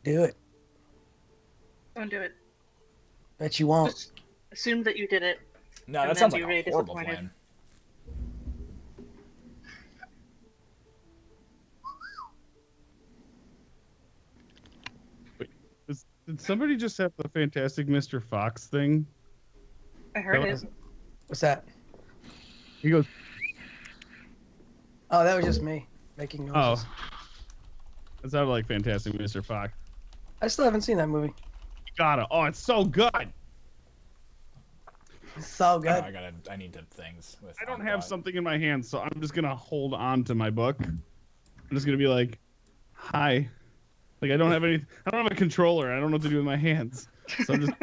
Do it. Don't do it. Bet you won't. Just assume that you did it. No, And that then sounds be like really a horrible disappointed. plan. Did somebody just have the Fantastic Mr. Fox thing? I heard That it. was- What's that? He goes, Oh, that was just me making noises. oh. That sounded like Fantastic Mr. Fox. I still haven't seen that movie. You gotta. Oh, it's so good. It's so good. I need to things. With I don't on have thought. something in my hand, so I'm just gonna hold on to my book. I'm just gonna be like, hi. Like I don't have a controller. I don't know what to do with my hands. So I'm just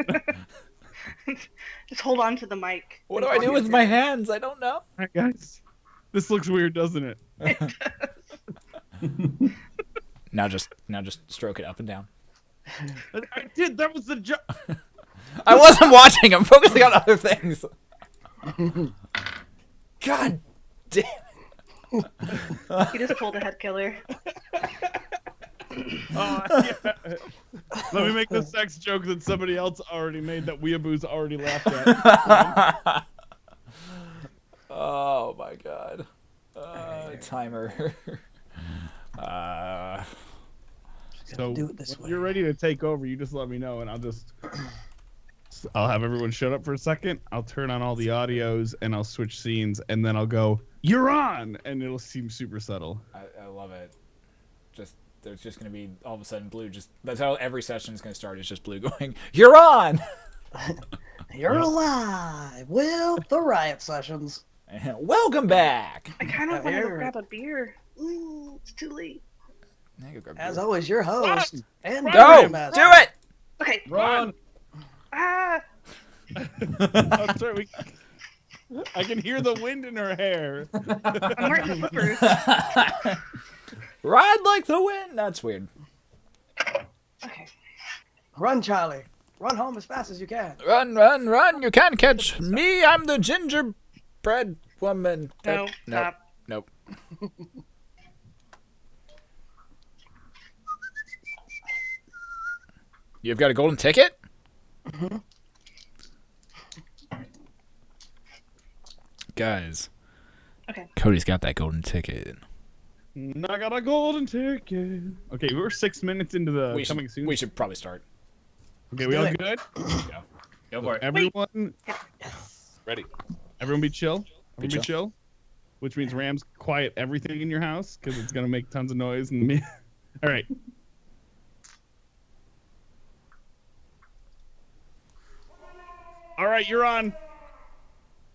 Just hold on to the mic. What do I do with my hands? I don't know. hi guys. This looks weird, doesn't it? Now just stroke it up and down. I did. That was the job. I wasn't watching. I'm focusing on other things. God damn. He just pulled a head killer. Yeah. Let me make the sex joke that somebody else already made that Weeaboo's already laughed at. Oh my god. Timer. So do it this when way. you're ready to take over, you just let me know, and I'll have everyone shut up for a second. I'll turn on all the audios, and I'll switch scenes, and then I'll go, "You're on," and it'll seem super subtle. I love it. There's just gonna be all of a sudden blue. That's how every session is gonna start. It's just blue going, "You're on." You're alive with the Riot sessions. Welcome back. I kind of want to here. grab a beer. Ooh, it's too late. Now you go grab As beer. always, your host and Go, Grandmaster. do it. Okay. Run! Ah! I'm sorry, I can hear the wind in her hair. I'm wearing slippers. Ride like the wind. That's weird. Okay. Run, Charlie. Run home as fast as you can. Run, run, run. You can't catch me. I'm the gingerbread woman. No, Nope. stop. Nope. You've got a golden ticket? Mhm. Guys. Okay. Cody's got that golden ticket. I got a golden ticket. Okay, we're 6 minutes into the coming soon. We should probably start. Okay, we all good? Go. Go for it. Everyone, Ready. everyone be chill. Everyone chill. be chill. Which means Rams quiet everything in your house because it's gonna make tons of noise. All right. All right, you're on.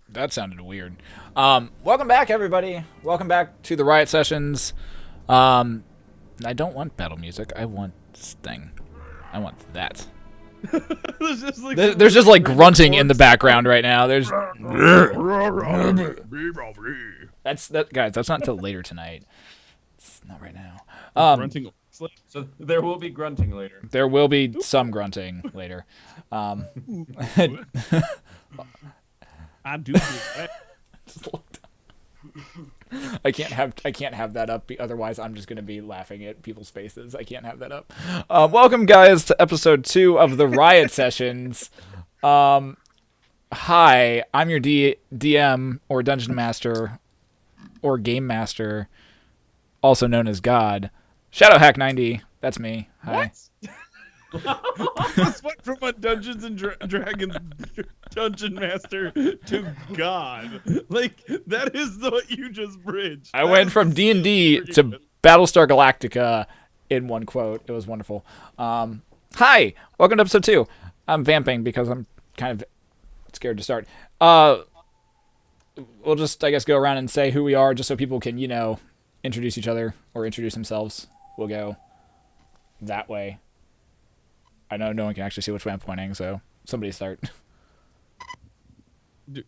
That sounded weird. Welcome back, everybody. Welcome back to the Riot Sessions. I don't want battle music. I want this thing. I want that. There's just like grunting in the background right now. There's guys. That's not until later tonight. It's not right now. grunting. So there will be grunting later. There will be some grunting later. I do. I can't have that up. Otherwise, I'm just gonna be laughing at people's faces. I can't have that up. Welcome, guys, to episode 2 of the Riot Sessions. Hi, I'm your DM or Dungeon Master or Game Master, also known as God. Shadowhack90. That's me. Hi. This went from a Dungeons and Dragons dungeon master to God. Like that is what you just bridged. I went from D&D to Battlestar Galactica in one quote. It was wonderful. Hi, welcome to episode 2. I'm vamping because I'm kind of scared to start. We'll just, I guess, go around and say who we are just so people can, introduce each other or introduce themselves. We'll go that way. I know no one can actually see which way I'm pointing, so somebody start. Do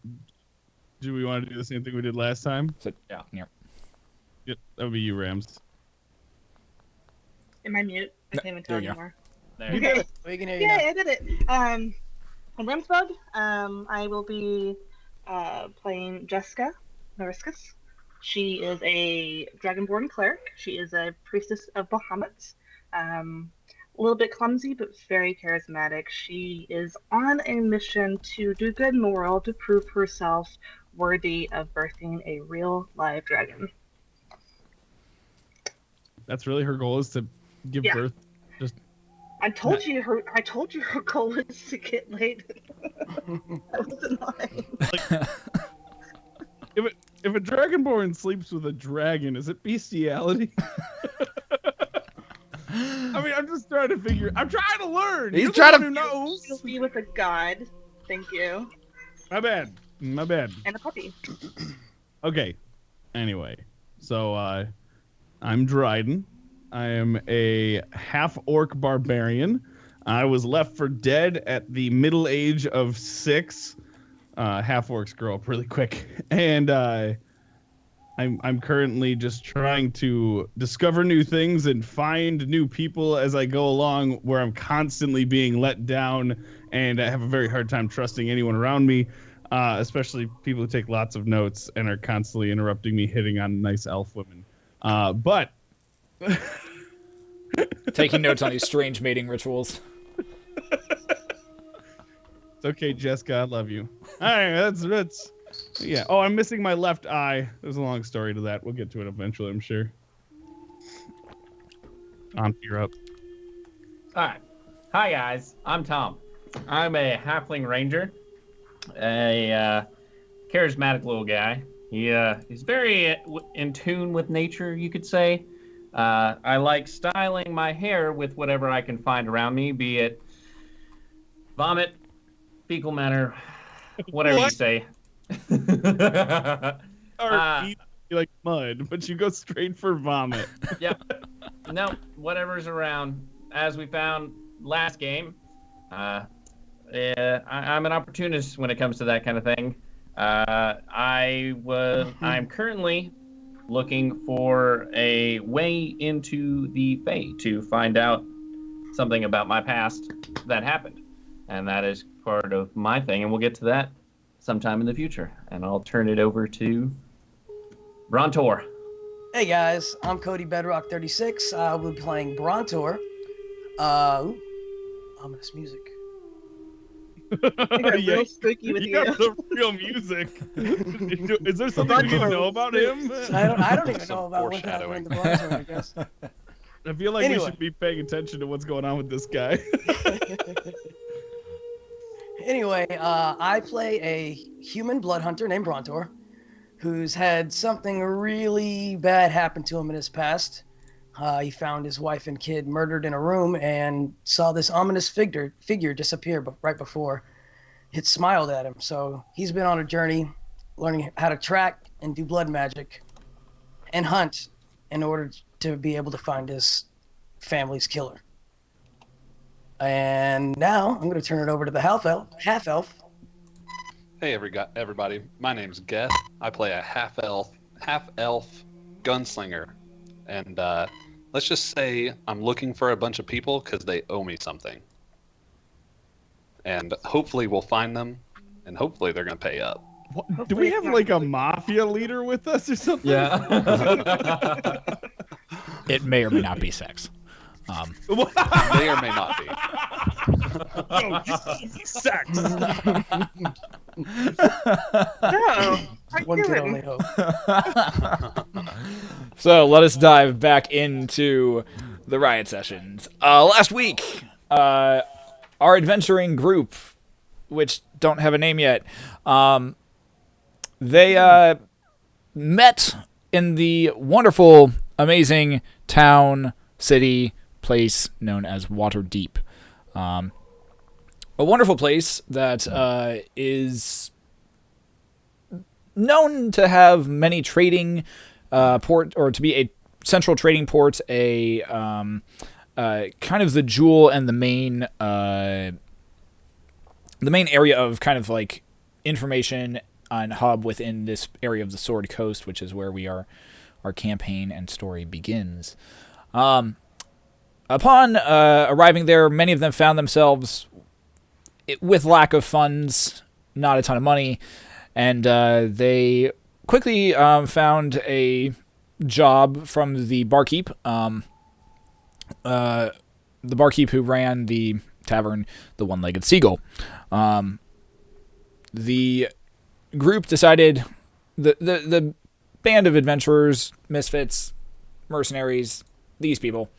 we want to do the same thing we did last time? So, Yeah. Here. Yep, that would be you, Rams. Am I mute? I can't even tell there you go. anymore. There You you go. did it. We can hear you Yeah, now. I did it. I'm Ramsbug. I will be playing Jeska Nariscus. She is a Dragonborn cleric. She is a priestess of Bahamut. a little bit clumsy, but very charismatic. She is on a mission to do good in the world to prove herself worthy of birthing a real live dragon. That's really her goal, is to give birth. Just I told you her goal is to get laid. That wasn't lying. if a dragonborn sleeps with a dragon, is it bestiality? I mean, I'm just trying to figure. I'm trying to learn. He's You're trying the to- one who knows. She'll be with a god. Thank you. My bad. And a puppy. Okay. Anyway, so I'm Dryden. I am a half-orc barbarian. I was left for dead at the middle age of 6. Half-orcs grow up really quick. And I'm currently just trying to discover new things and find new people as I go along, where I'm constantly being let down, and I have a very hard time trusting anyone around me, especially people who take lots of notes and are constantly interrupting me, hitting on nice elf women. But Taking notes on these strange mating rituals. it's okay, Jeska, I love you. All right, that's yeah. Oh, I'm missing my left eye. There's a long story to that. We'll get to it eventually, I'm sure. Tonph, you're up. Hi. Hi, guys. I'm Tom. I'm a halfling ranger, a charismatic little guy. He's very in tune with nature, you could say. I like styling my hair with whatever I can find around me, be it vomit, fecal matter, whatever you say. Or eat like mud, but you go straight for vomit. Yep. No, whatever's around. As we found last game, I'm an opportunist when it comes to that kind of thing. I'm currently looking for a way into the Fae to find out something about my past that happened. And that is part of my thing, and we'll get to that sometime in the future. And I'll turn it over to Brontor. Hey guys, I'm Codybedrock 36. I'll be playing Brontor. Ominous music. I got Yeah, real spooky with you you. got the real music. Is there something we can know about him? I don't even know Some about what happened to foreshadowing. Brontor, I guess. I feel like we Anyway. should be paying attention to what's going on with this guy. Anyway, I play a human blood hunter named Brontor, who's had something really bad happen to him in his past. He found his wife and kid murdered in a room and saw this ominous figure disappear right before it smiled at him. So he's been on a journey learning how to track and do blood magic and hunt in order to be able to find his family's killer. And now I'm going to turn it over to the half elf. Hey everybody, my name's Geth. I play a half elf gunslinger, and let's just say I'm looking for a bunch of people because they owe me something, and hopefully we'll find them, and hopefully they're gonna pay up. What, do we have like a mafia leader with us or something? Yeah. It may or may not be sex. May or may not be. Oh, sex. No, One can only hope. So let us dive back into the Riot sessions. Last week, our adventuring group, which don't have a name yet, they met in the wonderful, amazing town, city, place known as Waterdeep. A wonderful place that is known to have many trading port, or to be a central trading port, a kind of the jewel and the main area of kind of like information on hub within this area of the Sword Coast, which is where our campaign and story begins. Upon arriving there, many of them found themselves with lack of funds, not a ton of money, and they quickly found a job from the barkeep, the barkeep who ran the tavern, the One-Legged Seagull. The group decided, the band of adventurers, misfits, mercenaries, these people,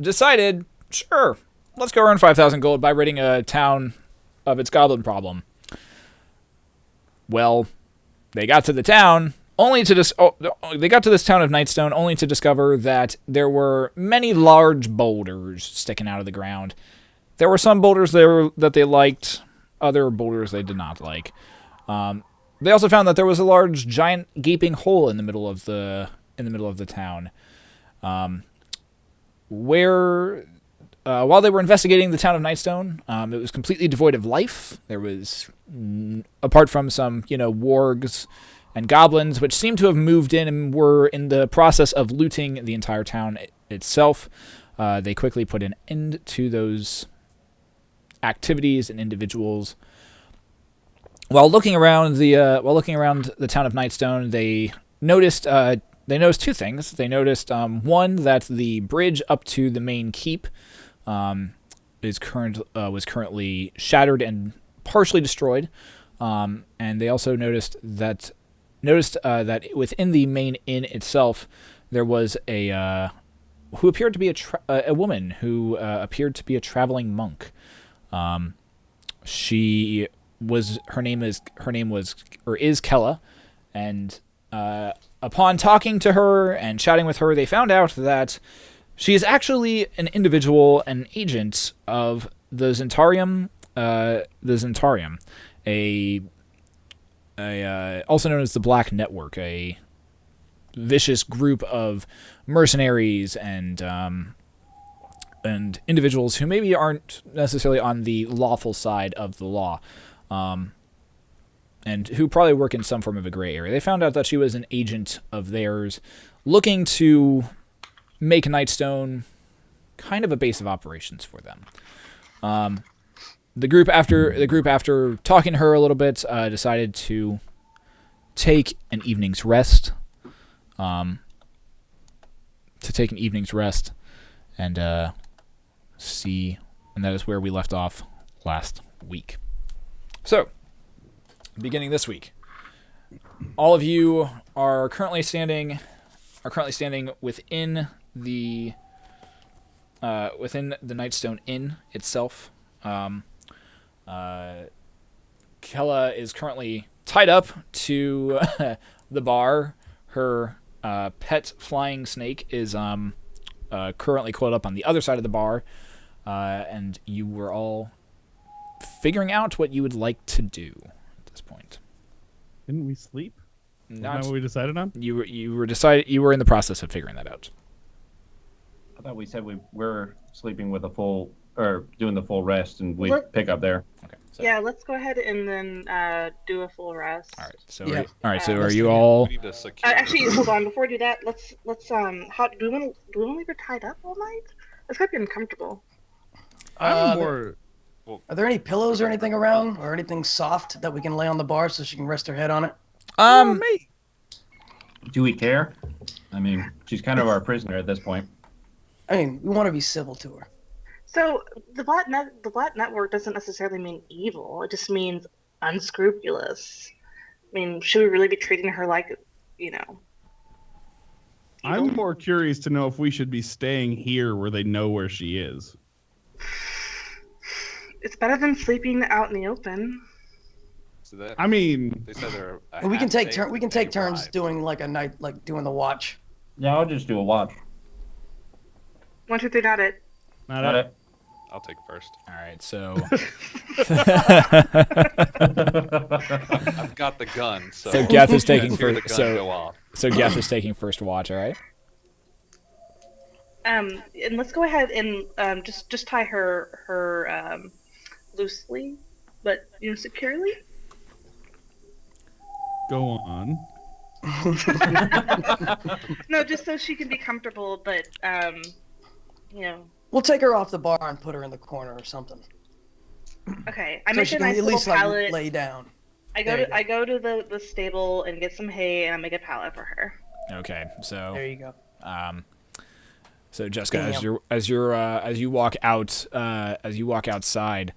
decided, sure, let's go earn 5,000 gold by ridding a town of its goblin problem. Well, they got to the town, they got to this town of Nightstone only to discover that there were many large boulders sticking out of the ground. There were some boulders there that they liked, other boulders they did not like. They also found that there was a large, giant, gaping hole in the middle of the town, where while they were investigating the town of Nightstone, it was completely devoid of life. There was, apart from some, wargs and goblins, which seemed to have moved in and were in the process of looting the entire town itself. They quickly put an end to those activities and individuals. While looking around the town of Nightstone, they noticed two things. They noticed one, that the bridge up to the main keep was currently shattered and partially destroyed, and they also noticed that within the main inn itself there was a who appeared to be a woman who appeared to be a traveling monk. Her name is Kella, and upon talking to her and chatting with her, they found out that she is actually an individual, an agent of the Zentarium, also known as the Black Network, a vicious group of mercenaries and individuals who maybe aren't necessarily on the lawful side of the law, and who probably work in some form of a gray area. They found out that she was an agent of theirs, looking to make Nightstone kind of a base of operations for them. The group, after talking to her a little bit, decided to take an evening's rest. And see, and that is where we left off last week. So, beginning this week, all of you are currently standing within the Nightstone Inn itself. Kella is currently tied up to the bar. Her pet flying snake is currently coiled up on the other side of the bar, and you were all figuring out what you would like to do at this point. Didn't we sleep? Isn't Not that what we decided on? you were in the process of figuring that out. I thought we said we were sleeping with doing the full rest, and we What? pick up there. Okay. So, Yeah, let's go ahead and then do a full rest. All right. So Yeah. are you all? We need to secure. Actually, hold on. Before we do that, let's how do we want to leave her tied up all night? That's gotta be uncomfortable. I'm more. Are there any pillows or anything around, or anything soft that we can lay on the bar so she can rest her head on it? Mate. Do we care? I mean, she's kind of our prisoner at this point. I mean, we want to be civil to her. So the Black Network doesn't necessarily mean evil. It just means unscrupulous. I mean, should we really be treating her like, I'm more curious to know if we should be staying here where they know where she is. It's better than sleeping out in the open. So that, I mean, they said they're. Well, we can take turns doing like a night, like doing the watch. Yeah, I'll just do a watch. 1, 2, 3, got it. not Got it. it. I'll take first. All right. So I've got the gun, so. so Geth is taking Let's hear the first. gun go off. So Geth is taking first watch. All right. And let's go ahead and just tie her loosely, but securely. Go on. No, just so she can be comfortable, but We'll take her off the bar and put her in the corner or something, okay. I so make she a can nice at little least like pallet. lay down. I there you go to the stable and get some hay, and I make a pallet for her. Okay. So There you go. So Jeska, Damn. as you walk outside,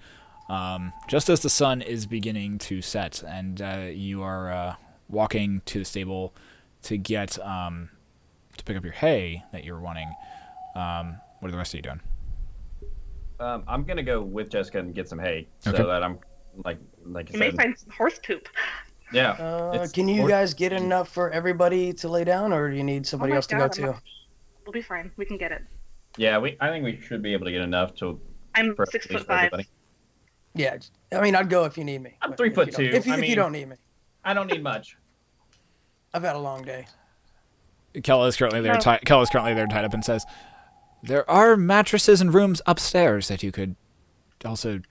just as the sun is beginning to set, and you are walking to the stable to get to pick up your hay that you're wanting. What are the rest of you doing? I'm gonna go with Jeska and get some hay, so Okay. that I'm like You may said. find some horse poop. Yeah. Can you guys get enough for everybody to lay down, or do you need somebody Oh my else to God, go I'm to? not- We'll be fine. We can get it. Yeah, I think we should be able to get enough to. I'm for at 6'5". least everybody. Yeah, I mean, I'd go if you need me. I'm but 3'2". If you, don't- if you, I if you mean- don't need me, I don't need much. I've had a long day. Kella is currently there. No. Kella's currently there, tied up, and says, "There are mattresses and rooms upstairs that you could also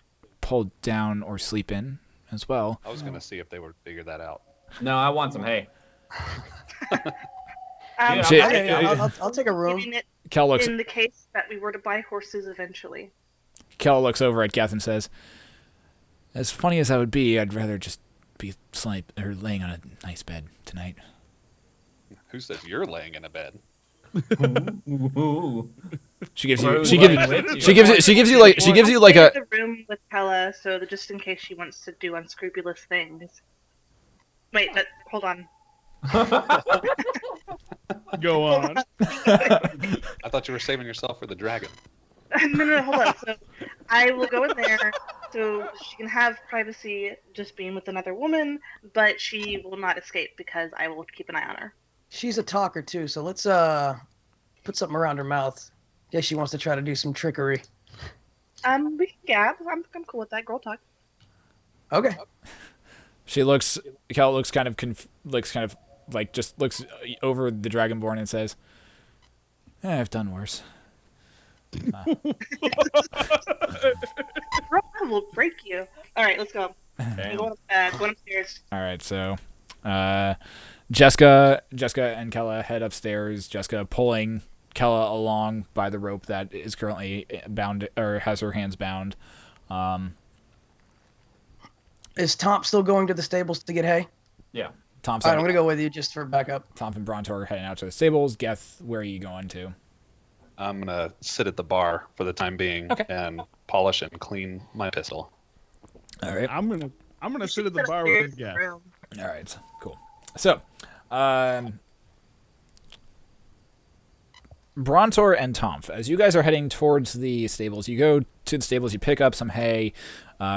pull down or sleep in as well." I was gonna see if they would figure that out. No, I want some hay. Um, Shit. Okay, I'll take a room. Giving it Kella looks. in the case that we were to buy horses eventually. Kella looks over at Geth and says, "As funny as that would be, I'd rather just be laying on a nice bed tonight." Who says you're laying in a bed? Ooh. She gives you. Bro, She like, gives. with you. She gives. She gives you like. She gives you like I'll a. stay in the room with Pella, so that just in case she wants to do unscrupulous things. Wait, but hold on. Go on. I thought you were saving yourself for the dragon. No, hold on. So I will go in there so she can have privacy just being with another woman, but she will not escape because I will keep an eye on her. She's a talker too, so let's put something around her mouth. Guess she wants to try to do some trickery. We can gab. I'm cool with that. Girl talk. Okay. She looks. Kella looks kind of like just looks over the Dragonborn and says, "I've done worse." Bro, I will break you. All right, let's go. I'm Damn. going upstairs. All right, so Jeska and Kella head upstairs. Jeska pulling Kella along by the rope that is currently bound or has her hands bound. Is Tonph still going to the stables to get hay? Yeah. Tom's All right, I'm gonna go with you just for backup. Tonph and Brontor are heading out to the stables. Geth, where are you going to? I'm gonna sit at the bar for the time being Okay. and polish and clean my pistol. All right. I'm gonna sit at the bar Upstairs with Geth. room. All right, cool. So, Brontor and Tonph, as you guys are heading towards the stables, you go to the stables, you pick up some hay,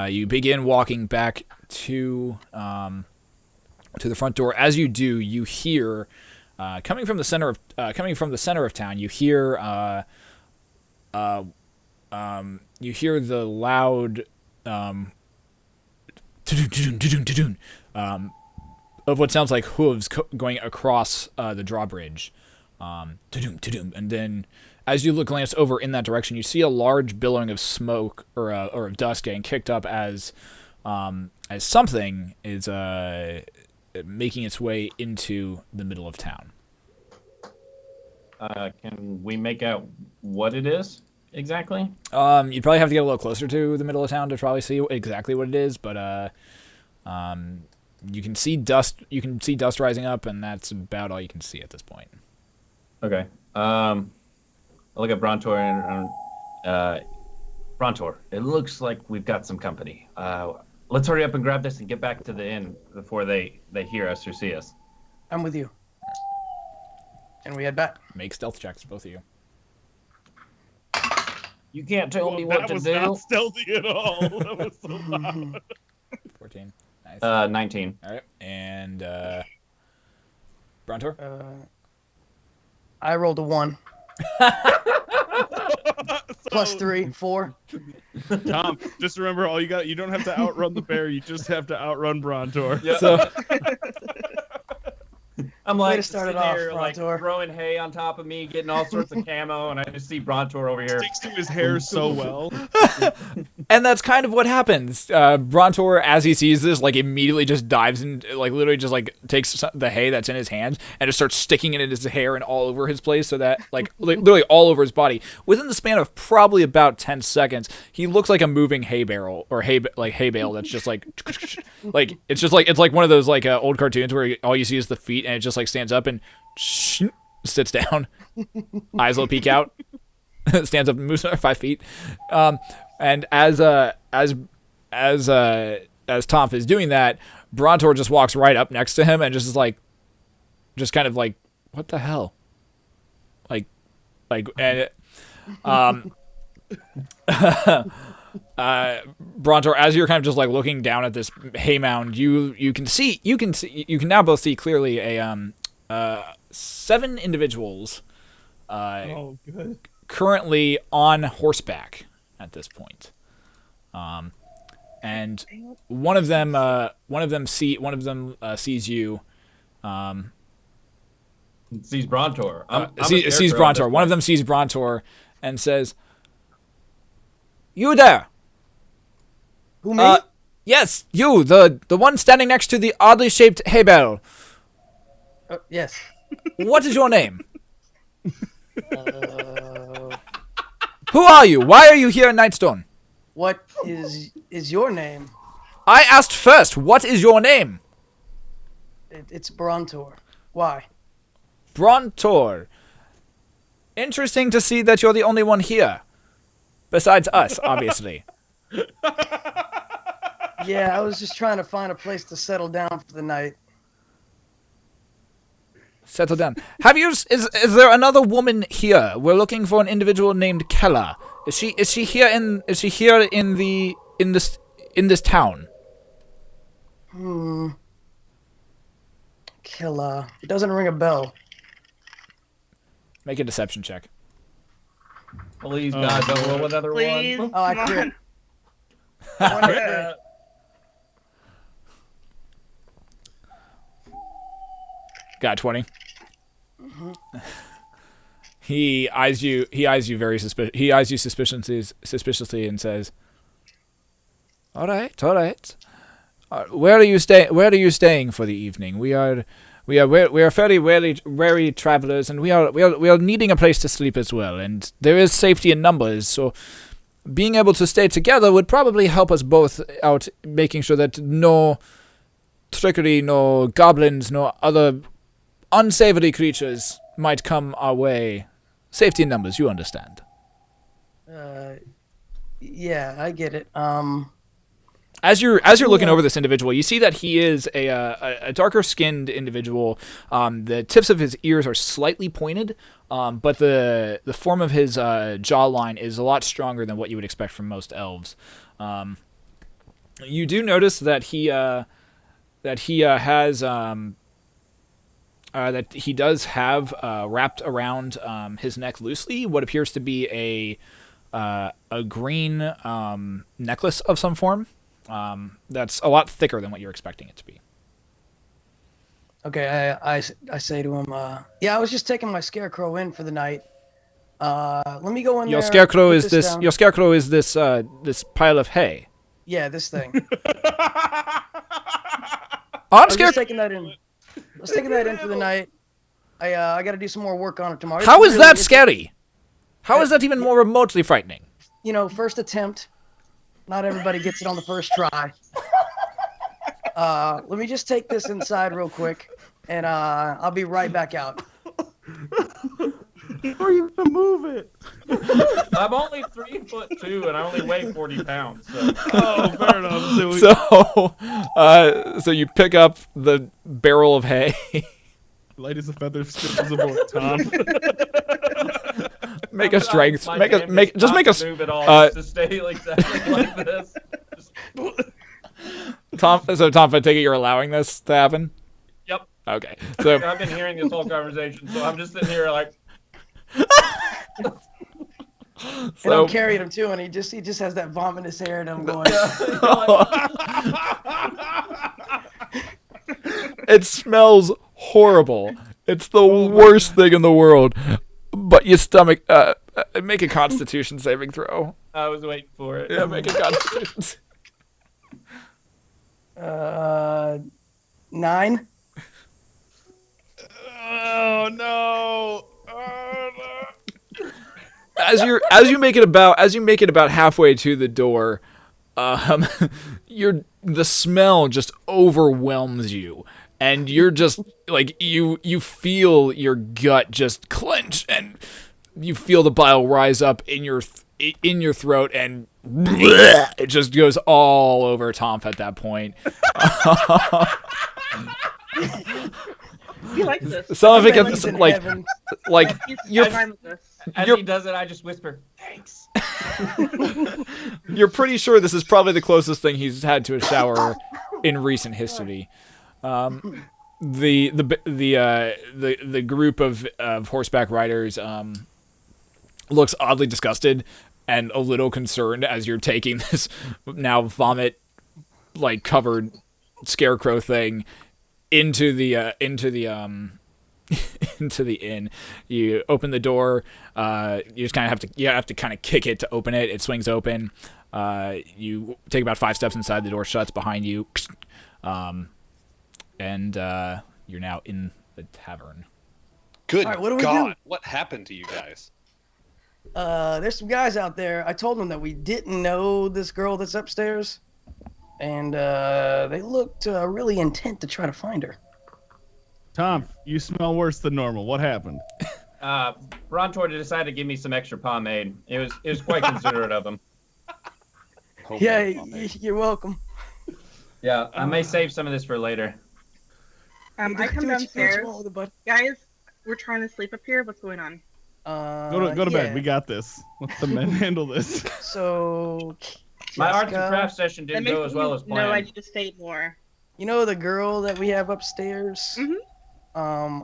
you begin walking back to the front door. As you do, you hear coming from the center of town, you hear the loud of what sounds like hooves going across the drawbridge. And then as you glance over in that direction, you see a large billowing of smoke or of dust getting kicked up as something is making its way into the middle of town. Can we make out what it is exactly? You'd probably have to get a little closer to the middle of town to probably see exactly what it is, but you can see dust. You can see dust rising up, and that's about all you can see at this point. Okay. I look at Brontor and Brontor. It looks like we've got some company. Let's hurry up and grab this and get back to the inn before they hear us or see us. I'm with you. And we head back. Make stealth checks, both of you. You can't tell me Well, what that to was do. not stealthy at all. That was so loud. 14. Nice. 19. All right, and Brontor. I rolled a 1. Plus 3, 4. Tom, just remember, you don't have to outrun the bear. You just have to outrun Brontor. So I'm Way like to start it sitting off, there, like Brontor. throwing hay on top of me, getting all sorts of camo, and I just see Brontor over here. Sticks to his hair so well. And that's kind of what happens. Brontor, as he sees this, like immediately just dives in, like literally just like takes the hay that's in his hand and just starts sticking it in his hair and all over his place, so that like literally all over his body. Within the span of probably about 10 seconds, he looks like a moving hay barrel or hay bale that's just like like it's like one of those like old cartoons where all you see is the feet and it just like stands up and sits down, eyes will peek out, stands up and moves 5 feet. And as Tonph is doing that, Brontor just walks right up next to him and just is like, just kind of like, what the hell? Brontor, as you're kind of just like looking down at this hay mound, you can now both see clearly a 7 individuals Good. currently on horseback at this point. And one of them sees you. Sees Brontor. Sees Brontor. One of them sees Brontor and says, "You there? Who, me? Yes, you, the one standing next to the oddly shaped hay bale. Yes. What is your name? Who are you? Why are you here in Nightstone? What is your name? I asked first, what is your name? It's Brontor. Why? Brontor. Interesting to see that you're the only one here. Besides us, obviously. Yeah, I was just trying to find a place to settle down for the night. Settle down. Is there another woman here? We're looking for an individual named Kella. Is she here in this town? Killa. It doesn't ring a bell. Make a deception check. Please, God, don't roll another Please, one. Oh, I come crit. on. Got 20. He eyes you suspiciously and says, "All right. Where are you staying for the evening? We are fairly wary travelers, and we are needing a place to sleep as well. And there is safety in numbers, so being able to stay together would probably help us both out, making sure that no trickery, no goblins, no other unsavory creatures might come our way. Safety in numbers, you understand." Yeah, I get it. As you're looking over this individual, you see that he is a darker skinned individual. The tips of his ears are slightly pointed, but the form of his jawline is a lot stronger than what you would expect from most elves. You do notice that he does have wrapped around his neck loosely what appears to be a green necklace of some form. That's a lot thicker than what you're expecting it to be. Okay, I say to him, yeah, I was just taking my scarecrow in for the night. Let me go in Your there. scarecrow put is this. down. Your scarecrow is this pile of hay. Yeah, this thing. I'm I was scared. just taking that in. I was taking that in for the night. I got to do some more work on it tomorrow. How is that it's- scary? How is that even more remotely frightening? You know, first attempt. Not everybody gets it on the first try. Let me just take this inside real quick, and I'll be right back out. Or you can move it. I'm only 3'2" and I only weigh 40 pounds. So. Oh, fair enough. So you pick up the barrel of hay. Light as a feather, stiff as a board, Tom. Make a strength. My Make hand a does not just move at all. uh, Just to stay exactly like this. Tom. So Tom, I take it you're allowing this to happen. Yep. Okay. So I've been hearing this whole conversation, so I'm just sitting here like. And I'm carrying him too, and he just has that vomit in his hair, and I'm going. It smells horrible. It's the worst thing in the world. But your stomach. Make a Constitution saving throw. I was waiting for it. Yeah, make a Constitution. 9. Oh no! Oh no! As you make it about halfway to the door, the smell just overwhelms you, and you're just like you feel your gut just clench, and you feel the bile rise up in your throat, and it just goes all over Tonph at that point. He likes this. Some of it bet gets he's in like heaven. He's you're fine with this. As he does it, I just whisper, "Thanks." you're pretty sure this is probably the closest thing he's had to a shower in recent history. The group of horseback riders looks oddly disgusted and a little concerned as you're taking this now vomit like covered scarecrow thing into the into the inn. You open the door. You just kind of have to kind of kick it to open it. It swings open. You take about 5 steps inside. The door shuts behind you, and you're now in the tavern. Good All right, what do we God! do? What happened to you guys? There's some guys out there. I told them that we didn't know this girl that's upstairs, and they looked really intent to try to find her. Tonph, you smell worse than normal. What happened? Brontor decided to give me some extra pomade. It was quite considerate of him. Yeah, you're welcome. Yeah, I may save some of this for later. I come Do what you feel downstairs. swallow the bud. Guys, we're trying to sleep up here. What's going on? Go to bed. We got this. Let the men handle this. So, My arts and Jeska, crafts session didn't go as well as planned. No, I need to stay more. you know the girl that we have upstairs? Mhm.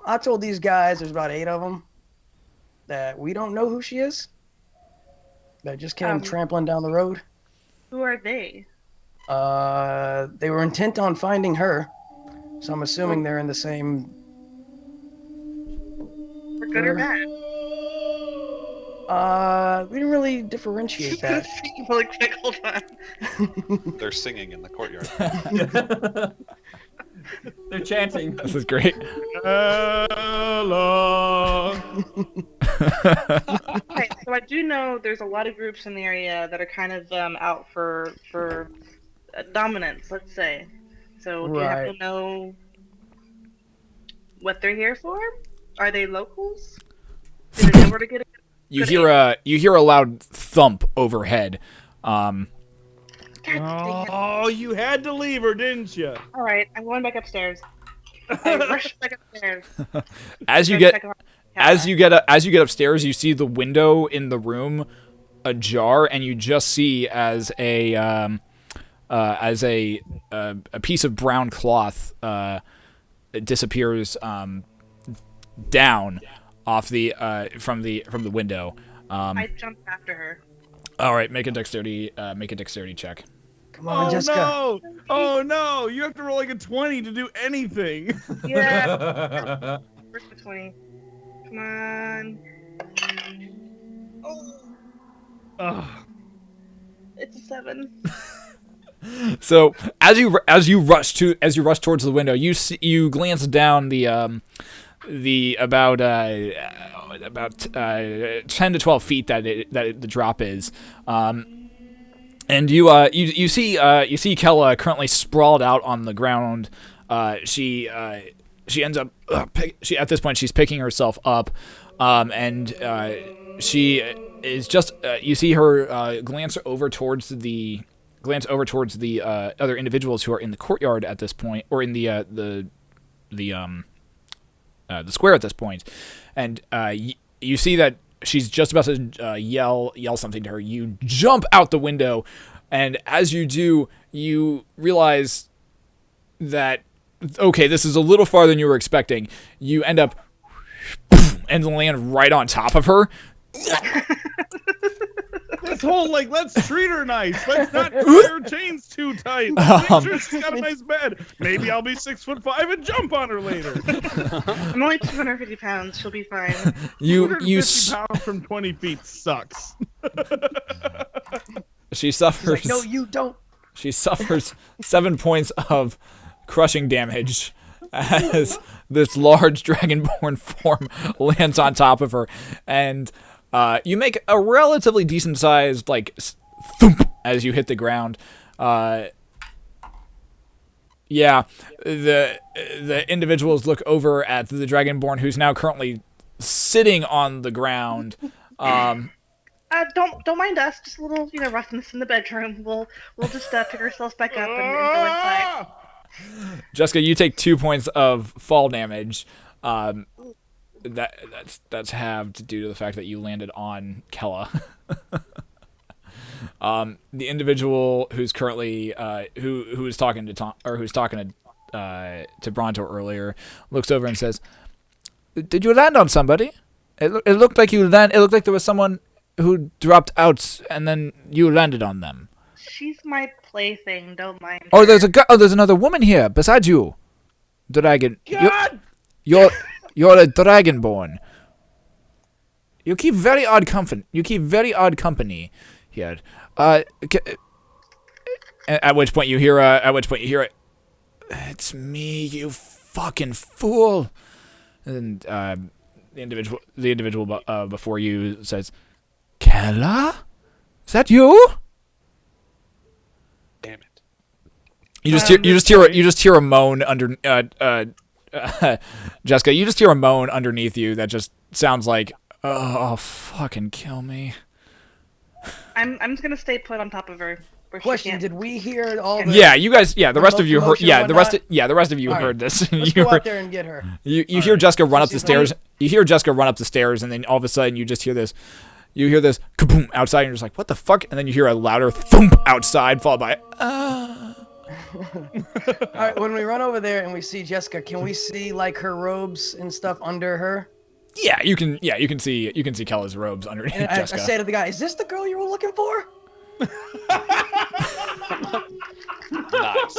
I told these guys, there's about 8 of them, that we don't know who she is. That just came trampling down the road. Who are they? They were intent on finding her, so I'm assuming they're in the same. For good or bad? We didn't really differentiate that. Really quick, hold on. They're singing in the courtyard. They're chanting. This is great. Hello. Okay, so I do know there's a lot of groups in the area that are kind of out for dominance, let's say. So do you have to Right. know what they're here for? Are they locals? Do they know where to get it? You hear a loud thump overhead. Oh, you had to leave her, didn't you? All right, I'm going back upstairs. I rush back upstairs. As you get upstairs, you see the window in the room ajar, and you just see as a piece of brown cloth it disappears down off the from the window. I jumped after her. All right, make a dexterity check. Come on, Oh Jeska. no! Oh no! You have to roll like a 20 to do anything. Yeah. Where's the 20? Come on. Oh, Ugh. it's a 7. So as you rush towards the window, you glance down the about 10 to 12 feet that the drop is, and you see Kella currently sprawled out on the ground. She ends up at this point she's picking herself up, and she is just you see her glance over towards the other individuals who are in the courtyard at this point, or in the square at this point, and you see that she's just about to yell something to her. You jump out the window, and as you do, you realize that okay, this is a little farther than you were expecting. You end up and land right on top of her. This whole let's treat her nice. Let's not tie her chains too tight. Let's make sure she's got a nice bed. Maybe I'll be 6'5" and jump on her later. I'm only 250 pounds. She'll be fine. You 250 pounds from 20 feet sucks. She suffers. No, you don't. She suffers 7 points of crushing damage as this large dragonborn form lands on top of her, and you make a relatively decent-sized thump as you hit the ground. Yeah, the individuals look over at the Dragonborn, who's now currently sitting on the ground. Don't mind us. Just a little, roughness in the bedroom. We'll just pick ourselves back up and go inside. Jeska, you take 2 points of fall damage. That's halved due to the fact that you landed on Kella. The individual who's currently who was talking to Tom, or who's talking to Brontor earlier, looks over and says, "Did you land on somebody? It looked like It looked like there was someone who dropped out, and then you landed on them." She's my plaything. Don't mind. Oh, her. there's another woman here besides you, dragon. God! You're a dragonborn. You keep very odd company. Here. At which point you hear. It's me, you fucking fool. And the individual before you says, "Kella, is that you?" Damn it. You just hear a moan under Jeska. You just hear a moan underneath you that just sounds like, "Oh, fucking kill me." I'm just gonna stay put on top of her. Where she Question: can't- did we hear all the? Yeah, you guys. Yeah, the rest of you heard. locomotion Yeah, and the rest. whatnot? The rest of you All right. heard this. Let's you go heard- out there and get her. You hear Jeska run up the She's stairs. You hear Jeska run up the stairs, and then all of a sudden you just hear this. You hear this kaboom outside, and you're just like, "What the fuck?" And then you hear a louder thump outside, followed by All right, when we run over there and we see Jessica, can we see like her robes and stuff under her? Yeah, you can see Kella's robes underneath And I Jeska. say to the guy, "Is this the girl you were looking for?" Nice.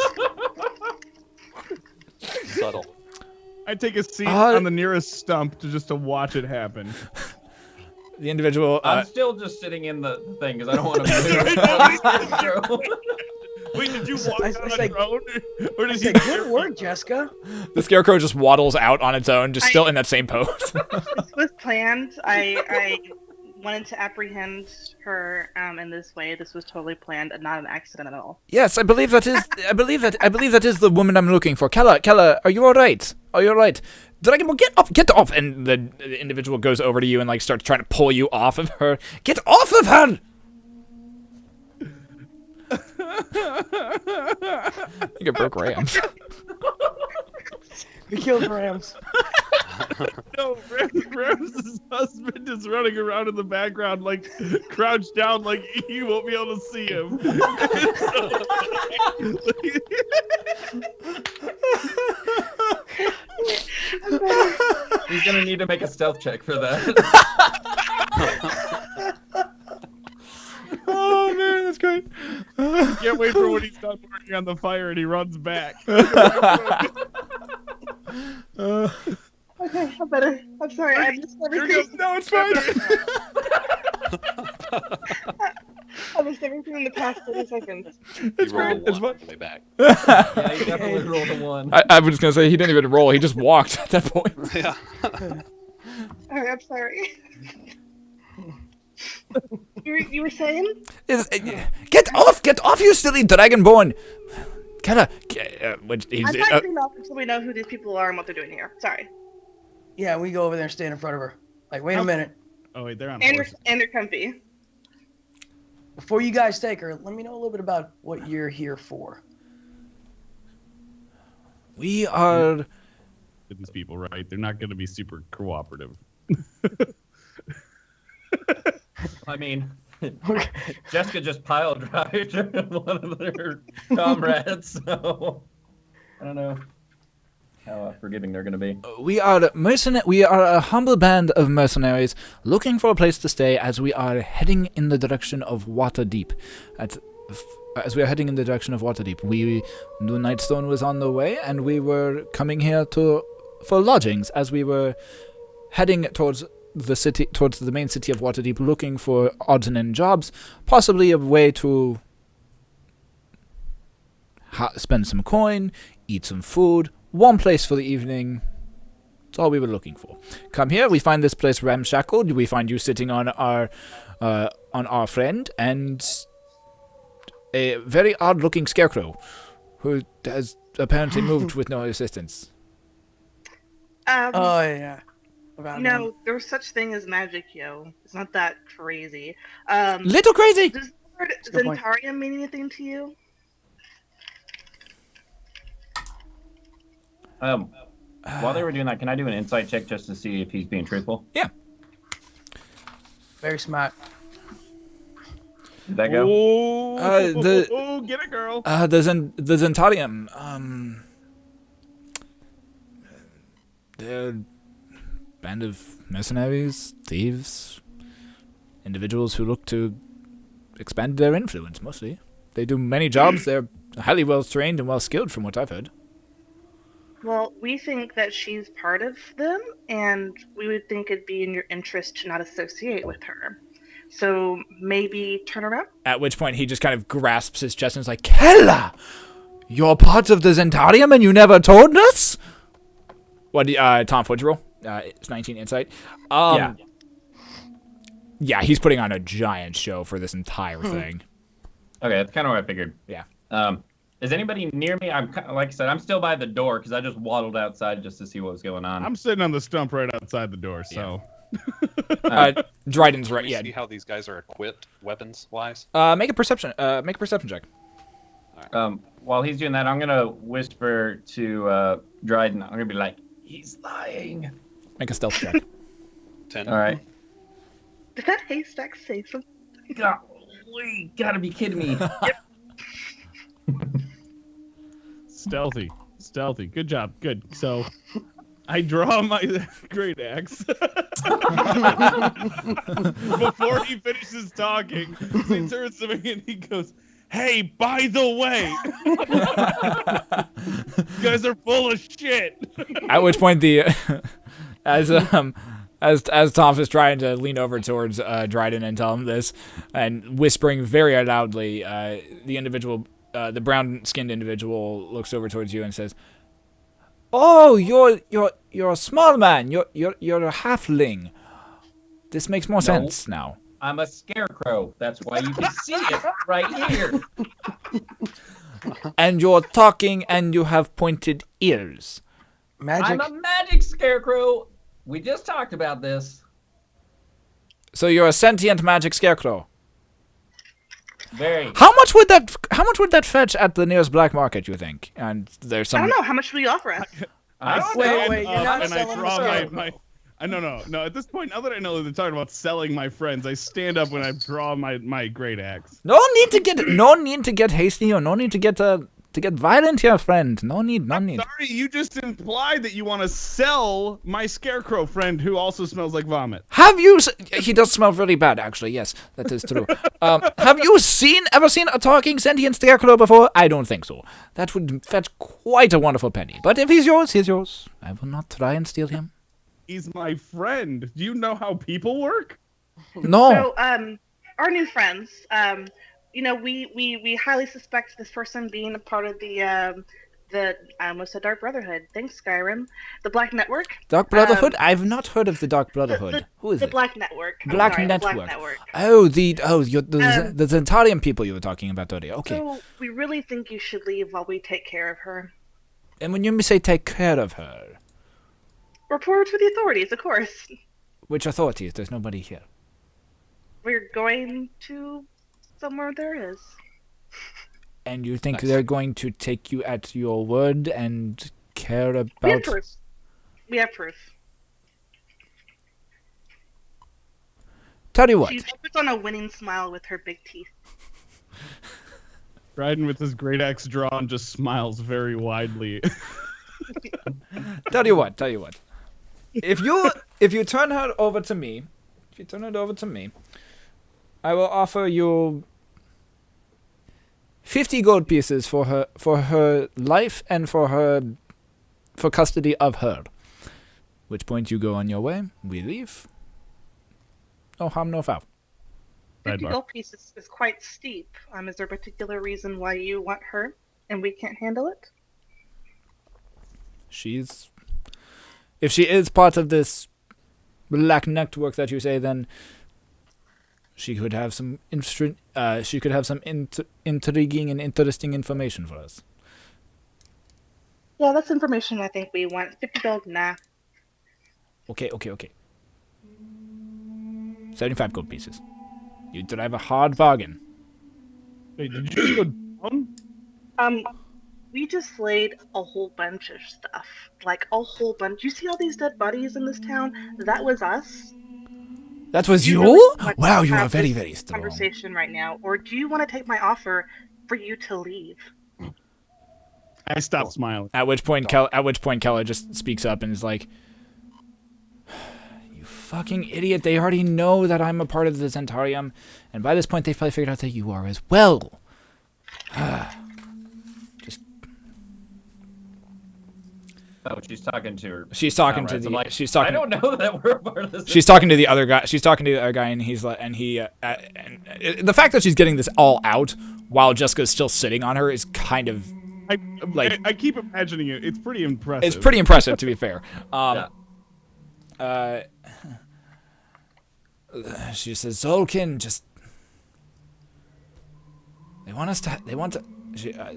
Subtle. I take a seat Uh, on the nearest stump to watch it happen. The individual. I'm still just sitting in the thing because I don't want to move. Wait, did you walk I out on say- your own? Or I did say, you "Good work, Jessica." The scarecrow just waddles out on its own, just still in that same pose. This was planned. I wanted to apprehend her in this way. This was totally planned and not an accident at all. Yes, I believe that is. I believe that is the woman I'm looking for. Kella, are you all right? Are you all right? Dragonborn, get off! And the individual goes over to you and like starts trying to pull you off of her. Get off of her! I think it broke Rams. We killed Rams. No, Rams's husband is running around in the background, like crouched down, like you won't be able to see him. He's gonna need to make a stealth check for that. Oh man, that's great. Can't wait for when he's done working on the fire and he runs back. Okay, I'm better. I'm sorry. I missed everything. No, it's fine. I missed everything in the past 30 seconds. You rolled a 1 on the way back. Yeah, you definitely rolled a 1. I was just gonna say he didn't even roll. He just walked at that point. Yeah. Alright, I'm sorry. You were saying? Get off, you silly dragonborn! Kella, which he's. I'm not getting off until we know who these people are and what they're doing here. Sorry. Yeah, we go over there and stand in front of her. Like, wait a minute. Oh wait, they're on And horses. they're comfy. Before you guys take her, let me know a little bit about what you're here for. We are. These people, right? They're not going to be super cooperative. I mean, Jeska just pile drived one of their comrades, so I don't know how forgiving they're going to be. We are a humble band of mercenaries looking for a place to stay as we are heading in the direction of Waterdeep. As we are heading in the direction of Waterdeep, we knew Nightstone was on the way, and we were coming here for lodgings as we were heading towards the main city of Waterdeep, looking for odds and end jobs, possibly a way to spend some coin, eat some food, one place for the evening. That's all we were looking for. Come here, we find this place ramshackled. We find you sitting on our friend and a very odd-looking scarecrow. who has apparently moved with no assistance. Oh yeah. About him. No, there's such thing as magic, yo. It's not that crazy. Little crazy! Does the word a good point. Zentarium mean anything to you? While they were doing that, can I do an insight check just to see if he's being truthful? Yeah. Very smart. Did that go? Oh, get it, girl. The Zentarium, they're a band of mercenaries, thieves, individuals who look to expand their influence, mostly. They do many jobs. They're highly well-trained and well-skilled, from what I've heard. Well, we think that she's part of them, and we would think it'd be in your interest to not associate with her. So maybe turn around? At which point he just kind of grasps his chest and is like, Kella! You're part of the Zentarium and you never told us? What, Tonph, what'd you roll? It's 19 insight. Yeah. Yeah, he's putting on a giant show for this entire thing. Okay, that's kind of what I figured. Yeah. Is anybody near me? Like I said, I'm still by the door because I just waddled outside just to see what was going on. I'm sitting on the stump right outside the door, so. Dryden's right. Can we Yeah. see how these guys are equipped, weapons-wise? Make a perception check. While he's doing that, I'm gonna whisper to Dryden. I'm gonna be like, "He's lying." Make a stealth check. 10. All right. Did that haystack say something? Golly, gotta be kidding me. Stealthy. Good job. Good. So, I draw my great axe. Before he finishes talking, he turns to me and he goes, "Hey, by the way, you guys are full of shit." At which point as Tonph is trying to lean over towards Dryden and tell him this, and whispering very loudly, the brown-skinned individual looks over towards you and says, "Oh, you're a small man. You're a halfling. This makes more sense now." I'm a scarecrow. That's why you can see it right here. And you're talking, and you have pointed ears. Magic. I'm a magic scarecrow. We just talked about this. So you're a sentient magic scarecrow. Very. How much would that fetch at the nearest black market, you think? And there's some. I don't know. How much will you offer us? I stand wait, you're up not and I selling draw the my no. At this point, now that I know that they're talking about selling my friends, I stand up when I draw my great axe. No need to get hasty, or no need to get violent here, friend. No need. Sorry, you just implied that you want to sell my scarecrow friend who also smells like vomit. He does smell really bad, actually. Yes, that is true. Have you ever seen a talking sentient scarecrow before? I don't think so. That would fetch quite a wonderful penny. But if he's yours, he's yours. I will not try and steal him. He's my friend. Do you know how people work? No. So, our new friends, we highly suspect this person being a part of the I almost said Dark Brotherhood. Thanks, Skyrim. The Black Network. Dark Brotherhood? I've not heard of the Dark Brotherhood. Who is the it? Black Network. Black The Network. Black Network. Oh, the Zentarium people you were talking about earlier. Okay. So we really think you should leave while we take care of her. And when you say take care of her, Report to the authorities, of course. which authorities? There's nobody here. We're going to somewhere there is. And you think Nice. they're going to take you at your word and care We have about... proof. We have proof. Tell you what. She puts on a winning smile with her big teeth. Dryden with his great axe drawn just smiles very widely. Tell you what. If you turn her over to me, I will offer you 50 gold pieces for her life and for custody of her. Which point you go on your way, we leave. No harm, no foul. 50 Sidebar. gold pieces is quite steep. Is there a particular reason why you want her and we can't handle it? If she is part of this black network that you say, then she could have some intriguing and interesting information for us. Yeah, that's information I think we want. 50 gold, nah. Okay. 75 gold pieces. You drive a hard bargain. Wait, did you just go down? We just slayed a whole bunch of stuff. Like, a whole bunch. You see all these dead bodies in this town? That was us. That was Do you? really want to Wow, you are have very, this very strong. conversation right now, or do you want to take my offer for you to leave? I stopped smiling. At which point Keller just speaks up and is like, "You fucking idiot! They already know that I'm a part of the Zentarium, and by this point they've probably figured out that you are as well." Oh, she's talking to her. She's talking to comrades. the. I'm like, She's talking. I don't know that we're a part of this. She's talking to the other guy. She's talking to the other guy, and he's like, and the fact that she's getting this all out while Jessica's still sitting on her is kind of I keep imagining it. It's pretty impressive. It's pretty impressive, to be fair. She says, Zolkin,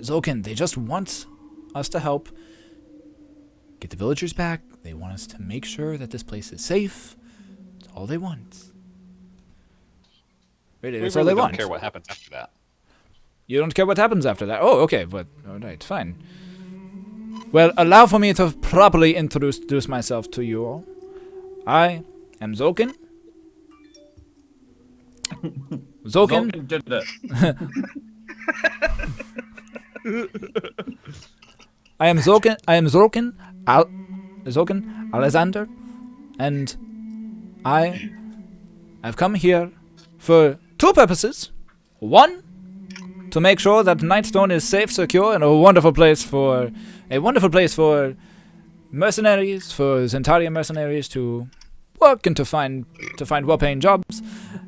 Zolkin, they just want us to help get the villagers back. They want us to make sure that this place is safe. That's all they want. Really, that's all they want. Don't care what happens after that. You don't care what happens after that? Oh, okay, but alright, fine. Well, allow for me to properly introduce myself to you all. I am Zolkin. Zolkin did that. I am Zolkin Alexander, and I've come here for two purposes. One, to make sure that Nightstone is safe, secure, and a wonderful place for mercenaries, for Zentarian mercenaries to work and to find well-paying jobs.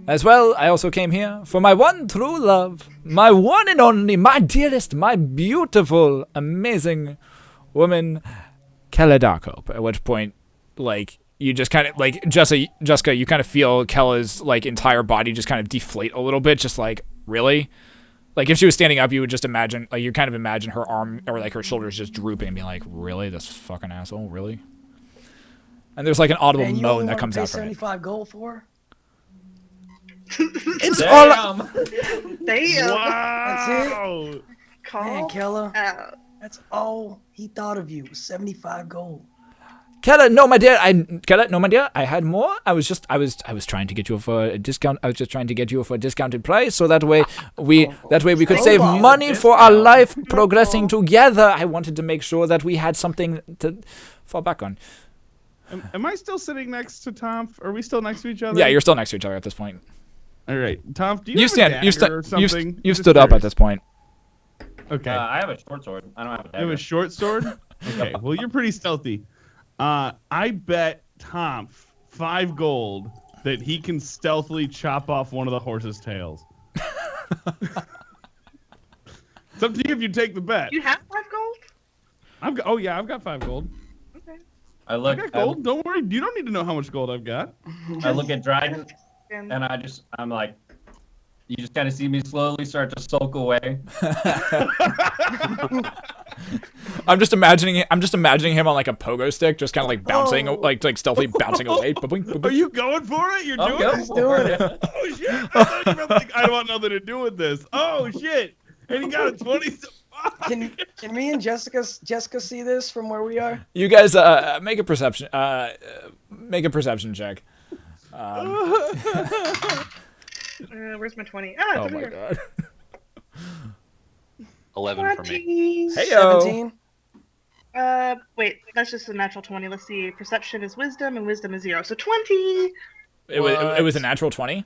As well, I also came here for my one true love, my one and only, my dearest, my beautiful, amazing woman, Codybedrock. At which point, like, you just kind of, like, Jeska, you kind of feel Kella's, like, entire body just kind of deflate a little bit, just like, really? Like, if she was standing up, you would just imagine, like, you kind of imagine her arm, or, like, her shoulders just drooping and being like, really? This fucking asshole? Really? And there's, like, an audible moan that comes out from it. 75 gold for? It's Damn. Damn. Wow. That's it? Call Man, Kella, out. that's all he thought of you was 75 gold. Kella, no, my dear. I had more. I was trying to get you for a discount. I was just trying to get you for a discounted price, so that way we could save money for our life progressing together. I wanted to make sure that we had something to fall back on. Am I still sitting next to Tonph? Are we still next to each other? Yeah, you're still next to each other at this point. All right, Tonph, do you have a dagger or something? You stood up at this point. Okay. I have a short sword. I don't have a dagger. You have a short sword? Okay, well, you're pretty stealthy. I bet Tonph 5 gold that he can stealthily chop off one of the horse's tails. It's up to you if you take the bet. You have 5 gold? I've got 5 gold. Okay. I got gold. Don't worry. You don't need to know how much gold I've got. I look at Dryden, and I'm like, you just kind of see me slowly start to sulk away. I'm just imagining him on like a pogo stick, just kind of like bouncing, like stealthily bouncing away. Are you going for it? You're I'm doing going it? for it. Oh shit! I thought you were like, I want nothing to do with this. Oh shit! And he got a 20. Can me and Jessica see this from where we are? You guys make a perception check. Where's my 20? Oh It's my over here. god. 11 for me. 20. Heyo. 17? Wait, that's just a natural 20. Let's see. Perception is wisdom, and wisdom is 0. So 20. It was a natural 20.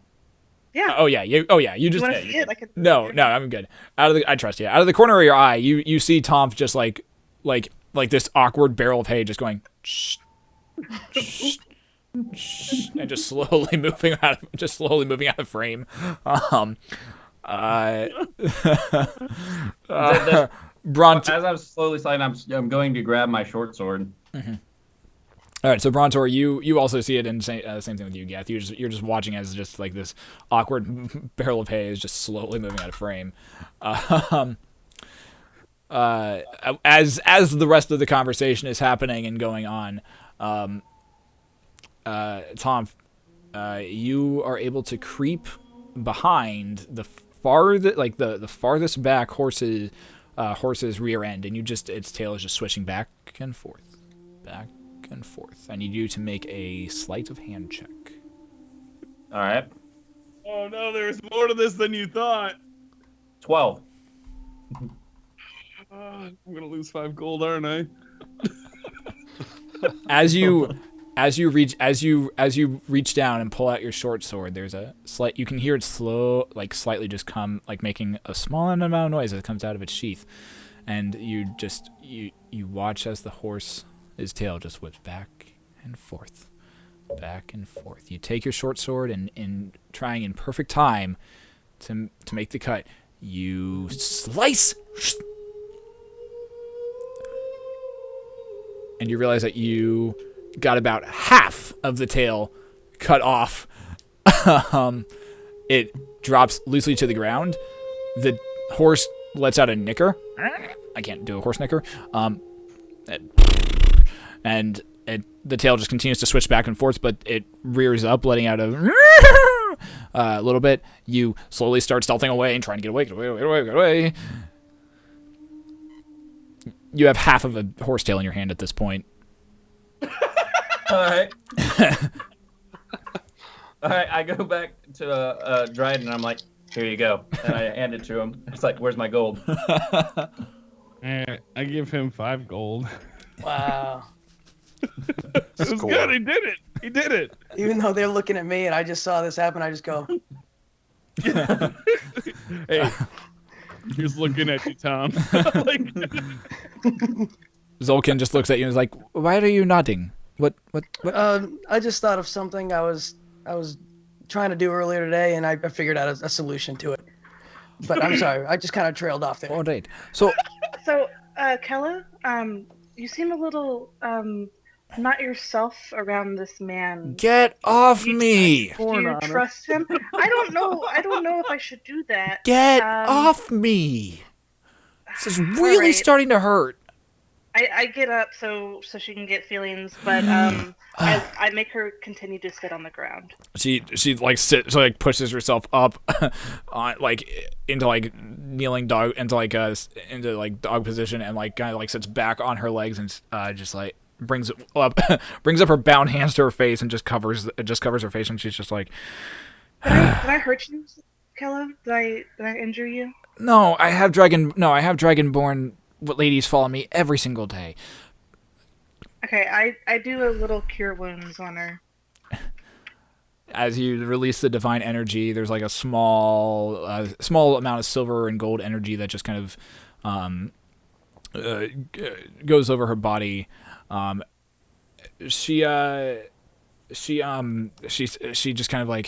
Yeah. Oh yeah. You just. You want to see it? No, I'm good. I trust you. Out of the corner of your eye, you see Tonph just like this awkward barrel of hay just going shh, shh, shh, and just slowly moving out of frame. Brontor. As I'm slowly sliding, I'm going to grab my short sword. Mm-hmm. All right, so Brontor, you also see it, and same thing with you, Geth. You're just watching as just like this awkward barrel of hay is just slowly moving out of frame. as the rest of the conversation is happening and going on, Tonph, you are able to creep behind the farthest back horse's rear end, and its tail is just switching back and forth. I need you to make a sleight of hand check. All right. Oh no, there's more to this than you thought. 12. I'm gonna lose 5 gold, aren't I? As you reach down and pull out your short sword, there's a slight. You can hear it slightly just come, making a small amount of noise as it comes out of its sheath, and you watch as the horse's tail just whips back and forth. You take your short sword and, in trying in perfect time to make the cut, you slice, and you realize that you got about half of the tail cut off. It drops loosely to the ground. The horse lets out a nicker. I can't do a horse nicker. And the tail just continues to switch back and forth, but it rears up, letting out a little bit. You slowly start stealthing away and trying to get away. You have half of a horsetail in your hand at this point. All right. All right, I go back to Dryden, and I'm like, here you go. And I hand it to him. It's like, where's my gold? I give him 5 gold. Wow. This is good. He did it. Even though they're looking at me and I just saw this happen, I just go, Hey, he's looking at you, Tom. Zolkin just looks at you and is like, why are you nodding? What? I just thought of something I was trying to do earlier today, and I figured out a solution to it. But I'm sorry, I just kind of trailed off there. All right. So, Kella, you seem a little not yourself around this man. get off me! Do you trust him? I don't know if I should do that. Get off me! This is really right. starting to hurt. I get up so she can get feelings, but I make her continue to sit on the ground. She pushes herself up on into kneeling dog into dog position, and kind of sits back on her legs and just brings up her bound hands to her face and just covers her face, and she's just like, Did I hurt you, Kella? Did I injure you? No, I have dragonborn ladies follow me every single day. Okay, I do a little cure wounds on her. As you release the divine energy, there's a small amount of silver and gold energy that just kind of goes over her body. She just kind of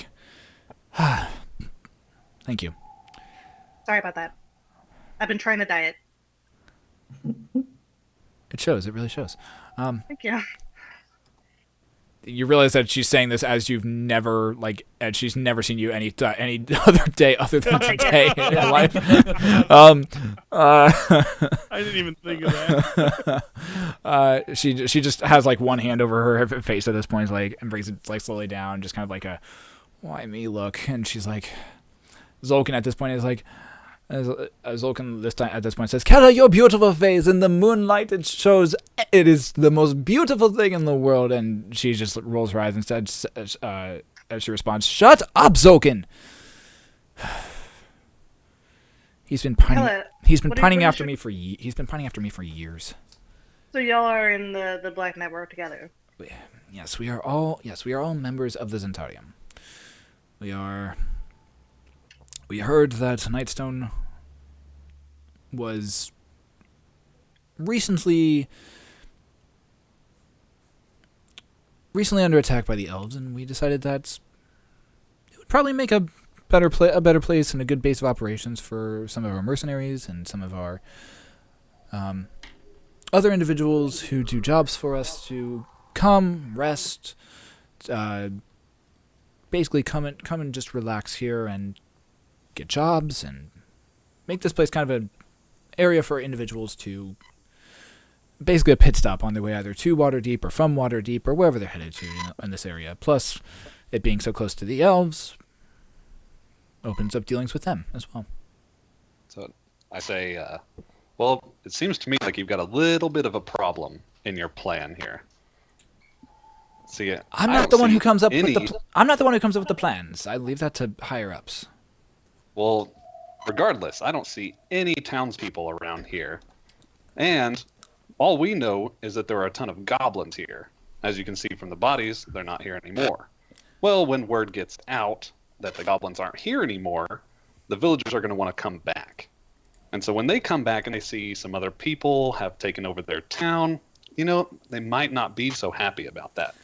thank you. Sorry about that. I've been trying to diet. It shows. It really shows. Thank you. You realize that she's saying this as you've never and she's never seen you any other day other than today in your life. I didn't even think of that. She just has one hand over her face at this point, and brings it slowly down, just kind of a why me look, and she's Zolkin at this point is Zolkin at this point says, Kella, your beautiful face in the moonlight, it shows it is the most beautiful thing in the world. And she just rolls her eyes instead as she responds, shut up, Zolkin. He's been pining. Kella, He's been what pining is after your- me for. He's been pining after me for years. So y'all are in the Black Network together. Yes, we are all. Yes, we are all members of the Zentarium. We are. We heard that Nightstone was recently under attack by the elves, and we decided that it would probably make a better place and a good base of operations for some of our mercenaries and some of our other individuals who do jobs for us to come, rest, basically come and just relax here and get jobs and make this place kind of area for individuals to basically a pit stop on their way either to Waterdeep or from Waterdeep or wherever they're headed to in this area. Plus, it being so close to the elves opens up dealings with them as well. So I say, well, it seems to me like you've got a little bit of a problem in your plan here. See, I'm not the one who comes up with the plans. I leave that to higher ups. Well, regardless, I don't see any townspeople around here. And all we know is that there are a ton of goblins here. As you can see from the bodies, they're not here anymore. Well, when word gets out that the goblins aren't here anymore, the villagers are going to want to come back. And so when they come back and they see some other people have taken over their town, they might not be so happy about that.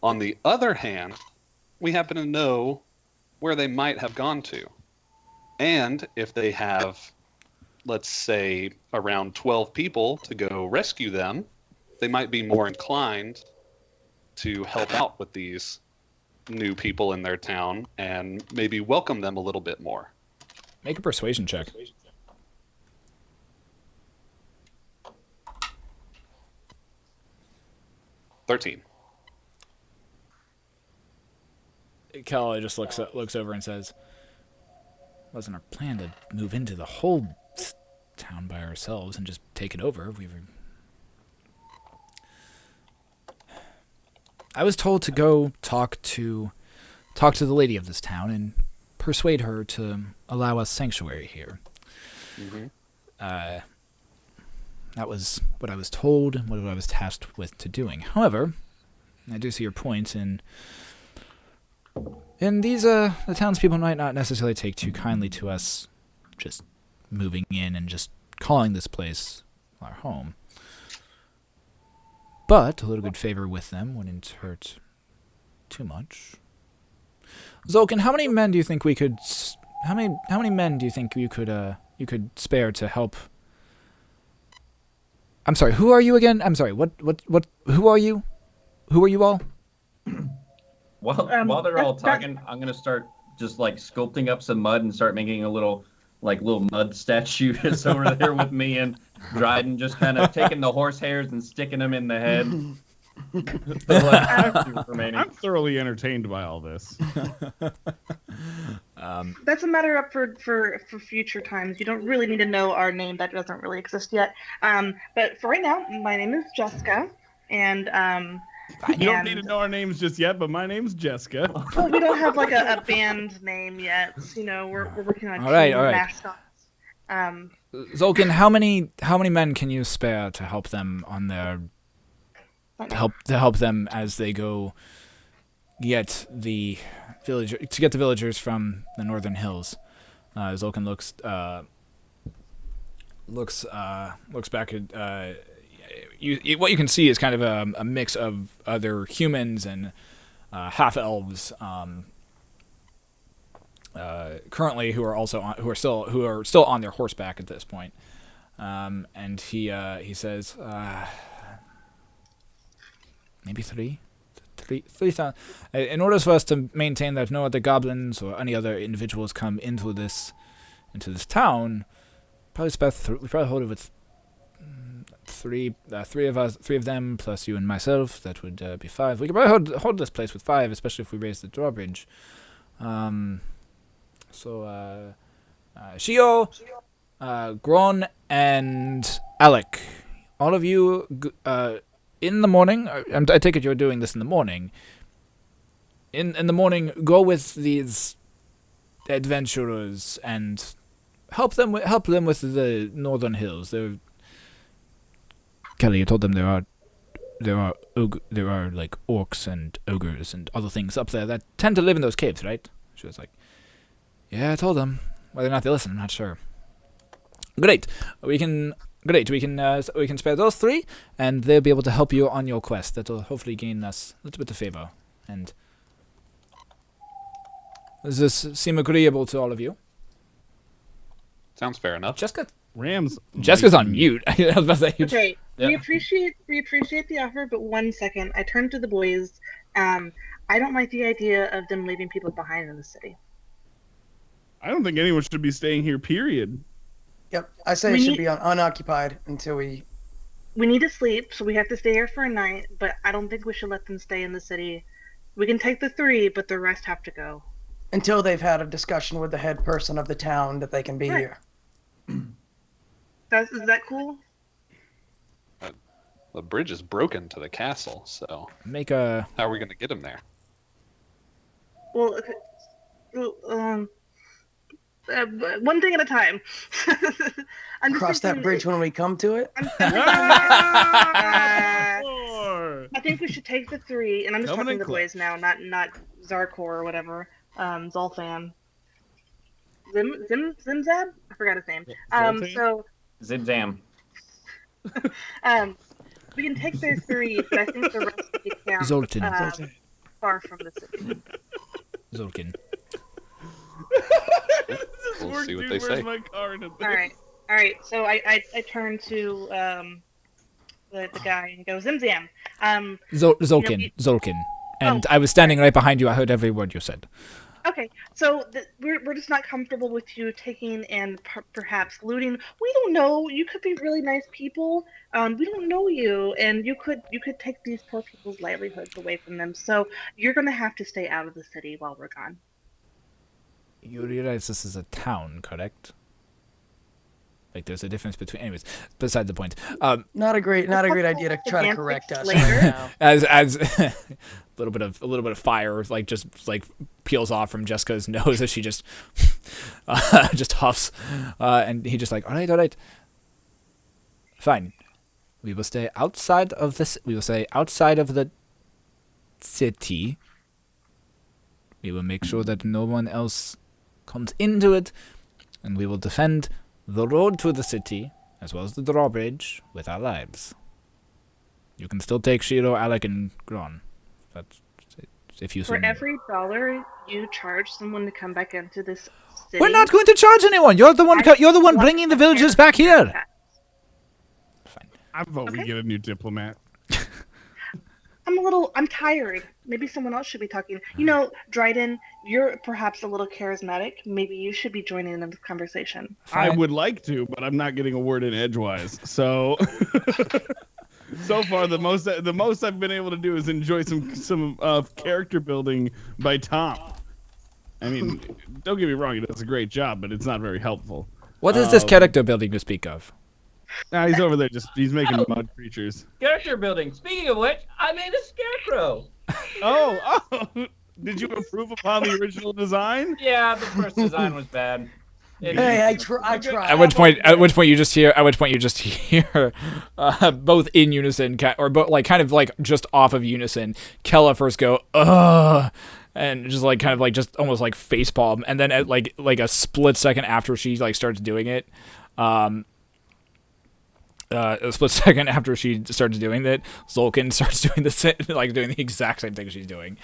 On the other hand, we happen to know where they might have gone to. And if they have, let's say, around 12 people to go rescue them, they might be more inclined to help out with these new people in their town and maybe welcome them a little bit more. Make a persuasion check. $13. Kelly just looks over and says, "Wasn't our plan to move into the whole town by ourselves and just take it over? I was told to go talk to the lady of this town and persuade her to allow us sanctuary here. Mm-hmm. That was what I was told and what I was tasked with to doing. However, I do see your point in these the townspeople might not necessarily take too kindly to us just moving in and just calling this place our home. But a little good favor with them wouldn't hurt too much. Zolkin, how many men do you think we could? How many men do you think you could spare to help? I'm sorry. Who are you again? I'm sorry. What? Who are you? Who are you all? While they're all talking, I'm gonna start just like sculpting up some mud and start making a little mud statue that's over there with me and Dryden, just kind of taking the horse hairs and sticking them in the head. I'm thoroughly entertained by all this. That's a matter up for future times. You don't really need to know our name. That doesn't really exist yet. But for right now, my name is Jeska, and you don't need to know our names just yet, but my name's Jeska. Well, we don't have like a band name yet. We're working on all right. mascots. Zolkin, how many men can you spare to help them on their help them as they go get the villagers from the northern hills? Zolkin looks back at what you can see is kind of a mix of other humans and half elves currently who are still on their horseback at this point. And he says maybe 3,000. In order for us to maintain that no other goblins or any other individuals come into this town, we probably hold it with three of them plus you and myself. That would be 5. We could probably hold this place with 5, especially if we raise the drawbridge. So Shio, Gron, and Alec, all of you, in the morning. I take it you're doing this in the morning. In the morning, go with these adventurers and help them with the northern hills. Kelly, you told them there are like orcs and ogres and other things up there that tend to live in those caves, right? She was like, yeah, I told them. Whether or not they listen, I'm not sure. Great. We can spare those 3, and they'll be able to help you on your quest. That'll hopefully gain us a little bit of favor. And does this seem agreeable to all of you? Sounds fair enough. Jessica's on mute. I was about to say, okay. Yeah. We appreciate the offer, but 1 second. I turned to the boys. I don't like the idea of them leaving people behind in the city. I don't think anyone should be staying here, period. Yep. I say it should be unoccupied until we. We need to sleep, so we have to stay here for a night. But I don't think we should let them stay in the city. We can take the 3, but the rest have to go. Until they've had a discussion with the head person of the town that they can be here. Is that cool? The bridge is broken to the castle, so How are we going to get him there? Well, one thing at a time. I'm just Cross that thinking- bridge when we come to it. I think we should take the 3, and I'm just talking to the boys now, not Zarkor or whatever. Zolfan. Zimzab? I forgot his name. So Zibzam. we can take their 3, but I think the rest of the camp Zoltan. far from the city. Zolkin. We'll see what they say. All right. So I turn to the guy and go Zimzam. Zolkin. Zolkin. And I was standing right behind you. I heard every word you said. Okay, so we're just not comfortable with you taking and perhaps looting. We don't know. You could be really nice people. We don't know you, and you could take these poor people's livelihoods away from them. So you're gonna have to stay out of the city while we're gone. You realize this is a town, correct? Like, there's a difference between. Anyways, beside the point. Not a great idea to try to correct us right now. As a little bit of fire just peels off from Jeska's nose as she just huffs, and he just all right, fine. We will stay outside of this. We will stay outside of the city. We will make sure that no one else comes into it, and we will defend the road to the city, as well as the drawbridge, with our lives. You can still take Shiro, Alec, and Gron. That's if you. For every $1 you charge someone to come back into this city. We're not going to charge anyone. You're the one. You're the one bringing the villagers back here. Fine. I vote we get a new diplomat. I'm tired. Maybe someone else should be talking. You know, Dryden, you're perhaps a little charismatic. Maybe you should be joining in this conversation. I would like to, but I'm not getting a word in edgewise. So, so far the most I've been able to do is enjoy some character building by Tonph. I mean, don't get me wrong, he does a great job, but it's not very helpful. What is this character building you speak of? Nah, he's over there he's making mud creatures. Character building. Speaking of which, I made a scarecrow. Oh, did you improve upon the original design? Yeah, the first design was bad. Hey, I tried. At which point you just hear, both in unison, or both kind of just off of unison, Kella first go, ugh, and just just almost facepalm, and then at like a split second after she starts doing it, a split second after she starts doing that, Zolkin starts doing doing the exact same thing she's doing.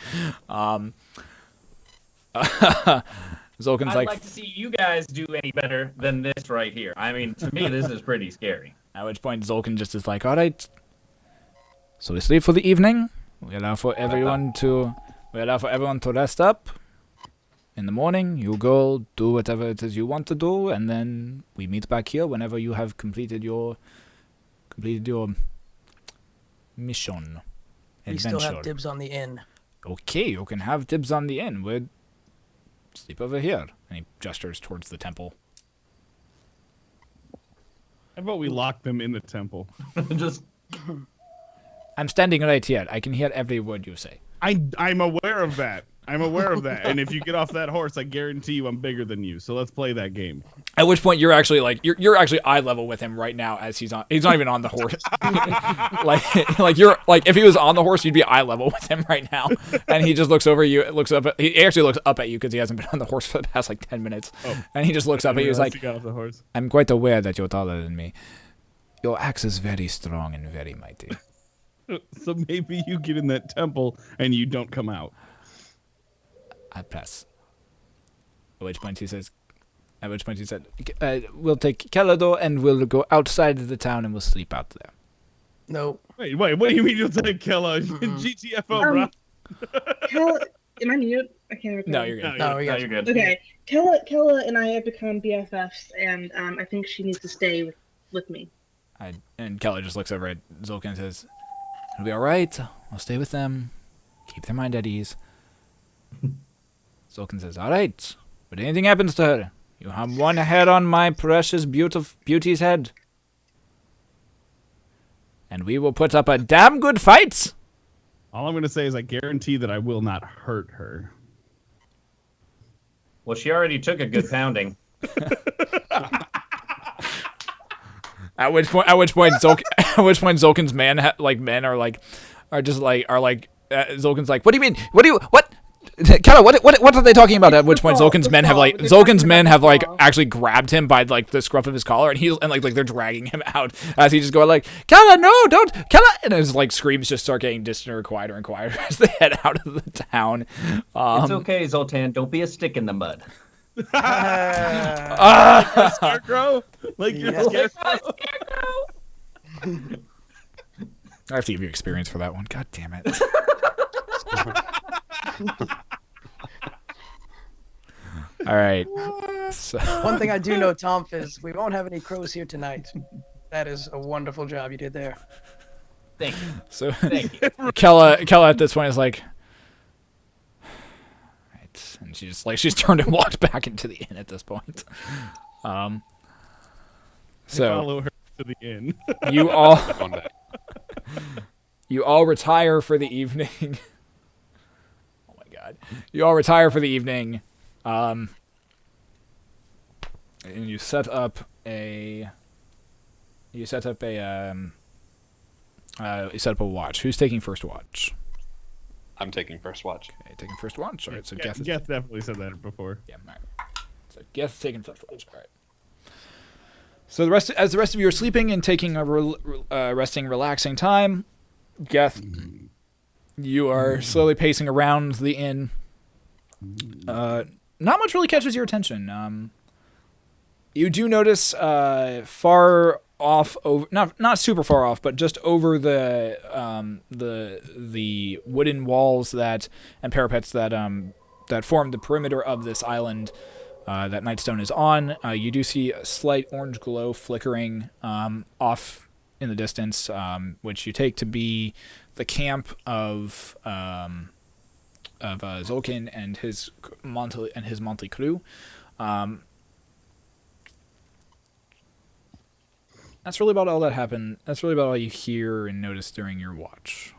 Zolkin's I'd like to see you guys do any better than this right here. I mean, to me, this is pretty scary. At which point Zolkin just is all right. So we sleep for the evening. We allow for everyone to rest up. In the morning, you go do whatever it is you want to do, and then we meet back here whenever you have completed your mission. We still have dibs on the inn. Okay, you can have dibs on the inn. We'll sleep over here. And he gestures towards the temple. How about we lock them in the temple? Just. I'm standing right here. I can hear every word you say. I'm aware of that. And if you get off that horse, I guarantee you I'm bigger than you. So let's play that game. At which point you're actually you're actually eye level with him right now as he's not even on the horse. If he was on the horse, you'd be eye level with him right now. And he just looks over you, he actually looks up at you because he hasn't been on the horse for the past 10 minutes. Oh. And he just looks up at you. He's like, got off the horse. I'm quite aware that you're taller than me. Your axe is very strong and very mighty. So maybe you get in that temple and you don't come out. I press. At which point he said, we'll take Calador and we'll go outside of the town and we'll sleep out there. No. Wait, what do you mean you'll take Kella? GTFO, bro. Kella, am I mute? I can't remember. No, you're good. No, you're good. Okay. Kella and I have become BFFs, and I think she needs to stay with me. And Kelly just looks over at Zolkin and says, "It'll be all right. I'll stay with them. Keep their mind at ease." Zolkin says, "All right. But anything happens to her, you have one head on my precious beauty's head. And we will put up a damn good fight." All I'm going to say is I guarantee that I will not hurt her. Well, she already took a good pounding. At which point Zolkin's men are Zolkin's like, "What do you mean? What? Kella, what are they talking about?" At which point Zolkin's men have actually grabbed him by like the scruff of his collar, and they're dragging him out as he just going like, "Kella, no, don't, Kella!" And his like screams just start getting distant or quieter and quieter as they head out of the town. It's okay, Zoltan. Don't be a stick in the mud. Like a scarecrow? Like you're a scarecrow? I have to give you experience for that one. God damn it. All right. So. One thing I do know, Tonph, is we won't have any crows here tonight. That is a wonderful job you did there. Thank you. So Thank you. Kella at this point is like, right, and she's turned and walked back into the inn at this point. So Follow her to the inn. you all One day. you all retire for the evening. Oh my god. You all retire for the evening. And you set up a watch. Who's taking first watch? I'm taking first watch. Okay, taking first watch. All right, so Geth definitely said that before. Yeah, all right. So Geth's taking first watch. All right. So as the rest of you are sleeping and taking a resting, relaxing time, Geth, you are slowly pacing around the inn. Not much really catches your attention. You do notice far off, not super far off, but just over the wooden walls and parapets that form the perimeter of this island that Nightstone is on. You do see a slight orange glow flickering off in the distance, which you take to be the camp of Zolkin and his monthly crew. That's really about all that happened. That's really about all you hear and notice during your watch.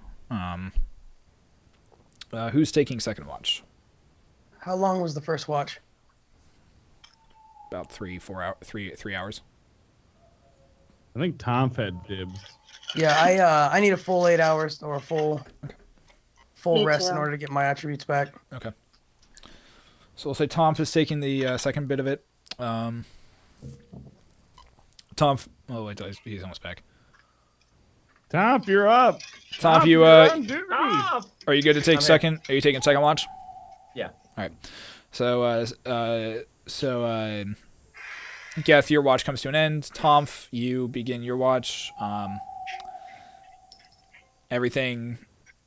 Who's taking second watch? How long was the first watch? About 3 hours. I think Tonph had dibs. Yeah, I need a full 8 hours or a full Me rest too. in order to get my attributes back. Okay. So we'll say Tonph is taking the second bit of it. Tonph. Oh wait, he's almost back. Tonph, you're up. Tonph, you're on duty. are you good to take second? Are you taking second watch? Yeah. All right. So Geth, your watch comes to an end. Tonph, you begin your watch. Everything.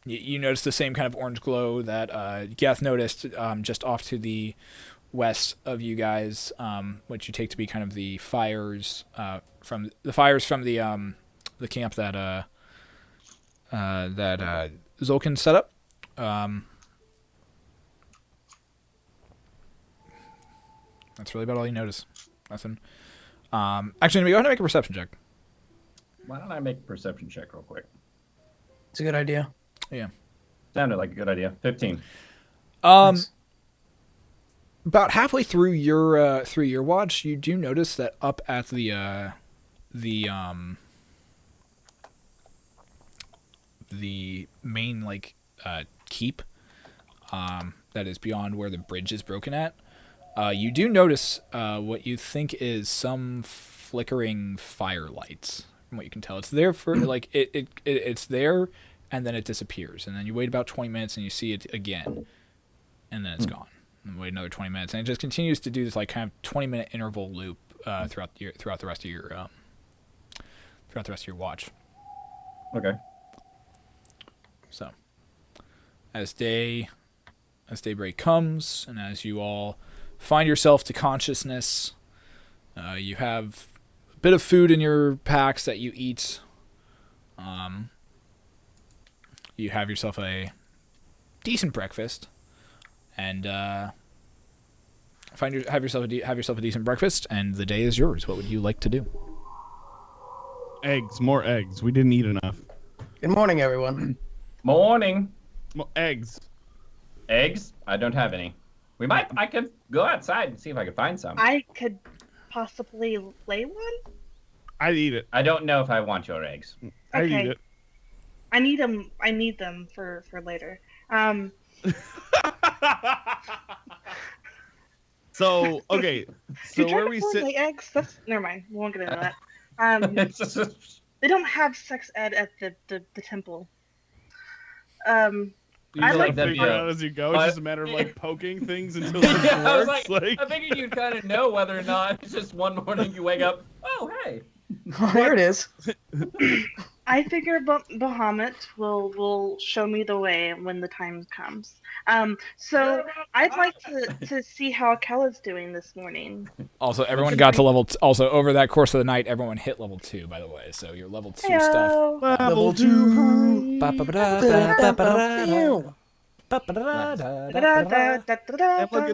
You notice the same kind of orange glow that Geth noticed just off to the west of you guys, which you take to be kind of the fires from the camp that Zolkin set up. That's really about all you notice. Nothing. Actually, go ahead and make a perception check. Why don't I make a perception check real quick? It's a good idea. Yeah. Sounded like a good idea. 15. Nice. About halfway through your watch, you do notice that up at the main keep that is beyond where the bridge is broken at. You do notice what you think is some flickering firelights. From what you can tell, it's there for it's there, and then it disappears, and then you wait about 20 minutes and you see it again, and then it's gone. And wait another 20 minutes, and it just continues to do this kind of 20-minute interval loop throughout the rest of your watch. Okay. So, as daybreak comes, and as you all find yourself to consciousness. You have a bit of food in your packs that you eat. You have yourself a decent breakfast, and have yourself a decent breakfast, and the day is yours. What would you like to do? Eggs, more eggs. We didn't eat enough. Good morning, everyone. Morning. Eggs. Eggs? I don't have any. I could go outside and see if I could find some. I could possibly lay one. I'd eat it. I don't know if I want your eggs. I'd eat Okay. it. I need them for later. So, okay. So Do where we Dragonborn sit... lay eggs? Never mind. We won't get into that. They don't have sex ed at the temple. You I just like figure it that. out as you go. It's just a matter of like poking things until it Yeah, I was works. I figured you'd kind of know whether or not it's just one morning you wake up, oh, hey. Here it is. I figure Bahamut will show me the way when the time comes. So I'd like to see how Kella's doing this morning. Also, everyone got to level. Also, over that course of the night, everyone hit level 2. By the way, so your level 2 stuff. Hello. Level 2. And look at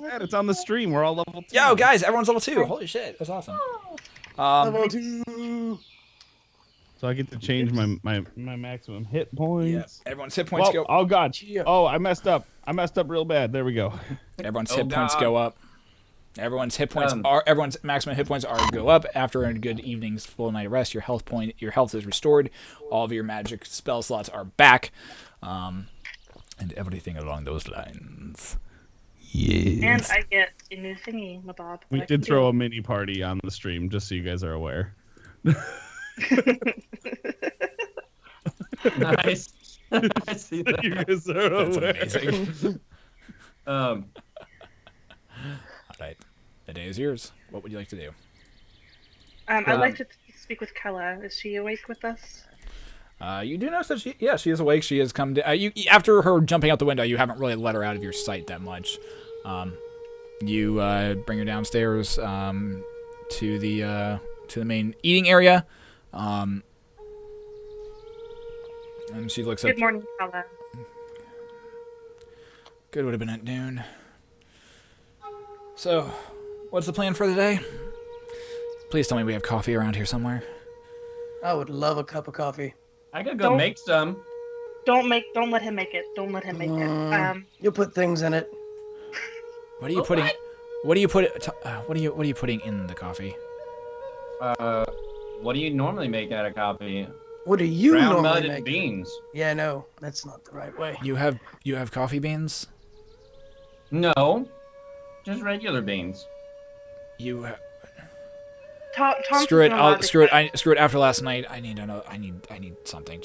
that. It's on the stream. We're all level 2. Yo, guys, everyone's level 2. Holy shit, that's awesome. Level 2. So I get to change my maximum hit points. Yeah, everyone's hit points go. Oh god. Oh, I messed up. I messed up real bad. There we go. Everyone's Oh, hit points God. go up. Everyone's maximum hit points are go up after a good evening's full night of rest. Your health is restored. All of your magic spell slots are back, and everything along those lines. Yes. And I get a new thingy, Mabob. We did throw a mini party on the stream, just so you guys are aware. Nice. I see that. You guys are That's aware. amazing. Um, All right, the day is yours. What would you like to do? I'd like to speak with Kella. Is she awake with us? You do notice that she is awake. She has come to, after her jumping out the window, you haven't really let her out of your sight that much. You bring her downstairs to the main eating area, and she looks up. Good morning, Kella. Good would have been at noon. So, what's the plan for the day? Please tell me we have coffee around here somewhere. I would love a cup of coffee. I could go Don't- make some. Don't let him make it. Don't let him make it. You'll put things in it. What are you putting? What are you putting in the coffee? What do you normally make out of coffee? What do you Brown normally mud and make? beans. Yeah, no, that's not the right way. You have coffee beans? No, just regular beans. You Tom screw it. doesn't know how to Screw it. cook. Screw it. After last night, I need something.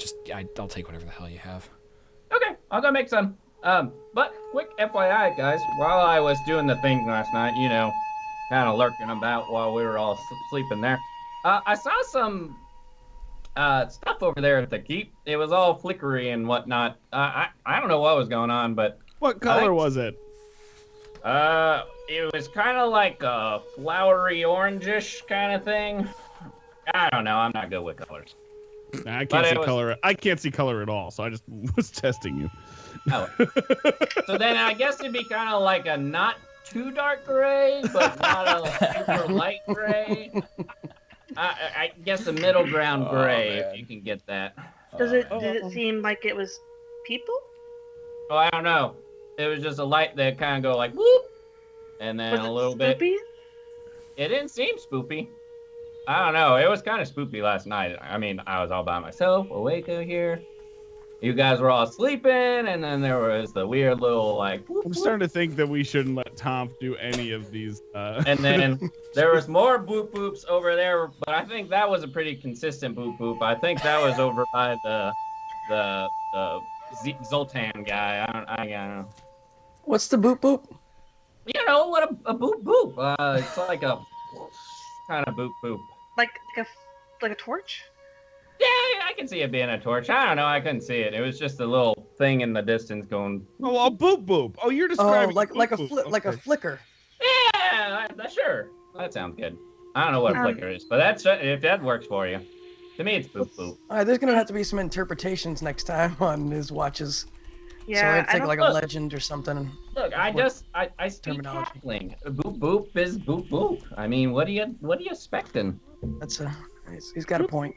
I'll take whatever the hell you have. Okay, I'll go make some. But quick FYI, guys, while I was doing the thing last night, kind of lurking about while we were all sleeping there, I saw some stuff over there at the keep. It was all flickery and whatnot. I don't know what was going on, but What color was it? it was kind of like a flowery orangish kind of thing. I don't know. I'm not good with colors. Nah, I But can't it see was- color. I can't see color at all, so I just was testing you. Oh. So then I guess it'd be kind of like a not too dark gray, but not a super light gray. I guess a middle ground gray, man. if you can get that. Did it seem like it was people? Oh, I don't know. It was just a light that kind of go like whoop, and then Was a it little bit. spoopy? It didn't seem spoopy. I don't know. It was kind of spoopy last night. I mean, I was all by myself, awake out here. You guys were all sleeping, and then there was the weird little like. Whoop, I'm whoop. starting to think that we shouldn't let Tonph do any of these. And then there was more boop boops over there, but I think that was a pretty consistent boop boop. I think that was over by the Zoltan guy. I don't know. What's the boop boop? You know what a boop boop? It's like a kind of boop boop. Like a torch? Yeah, I can see it being a torch. I don't know. I couldn't see it. It was just a little thing in the distance going. Oh, a boop boop. Oh, you're Oh, describing like a boop boop. like a Okay. flicker. Yeah, Sure. That sounds good. I don't know what a flicker is, but if that works for you. To me, it's boop boop. All right, there's gonna have to be some interpretations next time on his watches. Yeah, So it's I like don't like a legend or something. Look, I speak terminology. halfling. Boop boop is boop boop. I mean, what are you expecting? That's he's got a point.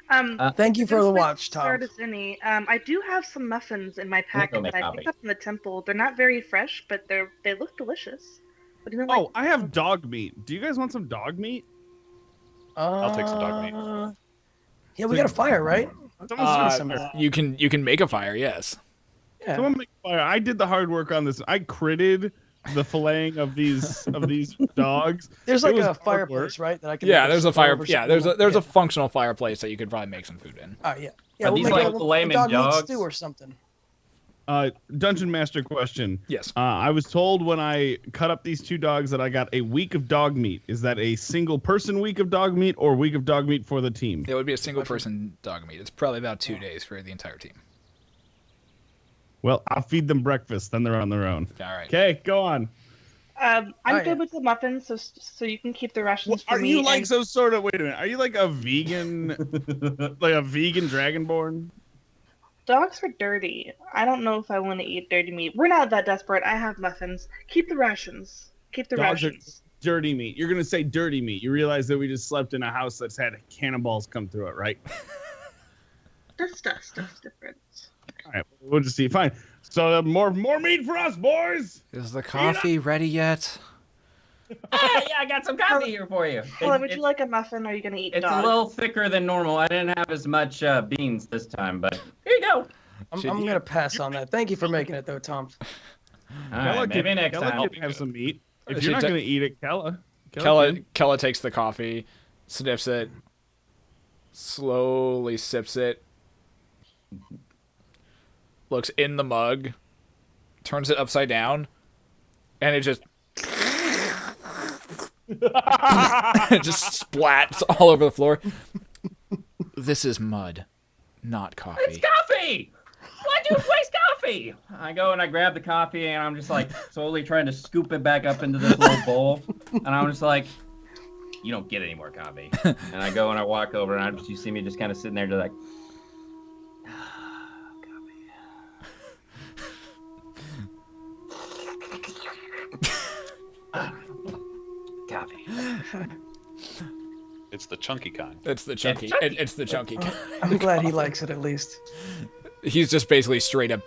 Thank Thank you for the watch, Tom. I do have some muffins in my packet that I picked up from the temple. They're not very fresh, but they look delicious. What do you like? I have dog meat. Do you guys want some dog meat? I'll take some dog meat. Yeah, we got a fire, right? You can make a fire, yes. Yeah. Someone make a fire. I did the hard work on this. I critted the filleting of these dogs. There's like a fireplace, right? That I can. Yeah, there's a fire. Yeah, there's a functional fireplace that you could probably make some food in. Oh yeah. Yeah, Are these make like a flaming dog meat dogs? stew or something. Dungeon Master question. Yes. I was told when I cut up these 2 dogs that I got a week of dog meat. Is that a single person week of dog meat or week of dog meat for the team? It would be a single person dog meat. It's probably about 2 days for the entire team. Well, I'll feed them breakfast, then they're on their own. All right. Okay, go on. I'm good with the muffins, so you can keep the rations for Are me. you like some sort of? Wait a minute. Are you like a vegan, like a vegan dragonborn? Dogs are dirty. I don't know if I want to eat dirty meat. We're not that desperate. I have muffins. Keep the rations. Keep the Dogs rations. are dirty meat. You're gonna say dirty meat. You realize that we just slept in a house that's had cannonballs come through it, right? Stuff's different. All right, we'll just see. Fine. So more meat for us, boys. Is the coffee ready yet? Yeah, I got some coffee here for you. Helen, would you like a muffin, or are you going to eat It's dog? a little thicker than normal. I didn't have as much beans this time, but here you go. I'm gonna pass on that. Thank you for making it though, Tom. All right, maybe next Kella time. can have some meat. If you're not gonna eat it, Kella takes the coffee, sniffs it, slowly sips it, looks in the mug, turns it upside down, and it just it just splats all over the floor. This is mud, not coffee. It's coffee! Why'd you waste coffee? I go and I grab the coffee and I'm just like slowly trying to scoop it back up into this little bowl. And I'm just like, you don't get any more coffee. And I go and I walk over and you see me just kind of sitting there just like, coffee. It's the chunky kind. It's the chunky. It's the chunky. I'm glad he likes it at least. He's just basically straight up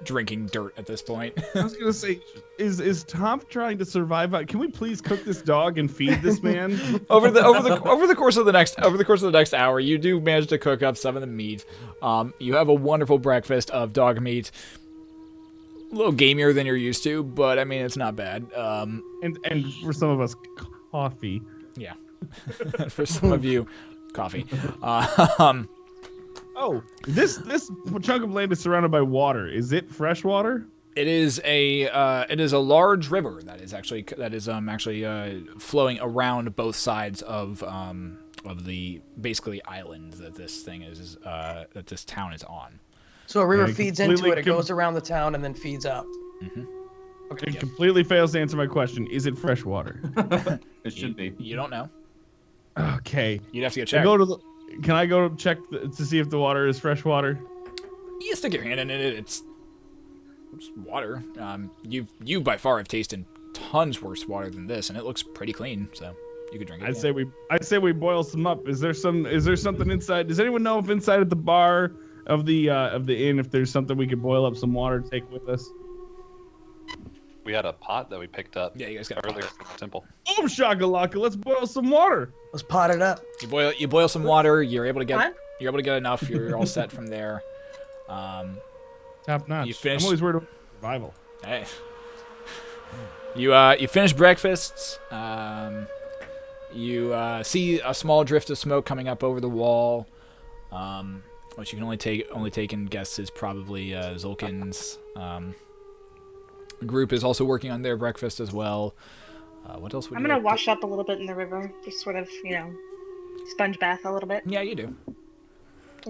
drinking dirt at this point. I was gonna say, is Tonph trying to survive? Can we please cook this dog and feed this man? over the course of the next hour, you do manage to cook up some of the meat. You have a wonderful breakfast of dog meat. A little gamier than you're used to, but I mean it's not bad. And for some of us, coffee. Yeah. For some of you, coffee. Oh, this chunk of land is surrounded by water. Is it fresh water? It is a large river that is actually flowing around both sides of the basically island that this thing is that this town is on. So a river feeds into it. It goes around the town and then feeds out. Mm-hmm. Okay. It completely fails to answer my question. Is it fresh water? It should be. You don't know. Okay. You'd have to go check. Can I go check to see if the water is fresh water? You stick your hand in it. It's water. You by far have tasted tons worse water than this, and it looks pretty clean. So you could drink it. I'd say we boil some up. Is there something inside? Does anyone know if inside at the bar of the inn, if there's something we could boil up some water to take with us? We had a pot that we picked up Yeah, you guys got earlier from the temple. Oh, shakalaka! Let's boil some water. Let's pot it up. You boil some water. You're able to get enough. You're all set from there. Top notch. You finished? I'm always worried about survival. Hey. You finish breakfast. You see a small drift of smoke coming up over the wall. Which you can only take in guess is probably Zulkin's. Group is also working on their breakfast as well. What else would I'm you gonna like wash up a little bit in the river, just sort of, sponge bath a little bit. Yeah, you do.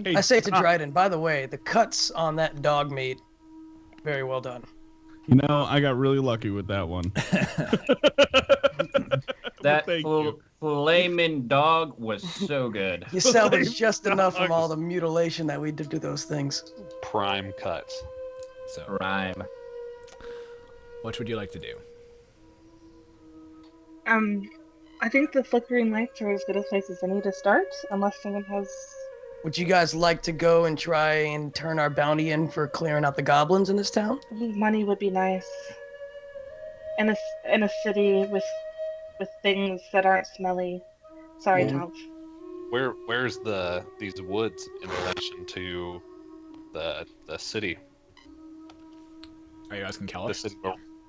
Hey, I say to Dryden, by the way, the cuts on that dog meat, very well done. You know, I got really lucky with that one. That Thank you. flaming dog was so good. You salvaged just enough from all the mutilation that we did to those things. Prime cuts. So, Rhyme. what would you like to do? I think the flickering lights are as good a place as any to start, unless someone has. Would you guys like to go and try and turn our bounty in for clearing out the goblins in this town? Money would be nice. In a city with things that aren't smelly. Sorry, Yeah. Tonph. Where's these woods in relation to the city? Are you asking The Kella? city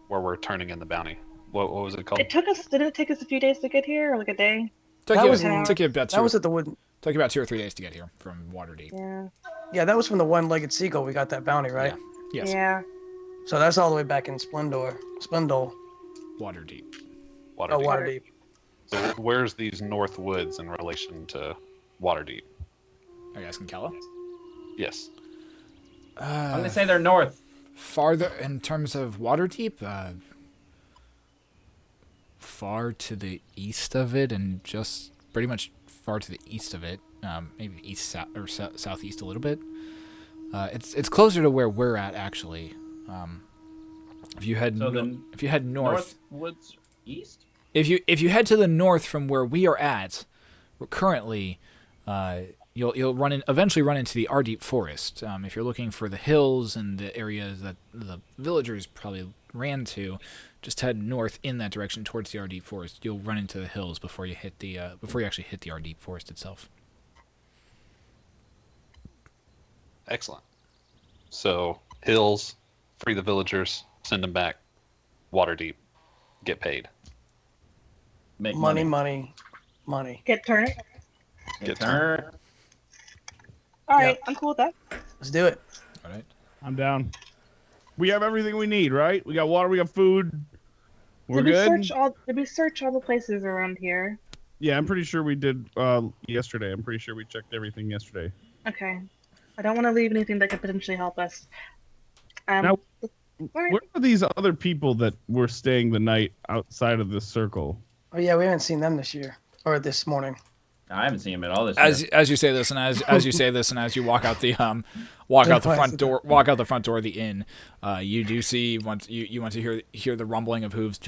where we're turning in the bounty. What was it called? Didn't it take us a few days to get here, or like a day? Took That you, was took you about That two, was at the wood. took you about 2 or 3 days to get here from Waterdeep. Yeah. Yeah, that was from the one-legged seagull. We got that bounty, right? Yes, Yeah. So that's all the way back in Splendor. Splendol. Waterdeep. Oh, Waterdeep. Waterdeep. So where's these north woods in relation to Waterdeep? Are you asking Kella? Yes. I'm gonna say they're north. Farther in terms of Waterdeep, far to the east of it, and just pretty much far to the east of it, maybe east south or southeast a little bit. It's closer to where we're at actually. If you head So if you head north, Northwoods east. if you head to the north from where we are at, we're currently, you'll eventually run into the Ardeep Forest. If you're looking for the hills and the areas that the villagers probably ran to, just head north in that direction towards the Ardeep Forest. You'll run into the hills before you hit the before you actually hit the Ardeep Forest itself. Excellent. So hills, free the villagers, send them back. Waterdeep, get paid. Make Money. Get turned. Get turn. All right, Yep. I'm cool with that. Let's do it. All right. I'm down. We have everything we need, right? We got water, we got food. We're good? Did we search all the places around here? Yeah, I'm pretty sure we did yesterday. I'm pretty sure we checked everything yesterday. Okay. I don't want to leave anything that could potentially help us. Now, all right. Where are these other people that were staying the night outside of this circle? Oh yeah, we haven't seen them this year or this morning. I haven't seen him at all this year. As you say this, and as you say this, and as you walk out the front door of the inn, you do see you want to hear the rumbling of hooves,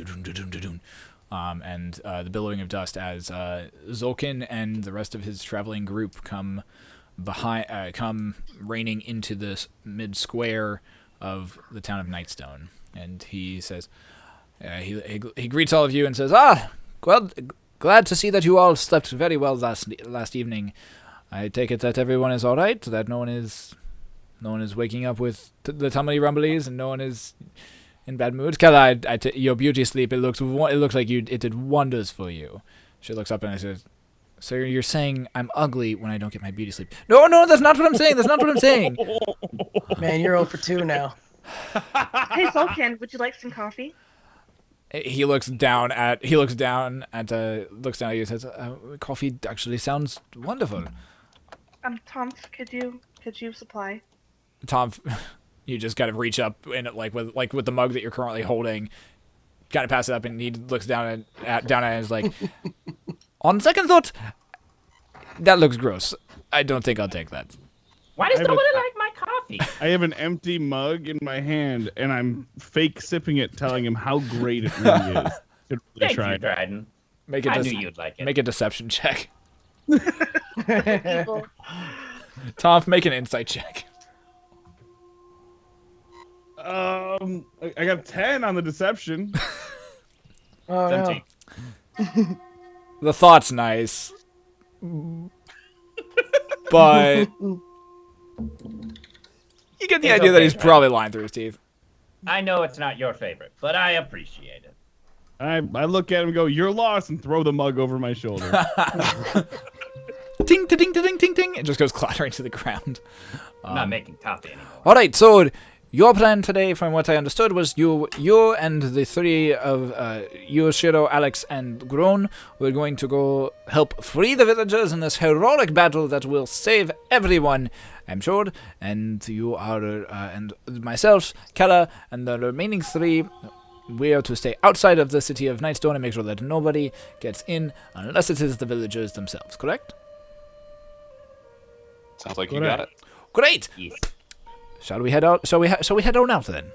and the billowing of dust as Zolkin and the rest of his traveling group come raining into this mid square of the town of Nightstone, and he says, he greets all of you and says, well. Glad to see that you all slept very well last evening. I take it that everyone is all right, that no one is waking up with the tumbly rumblies, and no one is in bad mood. Kella, your beauty sleep, it looks like it did wonders for you. She looks up and I says, so you're saying I'm ugly when I don't get my beauty sleep? No, that's not what I'm saying. That's not what I'm saying. Man, you're 0 for 2 now. Hey, Solkin, would you like some coffee? He looks down at you and says, coffee actually sounds wonderful. Tonph, could you supply? Tonph, you just kind of reach up and with the mug that you're currently holding, kind of pass it up, and he looks down at it and is like, on second thought, that looks gross. I don't think I'll take that. Why does nobody like my coffee? I have an empty mug in my hand, and I'm fake sipping it, telling him how great it really is. Should really Thank try you, it. Dryden. I I knew you'd like it. Make a deception check. People. Tonph, make an insight check. I got 10 on the deception. Oh no. 17. The thought's nice, but you get the It's idea that okay, he's Dryden. probably lying through his teeth. I know it's not your favorite, but I appreciate it. I look at him and go, "You're lost," and throw the mug over my shoulder. Ting, ting, ting, ting, ting, ting. It just goes clattering to the ground. I'm not making coffee anymore. All right, so your plan today, from what I understood, was you and the three of you, Shiro, Alex, and Groan were going to go help free the villagers in this heroic battle that will save everyone, I'm sure. And you are, and myself, Kella, and the remaining three, we are to stay outside of the city of Nightstone and make sure that nobody gets in unless it is the villagers themselves, correct? Sounds like you got it. Great! Yes. Shall we head out? Shall we head on out then?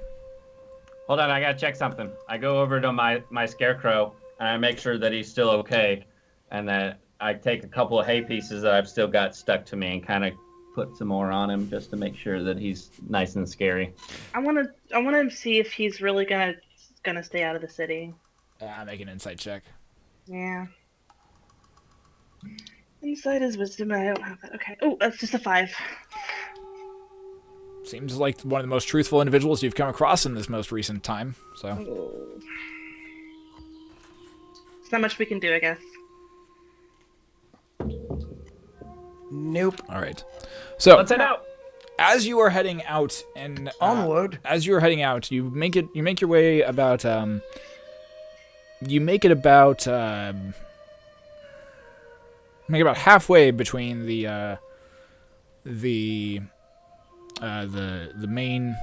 Hold on, I gotta check something. I go over to my scarecrow and I make sure that he's still okay, and that I take a couple of hay pieces that I've still got stuck to me and kind of put some more on him just to make sure that he's nice and scary. I want to see if he's really gonna stay out of the city. Make an insight check. Yeah. Insight is wisdom. I don't have that. Okay. Oh, that's just a 5. Seems like one of the most truthful individuals you've come across in this most recent time. So. Oh. There's not much we can do, I guess. Nope. All right. So Let's head out. as you are heading out, and Onward. as you are heading out, you make your way about. You make it about. Make about halfway between the main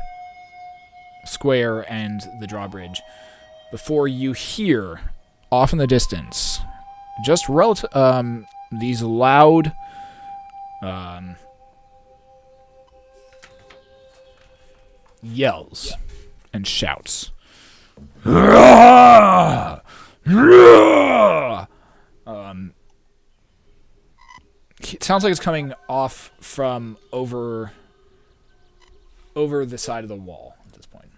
square and the drawbridge before you hear off in the distance just these loud yells and shouts. It sounds like it's coming off from over the side of the wall at this point.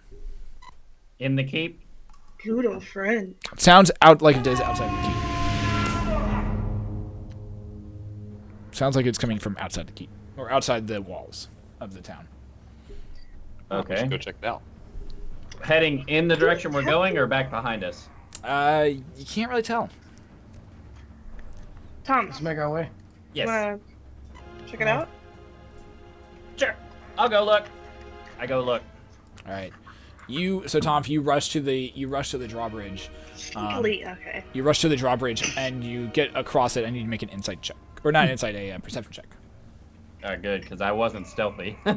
In the keep. Good old friend. It sounds out like it does outside the keep. Sounds like it's coming from outside the keep or outside the walls of the town. We Okay. should go check it out. Heading in the direction we're going or back behind us? You can't really tell. Tom, Let's make our way. Yes. wanna check it out? Sure. I'll go look. I go look. All right. Tonph, you rush to the drawbridge. Okay. You rush to the drawbridge and you get across it. I need to make an insight check, or not an insight, a perception check. All right, good, because I wasn't stealthy. No.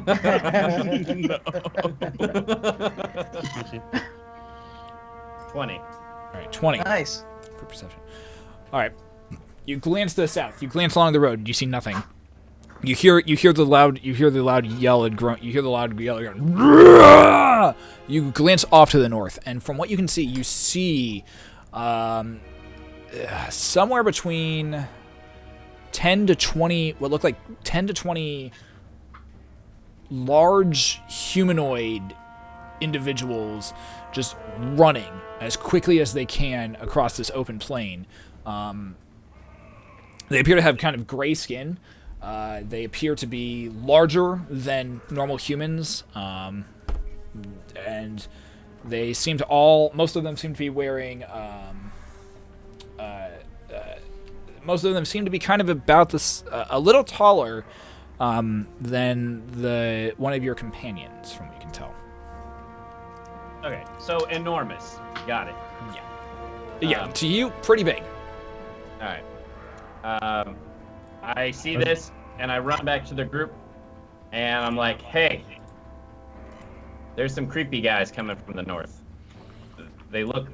20. All right, 20 Nice. for perception. All right. You glance to the south. You glance along the road. You see nothing. You hear the loud yell and groan. You hear the loud yell and groan. You glance off to the north, and from what you can see, you see somewhere between 10 to 20, what look like 10 to 20 large humanoid individuals just running as quickly as they can across this open plain. They appear to have kind of gray skin. They appear to be larger than normal humans, and they seem to most of them seem to be wearing, most of them seem to be kind of about this, a little taller than one of your companions, from what you can tell. Okay, so enormous. Got it. Yeah, to you, pretty big. All right. I see this, and I run back to the group, and I'm like, hey, there's some creepy guys coming from the north. They look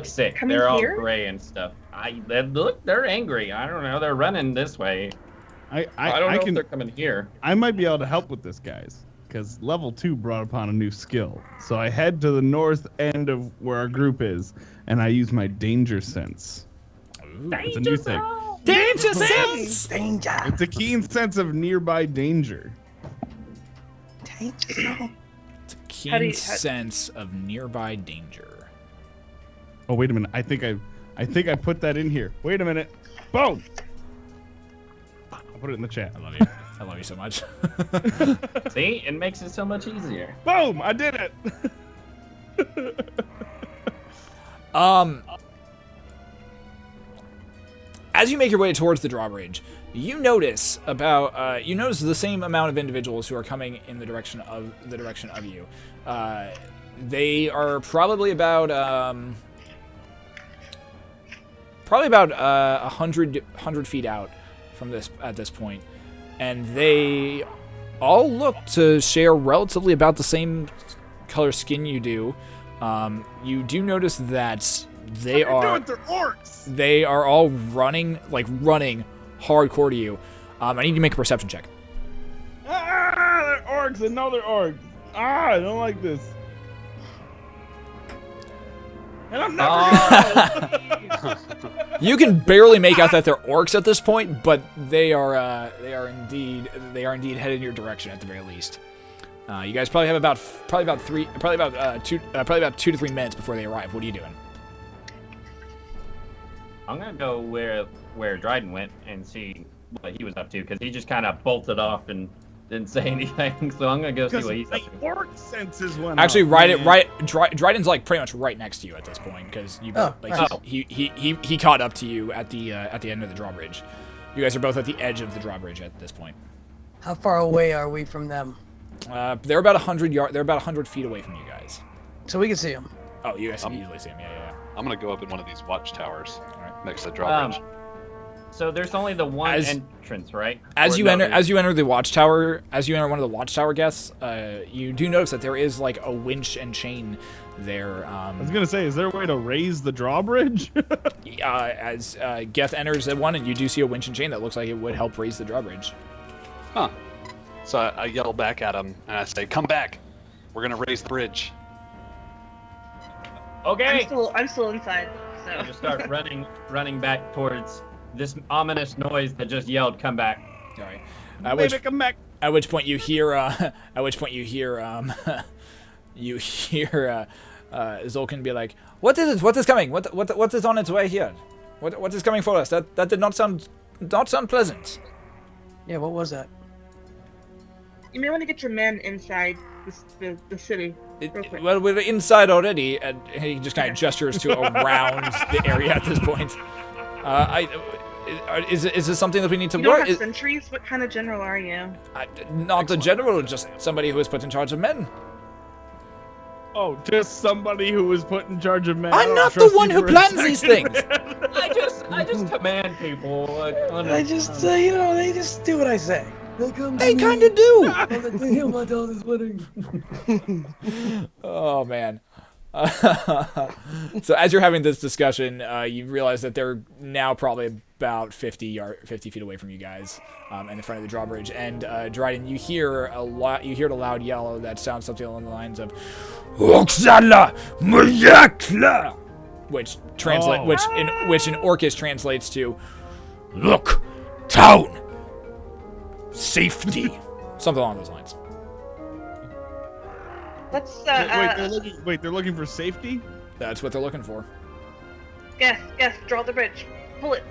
sick. Coming They're all here? gray and stuff. They're angry. I don't know. They're running this way. I don't know if they're coming here. I might be able to help with this, guys, because level 2 brought upon a new skill. So I head to the north end of where our group is, and I use my danger sense. It's a new thing. Danger sense! Danger. It's a keen sense of nearby danger. Danger. Keen sense of nearby danger. Oh, wait a minute. I think I put that in here. Wait a minute. Boom! I'll put it in the chat. I love you. I love you so much. See, it makes it so much easier. Boom! I did it! as you make your way towards the drawbridge, you notice the same amount of individuals who are coming in the direction of you. They are probably about 100 feet out from this at this point, and they all look to share relatively about the same color skin you do. You do notice that they're orcs. They are all running hardcore to you. I need you to make a perception check. They're orcs. I know they're orcs. I don't like this. And I'm never You can barely make out that they're orcs at this point, but they are indeed headed in your direction at the very least. You guys probably have about 2 to 3 minutes before they arrive. What are you doing? I'm gonna go where Dryden went and see what he was up to, because he just kind of bolted off and didn't say anything. So I'm gonna go see what he's up to. Orc senses went Actually, up, Dryden's like pretty much right next to you at this point, because he caught up to you at the end of the drawbridge. You guys are both at the edge of the drawbridge at this point. How far away are we from them? They're about 100 feet away from you guys. So we can see them. Oh, you guys can easily see them. Yeah. I'm gonna go up in one of these watchtowers next to the drawbridge. So there's only the one entrance, right? As you enter the watchtower, as you enter one of the watchtower Geths, you do notice that there is like a winch and chain there. I was gonna say, is there a way to raise the drawbridge? As Geth enters one, and you do see a winch and chain that looks like it would help raise the drawbridge. Huh. So I yell back at him and I say, "Come back! We're gonna raise the bridge." Okay. I'm still inside. So I just start running back towards this ominous noise that just yelled, "Come back!" All right. Come back. At which point you hear Zolkin be like, "What is it? What is coming? What is on its way here? What is coming for us? That did not sound pleasant." Yeah, what was that? you may want to get your men inside the city. Real quick. Well, we're inside already, and he just kind of gestures to around the area at this point. Is this something that we need to You don't work? have sentries? What kind of general are you? Not a general, just somebody who is put in charge of men. Oh, just somebody who was put in charge of men. I'm not the one who plans these things. I just command people. They just, they just do what I say. They kind of do. Oh man. So as you're having this discussion, you realize that they're now probably about 50 feet away from you guys, in the front of the drawbridge. And Dryden, you hear a loud yell that sounds something along the lines of "Oksala Mayakla," which in Orcish translates to "Look, town, safety," something along those lines. Let's They're looking for safety? That's what they're looking for. Geth, draw the bridge. Pull it.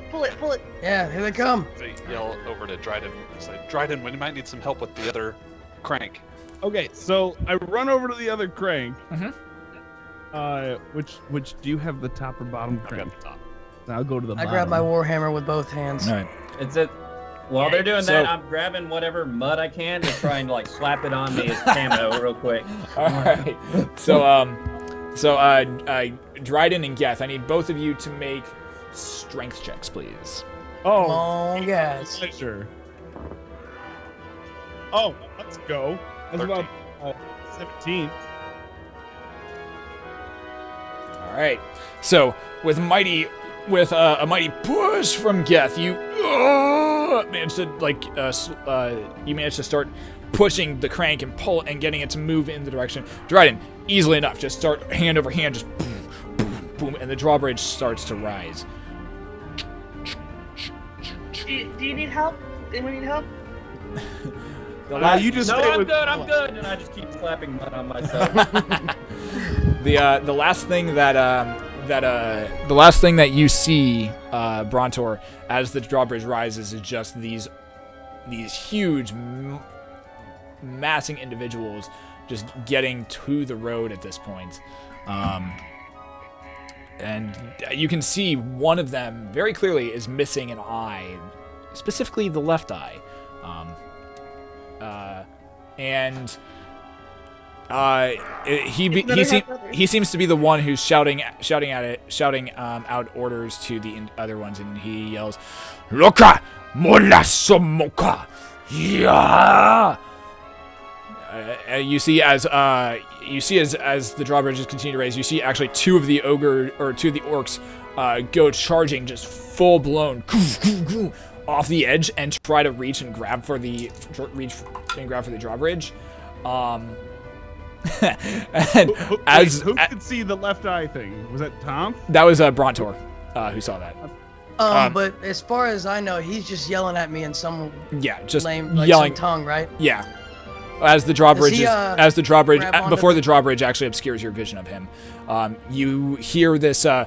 Yeah, here they come. They yell over to Dryden and say, "Dryden, we might need some help with the other crank." Okay, so I run over to the other crank. Mm-hmm. Which do you have the top or bottom I've crank? got the top. I'll go to the bottom. I grab my warhammer with both hands. All right. It's it. While they're doing So- that, I'm grabbing whatever mud I can to try and slap it on me as camo real quick. All right. So Dryden and Geth, I need both of you to make strength checks, please. Oh, yes. Sure. Oh, let's go. That's 13. about 17. All right. So with a mighty push from Geth, you manage to start pushing the crank and pull and getting it to move in the direction. Dryden, easily enough, just start hand over hand, just boom, boom, boom, and the drawbridge starts to rise. Do you need help? Anyone need help? You just No, stay I'm with- good. I'm good. And I just keep slapping mud on myself. The last thing that you see, Brontor, as the drawbridge rises, is just these huge, massing individuals just getting to the road at this point. And you can see one of them very clearly is missing an eye, specifically the left eye. He seems to be the one who's shouting out orders to the other ones, and he yells, "Loka molasomoka, yeah!" You see as the drawbridges continue to raise, you see actually two of the orcs go charging, just full blown off the edge and try to reach and grab for the drawbridge. And who could see the left eye thing? Was that Tonph? That was Brontor who saw that. But as far as I know, he's just yelling at me in some just lame, like yelling some tongue, right? Yeah. As the drawbridge before the drawbridge actually obscures your vision of him, you hear this. So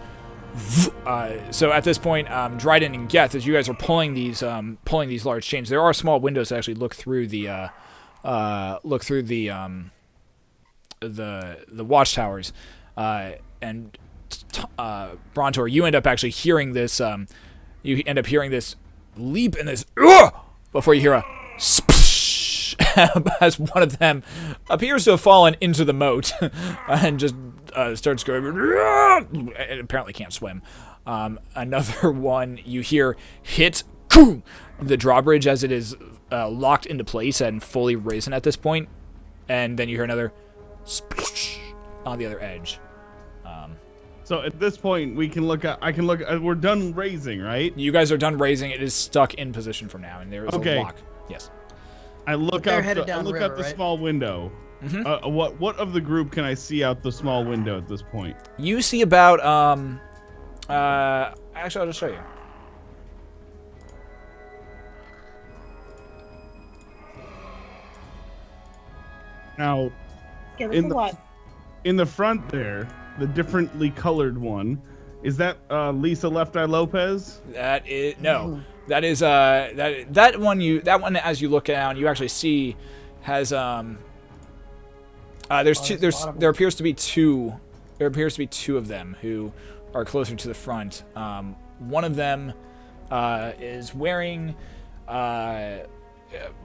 at this point, Dryden and Geth, as you guys are pulling these large chains, there are small windows that actually look through the watchtowers, and Brontor, you end up actually hearing this. You end up hearing this leap and this before you hear a splash as one of them appears to have fallen into the moat and just starts going. And apparently can't swim. Another one you hear hit the drawbridge as it is locked into place and fully risen at this point, and then you hear another splash on the other edge. So at this point, I can look at. We're done raising, right? You guys are done raising. It is stuck in position for now, and there is a lock. Yes. I look out the right? small window. Mm-hmm. What of the group can I see out the small window at this point? You see about actually, I'll just show you. Now, in the front there, the differently colored one, is that Lisa Left Eye Lopez? That is no. That is that one as you look down, you actually see has there appears to be two of them who are closer to the front. One of them is wearing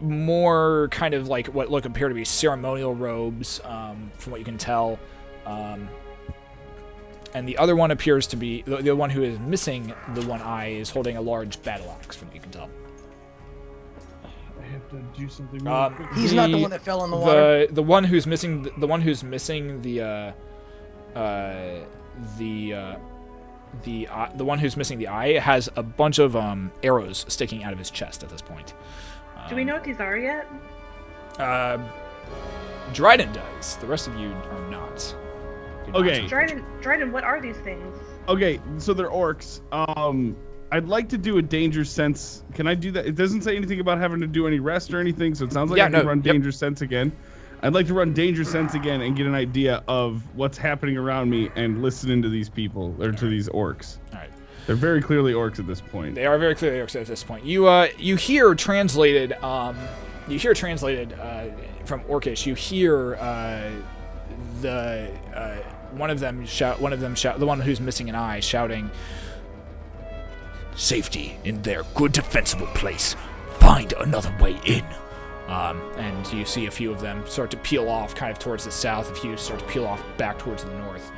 more kind of like what appear to be ceremonial robes, from what you can tell. And the other one appears to be the one who is missing the one eye is holding a large battle axe, from what you can tell. I have to do something. He's not the one that fell in the water. The one who's missing the one who's missing the eye has a bunch of arrows sticking out of his chest at this point. Do we know what these are yet? Dryden does. The rest of you are not. Okay. Dryden, what are these things? Okay, so they're orcs. I'd like to do a danger sense. Can I do that? It doesn't say anything about having to do any rest or anything, so it sounds like I can run danger sense again. I'd like to run danger sense again and get an idea of what's happening around me and listen into these people or to these orcs. All right. They're very clearly orcs at this point. They are very clearly orcs at this point. You hear translated from Orcish. You hear one of them shout, the one who's missing an eye shouting, "Safety in their good defensible place. Find another way in." And you see a few of them start to peel off kind of towards the south. A few start to peel off back towards the north.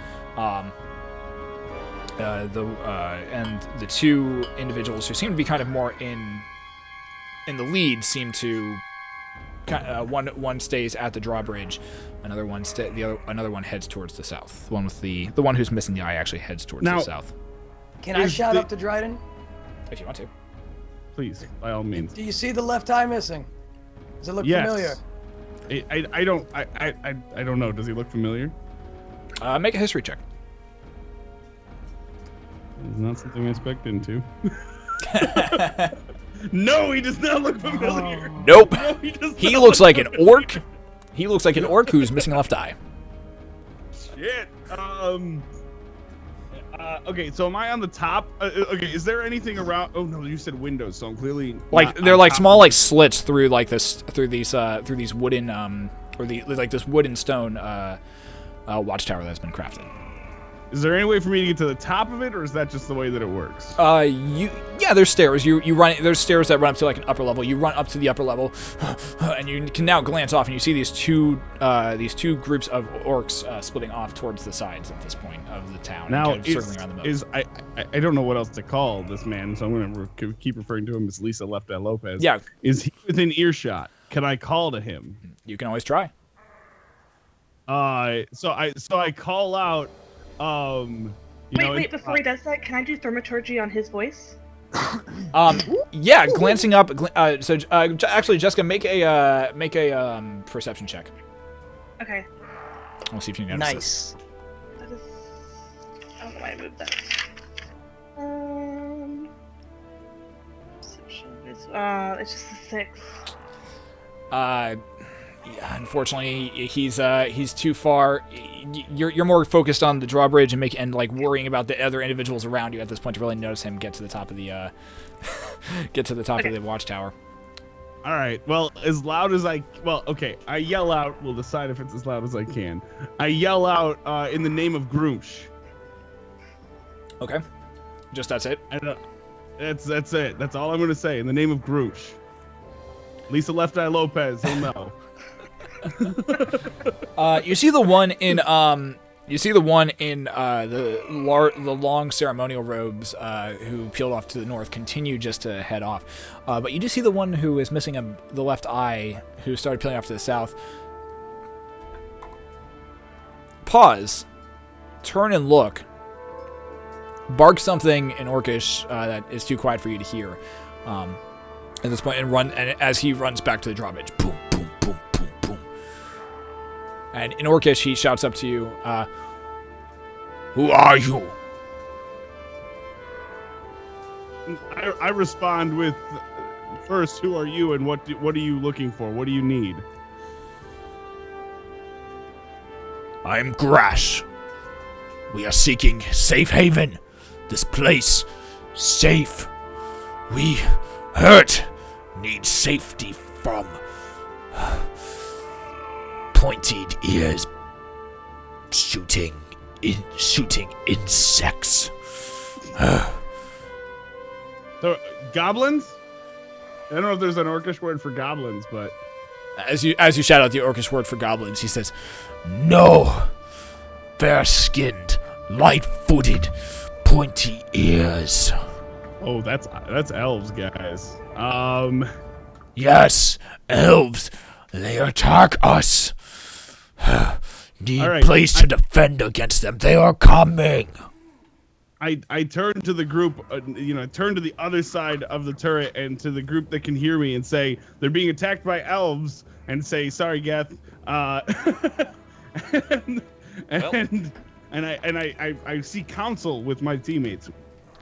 And the two individuals who seem to be kind of more in the lead seem to one stays at the drawbridge, another one heads towards the south. The one who's missing the eye actually heads towards the south. Can I shout up to Dryden? If you want to. Please, by all means. Do you see the left eye missing? Does it look familiar? I don't know. Does he look familiar? Make a history check. It's not something I expect into. No, he does not look familiar. Nope. No, he looks like an orc. He looks like an orc who's missing a left eye. Shit. Okay, so am I on the top? Okay, is there anything around? Oh no, you said windows, so I'm clearly they're like small like slits through these wooden this wooden stone watchtower that's been crafted. Is there any way for me to get to the top of it, or is that just the way that it works? There's stairs. You run. There's stairs that run up to like an upper level. You run up to the upper level, and you can now glance off, and you see these two groups of orcs splitting off towards the sides at this point of the town. Now, kind of circling around the moat. I don't know what else to call this man, so I'm going to keep referring to him as Lisa Left Eye Lopez. Yeah. Is he within earshot? Can I call to him? You can always try. So I call out. Wait, before he does that, can I do thaumaturgy on his voice? Yeah, glancing up. Actually, Jeska, make a perception check. Okay. We'll see if you can notice Nice. That is... I don't know why I moved that. Perception is, it's just a 6. Yeah, unfortunately, he's too far. You're more focused on the drawbridge and worrying about the other individuals around you at this point to really notice him get to the top of the of the watchtower. All right. Well, as loud as I I yell out. We'll decide if it's as loud as I can. I yell out in the name of Groosh. Okay. Just that's it. That's it. That's all I'm gonna say. In the name of Groosh. Lisa Left Eye Lopez. He'll know. You see the one in the long ceremonial robes who peeled off to the north continue just to head off. But you do see the one who is missing the left eye who started peeling off to the south. Pause. Turn and look. Bark something in Orcish that is too quiet for you to hear. At this point, and as he runs back to the drawbridge, boom, boom, boom, boom, boom. And in Orcish, he shouts up to you, "Who are you?" I respond with, first, who are you, and what are you looking for? What do you need? I'm Grash. We are seeking safe haven. This place, safe. We hurt. Need safety from pointed ears. Shooting insects. So, goblins? I don't know if there's an Orcish word for goblins, but As you shout out the Orcish word for goblins, he says, No. Fair-skinned, light-footed, pointy ears. oh, that's elves, guys. Yes, elves. They attack us. Need All right, place to defend against them. They are coming. I turn to the group, turn to the other side of the turret and to the group that can hear me and say they're being attacked by elves and say sorry, Geth. And I seek counsel with my teammates.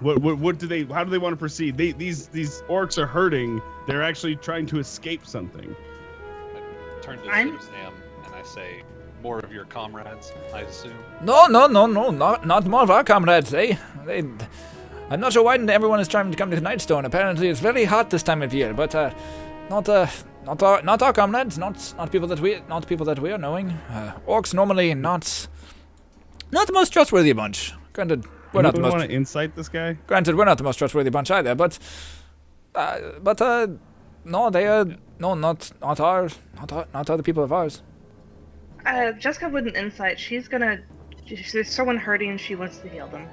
What do they? How do they want to proceed? These orcs are hurting. They're actually trying to escape something. I turn to I'm- Sam and I say, more of your comrades, I assume. "No, not more of our comrades. I'm not sure why everyone is trying to come to Nightstone. Apparently, it's very hot this time of year, but not our comrades, not people that we are knowing. Orcs normally not the most trustworthy bunch. Granted, we're not the want most. to insight this guy? Granted, we're not the most trustworthy bunch either. But no, they are not other people of ours. Jeska wouldn't insight. There's someone hurting and she wants to heal them.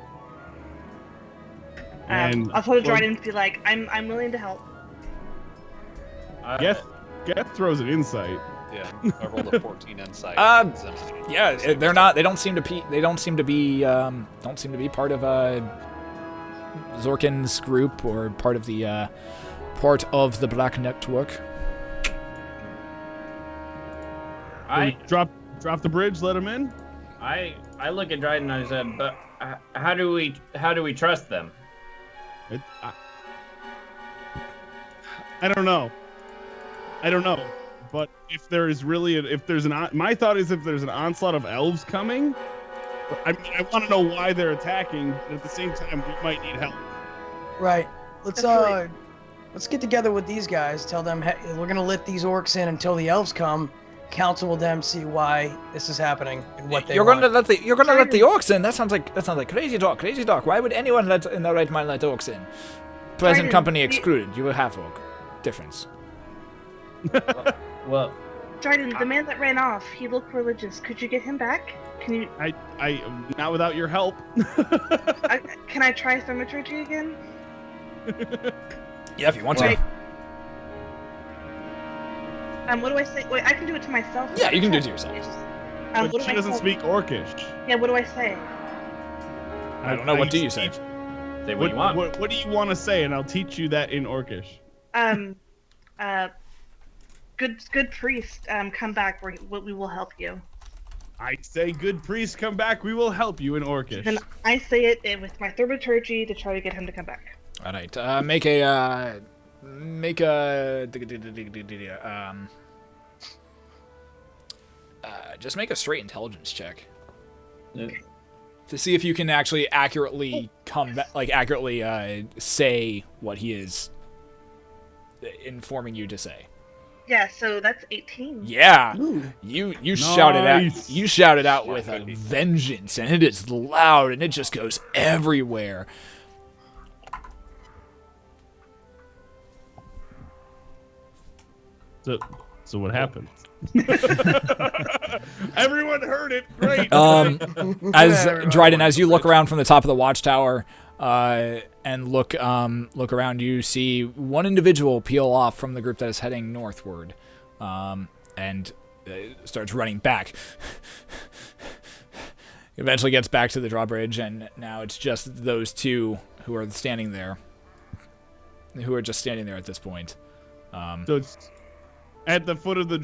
And I'll tell Dryden to be like, I'm willing to help. Geth throws an insight. Yeah, I rolled a 14 insight. Yeah, they're not. They don't seem to be. They don't seem to be part of Zorkin's group or part of the Black Network. I Drop the bridge. Let him in. I look at Dryden and I said, but how do we trust them? I don't know. But if there is really my thought is if there's an onslaught of elves coming, I want to know why they're attacking. But at the same time, we might need help. Right. Let's Definitely. let's get together with these guys. Tell them, hey, we're gonna let these orcs in until the elves come. counsel with them, see why this is happening and what they You're want. gonna let the orcs in? That sounds like crazy talk. Crazy talk. Why would anyone in their right mind let orcs in? Present Dryden, company excluded. You will have orc. Difference. Well, Dryden, the man that ran off, he looked religious. Could you get him back? Can you? I not without your help. Can I try thaumaturgy again? Yeah, if you want Wait. to. What do I say? Wait, I can do it to myself. Yeah, you can do it to yourself. It's just, But what she do I doesn't say? speak Orcish. Yeah, what do I say? I don't know. What do you say? say what you want. What do you want to say? And I'll teach you that in Orcish. Good priest, come back. We will help you. I say, good priest, come back. We will help you in Orcish. Then I say it with my thaumaturgy to try to get him to come back. All right. Just make a straight intelligence check to see if you can actually accurately say what he is informing you to say. Yeah, so that's 18. Yeah, Ooh. you shouted out. Nice. You shouted out with a vengeance, and it is loud, and it just goes everywhere. So what happened? Everyone heard it. Great. As Dryden, as you look around from the top of the watchtower, and look around, you see one individual peel off from the group that is heading northward, and starts running back. Eventually gets back to the drawbridge, and now it's just those two who are standing there. Who are just standing there at this point. So it's at the foot of the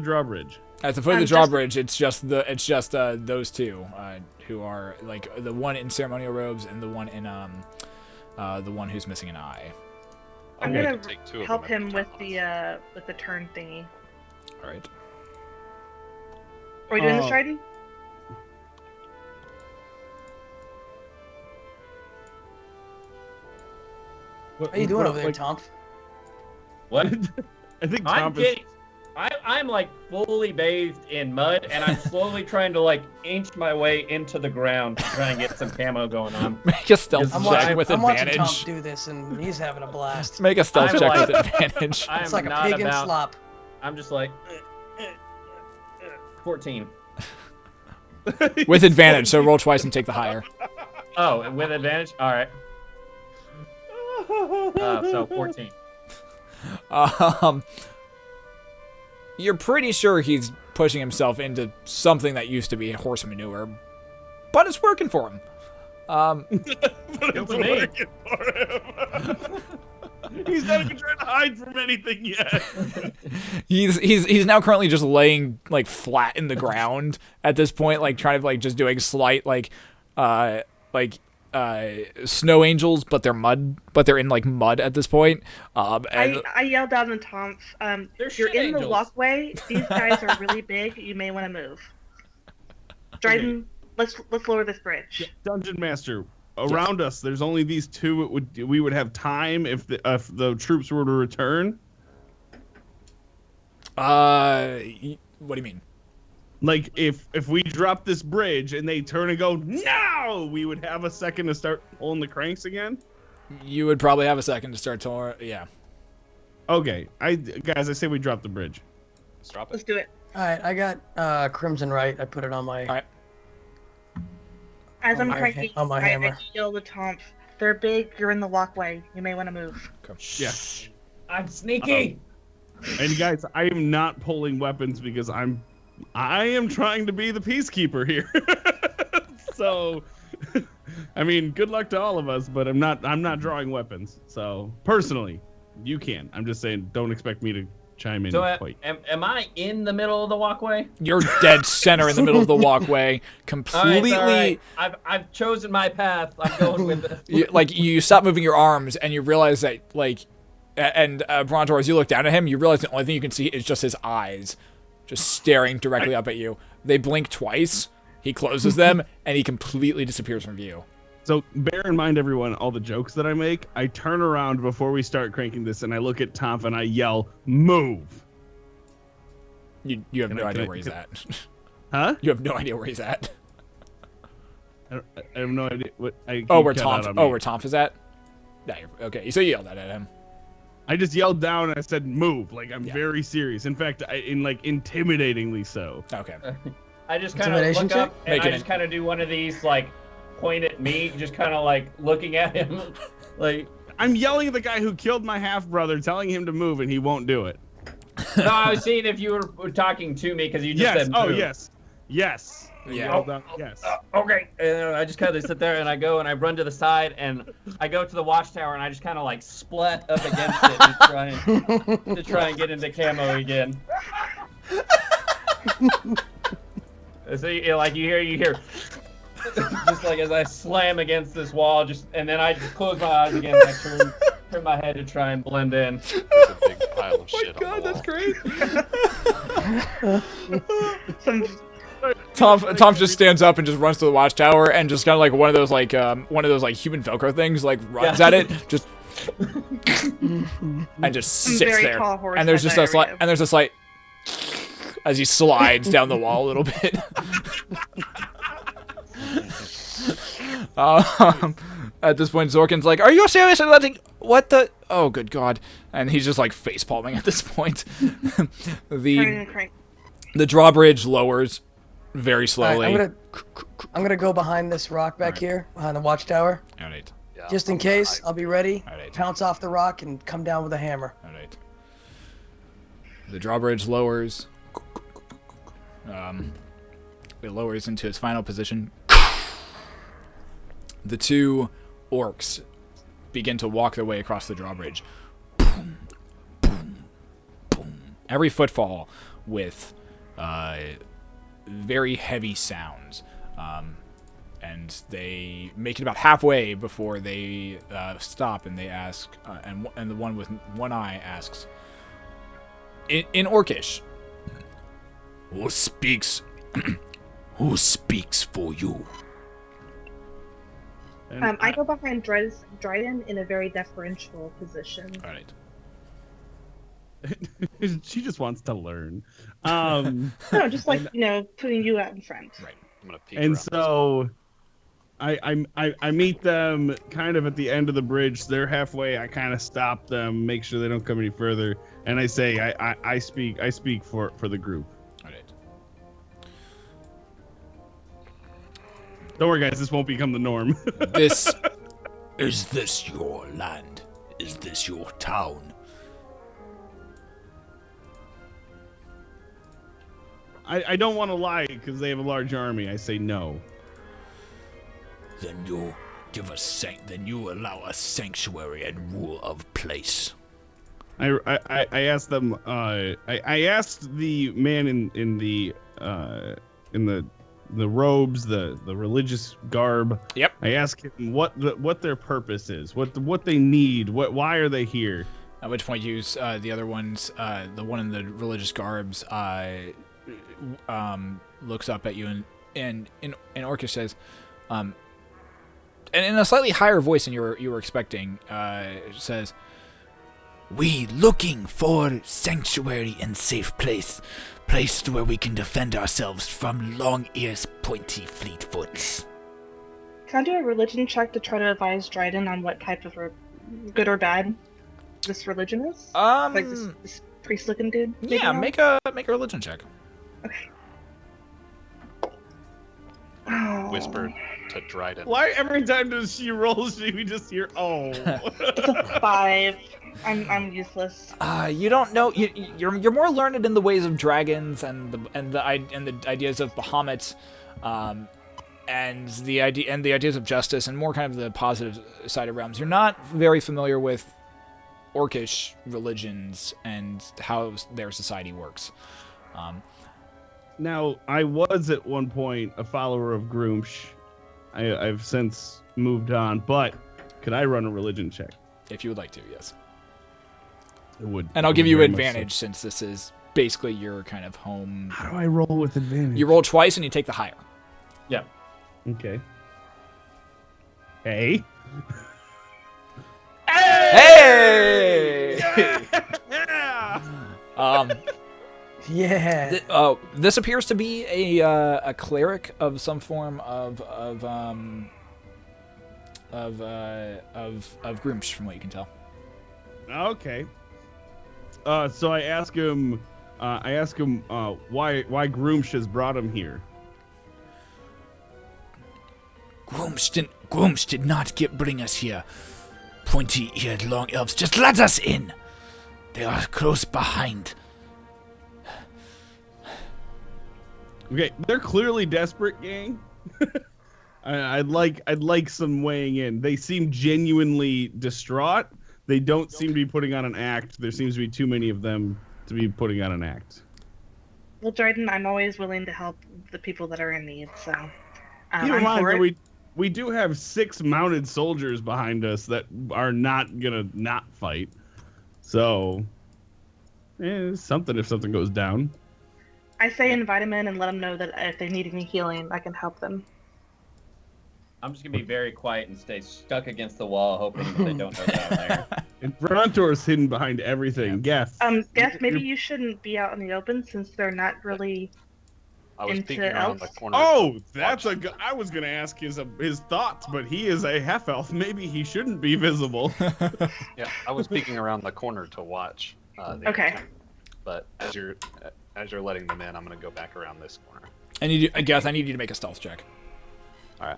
drawbridge. At the foot of the drawbridge, it's just those two who are like the one in ceremonial robes and the one who's missing an eye. I'm Okay. gonna Take two of help them him every with time. the turn thingy. All right. Are we doing this, Dryden? How you doing over there, Tonph? What? I think I'm Tonph is. getting. I'm like fully bathed in mud, and I'm slowly trying to like inch my way into the ground to try and get some camo going on. Make a stealth I'm check wa- with I'm watching advantage. Tonph do this, and he's having a blast. Make a stealth I'm check like- with advantage. I It's am like a not pig in about. slop. I'm just like 14. With advantage, so roll twice and take the higher. Oh, and with advantage. All right. So 14. You're pretty sure he's pushing himself into something that used to be horse manure, but it's working for him. But it's for me. working for him. He's not even trying to hide from anything yet. He's now currently just laying like flat in the ground at this point, like trying to like just doing slight snow angels, but they're in like mud at this point. And I yelled down to Tonph. They're If you're shit in the angels. walkway, these guys are really big. You may want to move. Dryden, let's lower this bridge. Dungeon Master, around us, there's only these two. We would have time if the troops were to return. what do you mean? Like if we drop this bridge and they turn and go no, we would have a second to start pulling the cranks again. You would probably have a second to start yeah. Okay, I say we drop the bridge. Let's drop Let's it. do it. All right, I got Crimson right. I put it on my. All right. As I'm On my cranking, ha- on my I hammer. yell to Tonph. They're big. You're in the walkway. You may want to move. Yeah. I'm sneaky. And guys, I am not pulling weapons because I am trying to be the peacekeeper here. So, I mean, good luck to all of us, but I'm not drawing weapons. So, personally, you can. I'm just saying, don't expect me to chime in So quite. am I in the middle of the walkway? You're dead center in the middle of the walkway, All right, completely. all right. I've chosen my path. I'm going with it. You stop moving your arms and you realize that Brontor, as you look down at him, you realize the only thing you can see is just his eyes, just staring directly up at you. They blink twice. He closes them and he completely disappears from view. So bear in mind, everyone, all the jokes that I make. I turn around before we start cranking this, and I look at Tonph and I yell, "Move!" You have no idea where he's at. Huh? You have no idea where he's at. I have no idea what. Where Tonph is at? Yeah, okay. So you yelled at him. I just yelled down and I said, "Move!" Like I'm very serious. In fact, intimidatingly so. Okay. I just kind of look up and Make I it just kind of do one of these like point at me, just kind of like looking at him, like. I'm yelling at the guy who killed my half brother, telling him to move, and he won't do it. No, I was seeing if you were talking to me because you just said move. Oh yes. Yeah. Yes. Okay. And I just kind of sit there and I go and I run to the side and I go to the watchtower and I just kind of like splat up against it to try and get into camo again. So you hear just like as I slam against this wall, and then I just close my eyes again and I turn my head to try and blend in. There's a big pile of shit on the wall. That's great. Some Tonph just stands up and just runs to the watchtower and just kind of like one of those like human Velcro things, like runs at it, just and just sits there. And there's just a slight as he slides down the wall a little bit. At this point, Zorkin's like, "Are you seriously letting what the? Oh, good God!" And he's just like face palming at this point. The drawbridge lowers very slowly. Right, I'm gonna go behind this rock back here, behind the watchtower. All right. Yeah, Just in case, I'll be ready. All right. Pounce off the rock and come down with a hammer. All right. The drawbridge lowers. It lowers into its final position. The two orcs begin to walk their way across the drawbridge. Boom, boom, boom. Every footfall with very heavy sounds. And they make it about halfway before they stop and they ask, and the one with one eye asks, in Orcish, Who speaks? Who speaks for you? I go behind Dryden in a very deferential position. all right. She just wants to learn. No, just like putting you out in front. Right. I'm gonna peek And around. so I meet them kind of at the end of the bridge. They're halfway. I kind of stop them, make sure they don't come any further, and I say I speak for the group. All right. Don't worry, guys. This won't become the norm. This Is this your land? Is this your town? I don't want to lie because they have a large army. I say no. Then you give us then you allow us sanctuary and rule of place. I asked them. I asked the man in the robes, the religious garb. Yep. I asked him what their purpose is, what they need, why are they here. At which point, use the other ones. The one in the religious garbs looks up at you and in Orcish says, and in a slightly higher voice than you were expecting, says, We looking for sanctuary and safe place where we can defend ourselves from long ears, pointy fleetfoots. Can I do a religion check to try to advise Dryden on what type of good or bad this religion is? Like this priest-looking dude? Yeah, make a religion check. Okay. Oh. Whisper to Dryden. Why every time she rolls, we just hear It's a 5. I'm useless. You don't know. You're more learned in the ways of dragons and the ideas of Bahamut, and the ideas of justice and more kind of the positive side of realms. You're not very familiar with Orcish religions and how their society works. Now, I was at one point a follower of Groomsh. I've since moved on, but could I run a religion check? If you would like to, yes. It would. And I'll it give would you very much advantage since this is basically your kind of home. So. How do I roll with advantage? You roll twice and you take the higher. Yeah. Okay. Hey. Hey! Yeah! Yeah. This appears to be a cleric of some form of Groomsh, from what you can tell. Okay. So I ask him why Groomsh has brought him here. Grooms did not bring us here. Pointy-eared long elves, just let us in. They are close behind. Okay, they're clearly desperate, gang. I'd like some weighing in. They seem genuinely distraught. They don't seem to be putting on an act. There seems to be too many of them to be putting on an act. Well, Dryden, I'm always willing to help the people that are in need, so Keep in I'm mind for that it. we do have 6 mounted soldiers behind us that are not gonna not fight. So, it's something if something goes down. I say invite them in and let them know that if they need any healing, I can help them. I'm just gonna be very quiet and stay stuck against the wall, hoping that they don't know that I'm there. And Brontor's hidden behind everything. Geth. Geth, maybe you shouldn't be out in the open since they're not really. I was Into peeking around the elves? corner. Oh, that's I was gonna ask his thoughts, but he is a half elf. Maybe he shouldn't be visible. Yeah, I was peeking around the corner to watch. The Okay. action. But as you're letting them in, I'm gonna go back around this corner. And Geth, I need you to make a stealth check. All right.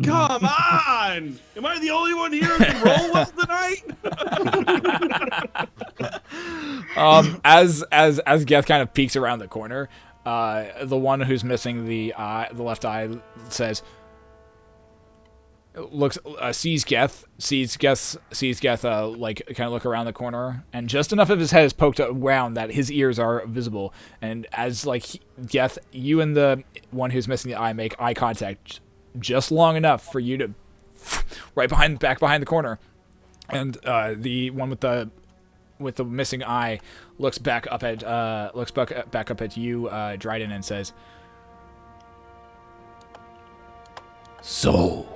Come on! Am I the only one here who can roll well tonight? As Geth kind of peeks around the corner, the one who's missing the left eye says, sees Geth, like kind of look around the corner, and just enough of his head is poked around that his ears are visible. And as Geth, you and the one who's missing the eye make eye contact just long enough for you to back behind the corner, and the one with the missing eye looks back up at you, Dryden, and says, So,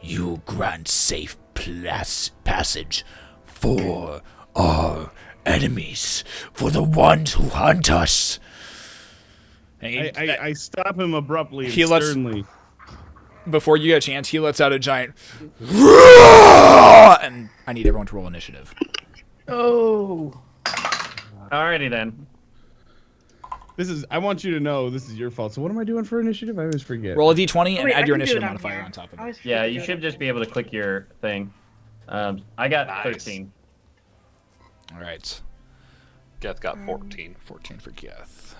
you grant safe passage for our enemies, for the ones who hunt us. and I stop him abruptly and He lets- sternly. before you get a chance, he lets out a giant and I need everyone to roll initiative. Oh. Alrighty then. I want you to know this is your fault. So what am I doing for initiative? I always forget. Roll a d20 and Wait, add I your can do initiative it on modifier here. on top of I it. always Yeah, forget you to do should it. just be able to click your thing. I got Nice. 13. All right, Geth got 14. 14 for Geth.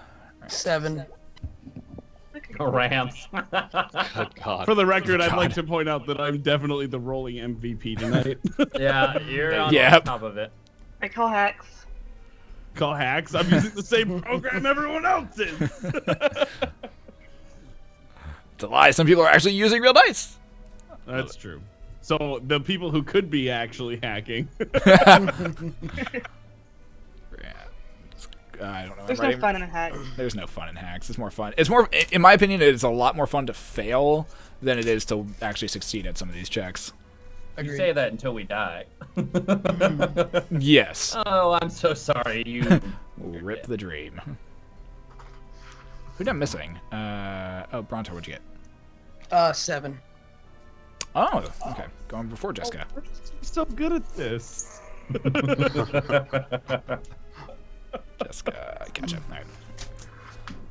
7. Rams. Good God. For the record, I'd God. like to point out that I'm definitely the rolling MVP tonight. Yeah, you're on Yep. top of it. I call hacks. Call hacks. I'm using the same program everyone else is. It's a lie. Some people are actually using real dice. That's true. So the people who could be actually hacking. I don't know. There's I'm no writing- fun in a hack. There's no fun in hacks. It's more fun. It's more, in my opinion, it's a lot more fun to fail than it is to actually succeed at some of these checks. You Agreed. say that until we die. Yes. Oh, I'm so sorry. You. Rip the dream. Who am I missing? Brontor, what'd you get? 7. Oh, okay. Going before Jeska. We're so good at this. Jeska, catch up. All right.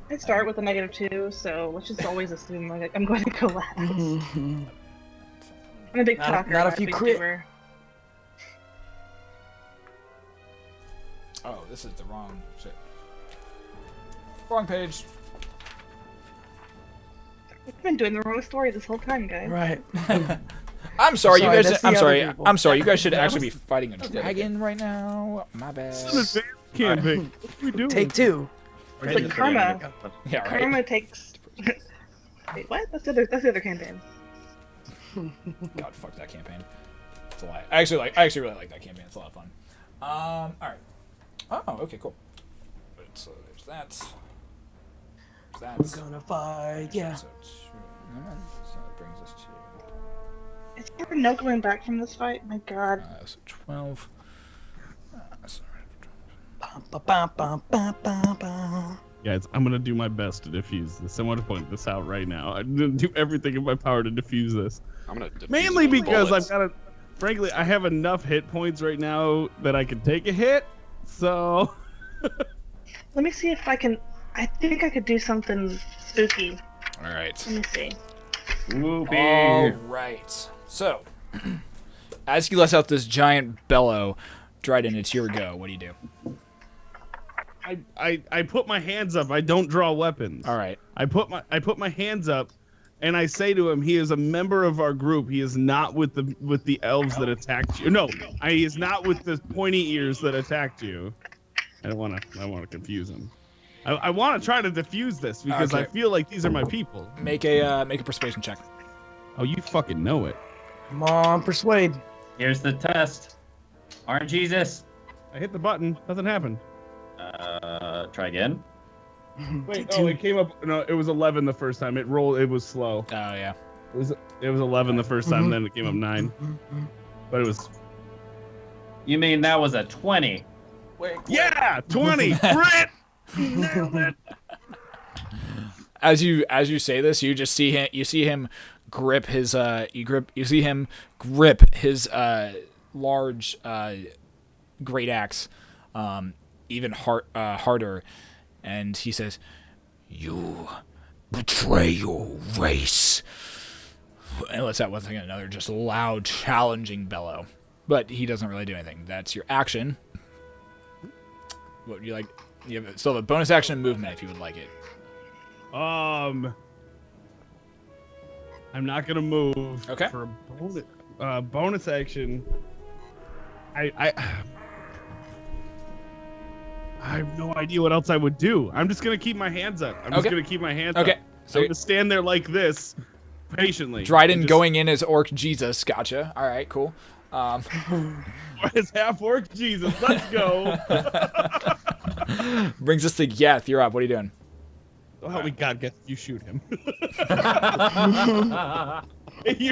I start with a -2, so let's just always assume like I'm going to go last. I'm a big Not- talker. not I'm if you big crit. doer. Oh, this is the wrong shit. Wrong page. We've been doing the wrong story this whole time, guys. Right. I'm sorry, you Sorry, guys. that's the I'm other sorry. people. I'm sorry. You guys should actually be fighting a dragon right now. My bad. It's an advanced campaign. What are we doing? Take 2. It's like karma. Yeah, right. Karma takes. Wait, what? That's the other campaign. God, fuck that campaign. It's a lie. I actually really like that campaign. It's a lot of fun. All right. Oh, okay, cool. So there's that. We're That's. gonna fight. Yeah. So that brings us to Is there no going back from this fight? My God. so 12. Guys, I'm gonna do my best to defuse this. I want to point this out right now. I'm gonna do everything in my power to defuse this. I'm gonna defuse Mainly it with because bullets. frankly, I have enough hit points right now that I can take a hit. So Let me see if I can. I think I could do something spooky. All right. Let me see. Whoopee. All right. So, as he lets out this giant bellow, Dryden, it's your go. What do you do? I put my hands up. I don't draw weapons. All right. I put my hands up, and I say to him, he is a member of our group. He is not with the elves that attacked you. No, he is not with the pointy ears that attacked you. I don't want to confuse him. I want to try to defuse this because I Okay. feel like these are my people. Make a persuasion check. Oh, you fucking know it. Come on, persuade. Here's the test. Orange Jesus. I hit the button. Nothing happened. Try again. Wait, it came up. No, it was 11 the first time. It rolled. It was slow. Oh yeah. It was 11 the first time. Then it came up 9. But it was. You mean that was a 20? Yeah, 20. Crit. Nailed it. As you say this, you just see him. You see him grip his. You see him grip his large great axe, even harder, and he says, You betray your race. and lets out once again another just loud, challenging bellow. But he doesn't really do anything. That's your action. What would you like? You have still have a bonus action and movement if you would like it. I'm not gonna move. Okay. For a bonus action, I have no idea what else I would do. I'm just gonna keep my hands up. I'm just gonna keep my hands up. Okay. So So I'm gonna stand there like this, patiently. Dryden and just- going in as Orc Jesus. Gotcha. All right. Cool. It's half orc Jesus. Let's go. Brings us to Geth. You're up. What are you doing? Oh, help me God, Geth, you shoot him. You're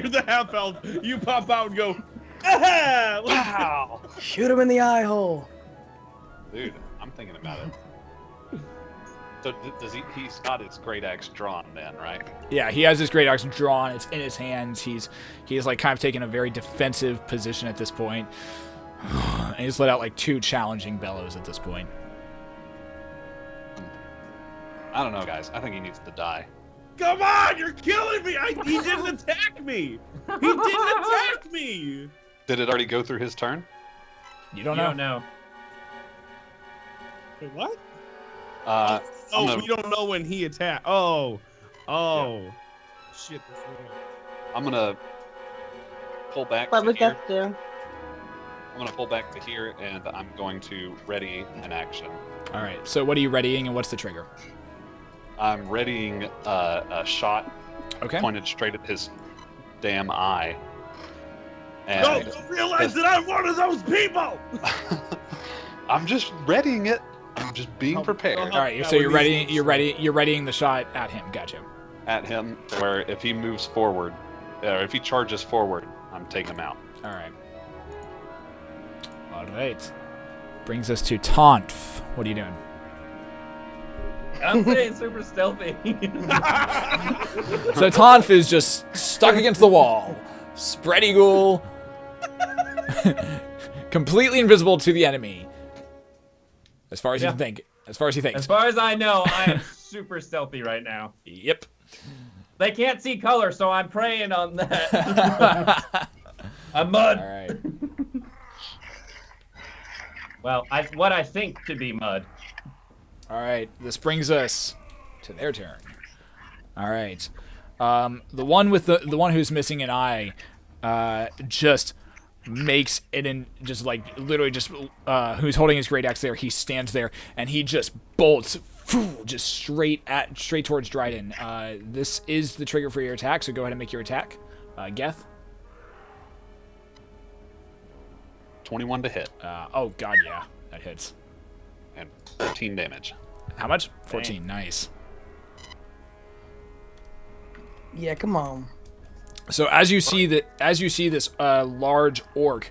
the half elf. You pop out and go, ah! Wow. Shoot him in the eye hole. Dude, I'm thinking about it. So does he's got his great axe drawn then, right? Yeah, he has his great axe drawn. It's in his hands. He's like kind of taking a very defensive position at this point. And he's let out like 2 challenging bellows at this point. I don't know, guys. I think he needs to die. Come on, you're killing me! He didn't attack me! He didn't attack me! Did it already go through his turn? You don't You know. don't know. Wait, what? I'm gonna- We don't know when he attacked. Oh. Shit. That's right. I'm gonna pull back What to would here. Geth do? I'm gonna pull back to here, and I'm going to ready an action. All right. So what are you readying, and what's the trigger? I'm readying a shot Okay. pointed straight at his damn eye. No, And don't realize that I'm one of those people! I'm just readying it. I'm just being prepared All right. So you're readying the shot at him. Gotcha. at him. Where if he moves forward, or if he charges forward, I'm taking him out. All right. All right. Brings us to Tonph. What are you doing? I'm staying super stealthy. So Tonph is just stuck against the wall, spread eagle, completely invisible to the enemy. As far as you Yeah. can think. As far as he thinks. As far as I know, I am super stealthy right now. Yep. They can't see color, so I'm preying on that. I'm mud. All right. Well, what I think to be mud. All right. This brings us to their turn. All right. The one with the one who's missing an eye, just makes it in just like literally just who's holding his great axe there. He stands there and he just bolts just straight towards Dryden. This is the trigger for your attack, so go ahead and make your attack. Geth. 21 to hit Oh god, yeah, that hits. and 14 damage. How much? 14. Nice. Yeah, come on. So as you see this large orc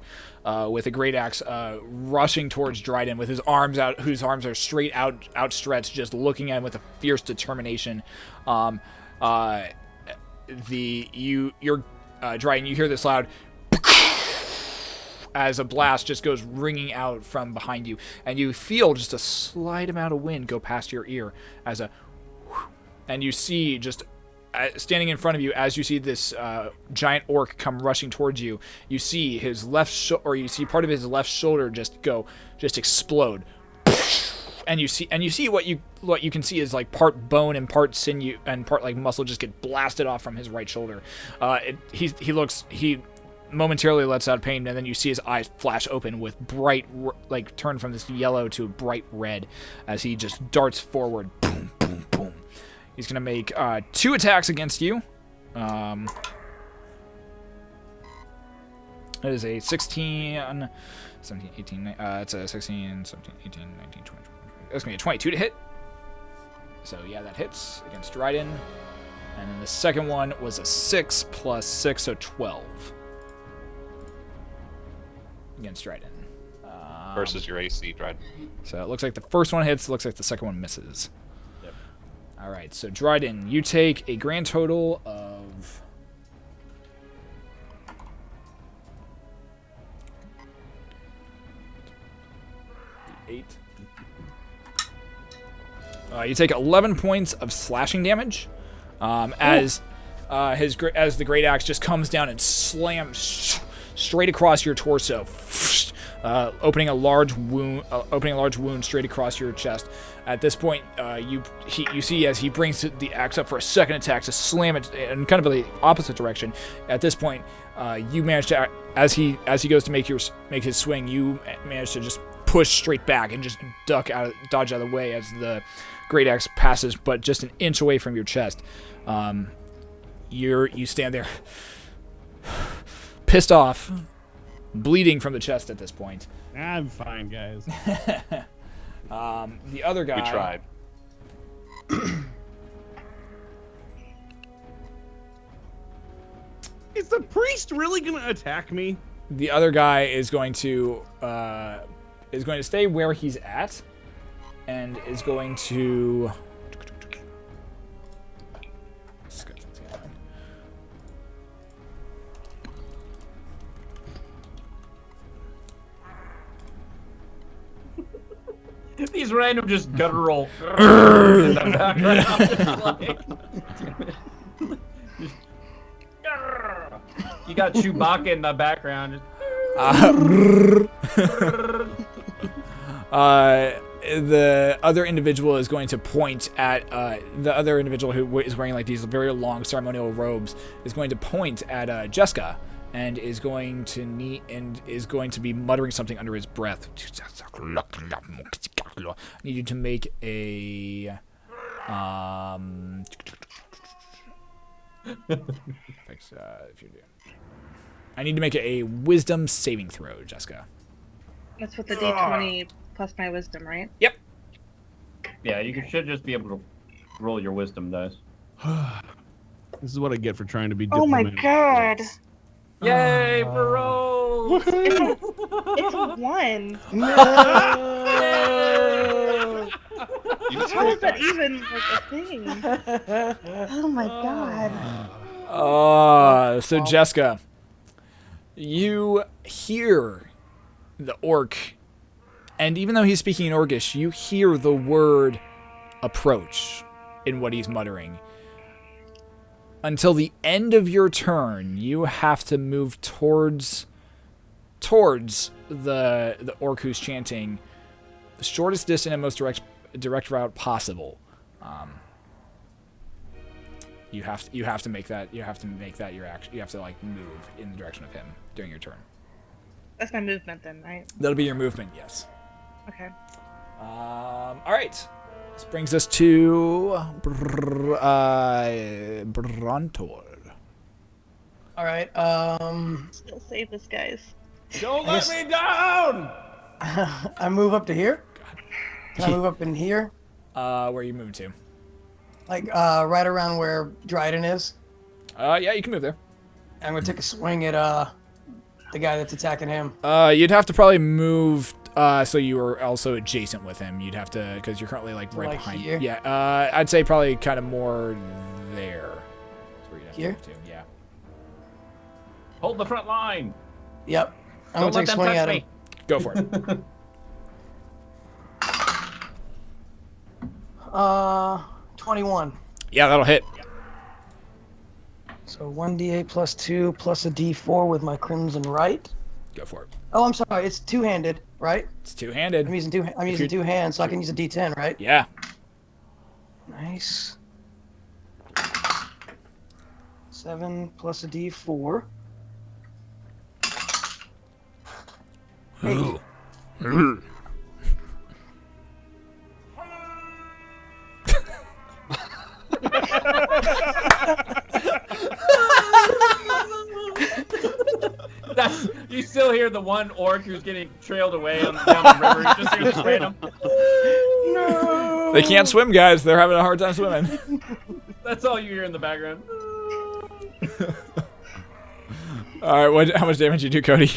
with a great axe rushing towards Dryden with his arms out, whose arms are straight out, outstretched, just looking at him with a fierce determination. Dryden, you hear this loud as a blast just goes ringing out from behind you, and you feel just a slight amount of wind go past your ear as a, and you see just standing in front of you as you see this giant orc come rushing towards you. You see his you see part of his left shoulder just explode, and you see what you can see is like part bone and part sinew and part like muscle just get blasted off from his right shoulder. He momentarily lets out pain, and then you see his eyes flash open with bright, like turn from this yellow to bright red as he just darts forward. Boom, boom, boom. He's going to make 2 attacks against you. That is a 16, 17, 18, it's a 16, 17, 18, 19, 20. That's going to be a 22 to hit. So yeah, that hits against Dryden. And then the second one was a 6 plus 6, so 12. Against Dryden. Versus your AC, Dryden. So it looks like the first one hits, it looks like the second one misses. Yep. Alright, so Dryden, you take a grand total of... you take 11 points of slashing damage as the great axe just comes down and slams straight across your torso, opening a large wound straight across your chest. At this point, you see as he brings the axe up for a second attack to slam it in kind of the opposite direction. At this point, you manage to, as he goes to make his swing, you manage to just push straight back and just dodge out of the way as the great axe passes, but just an inch away from your chest. You stand there, pissed off, bleeding from the chest at this point. I'm fine, guys. The other guy... We tried. Is the priest really going to attack me? The other guy is going to stay where he's at, and is going to... These random just guttural in the background. You got Chewbacca in the background. The other individual is going to point at the other individual who is wearing like these very long ceremonial robes is going to point at Jeska and is going to be muttering something under his breath. I need you to make a if you're doing. I need to make a wisdom saving throw, Jeska. That's with the D20 plus my wisdom, right? Yep. Yeah, you should just be able to roll your wisdom dice. This is what I get for trying to be Oh my diplomatic. god! Yay for rolls! It's a 1. No. How is that even like a thing? Oh my god. So Jeska, you hear the orc, and even though he's speaking in Orcish, you hear the word approach in what he's muttering. Until the end of your turn, you have to move towards the orc who's chanting the shortest distance and most direct route possible. You have to make that your action. You have to like move in the direction of him during your turn. That's my movement then, right? That'll be your movement, yes. Okay. All right. This brings us to Brontor. All right. Still save this, guys. Don't let me down! I move up to here. Can I move up in here? Where are you moving to? Like right around where Dryden is. Yeah, you can move there. I'm gonna take a swing at the guy that's attacking him? You'd have to probably move so you were also adjacent with him. You'd have to, because you're currently like right Like behind. here? Yeah. I'd say probably kind of more there. That's where you'd have Here? to move to. Yeah. Hold the front line. Yep. I'm Don't gonna let take a them swing touch at me. him. Go for it. 21. Yeah, that'll hit. So 1d8 plus 2 plus a d4 with my crimson right. Go for it. Oh, I'm sorry. It's two-handed, right? It's two-handed. I'm using two hands, so I can use a d10, right? Yeah. Nice. 7 plus a d4. Ooh. You still hear the one orc who's getting trailed away down the river. You just hear this random. No. They can't swim, guys. They're having a hard time swimming. That's all you hear in the background. All right, how much damage you do, Cody?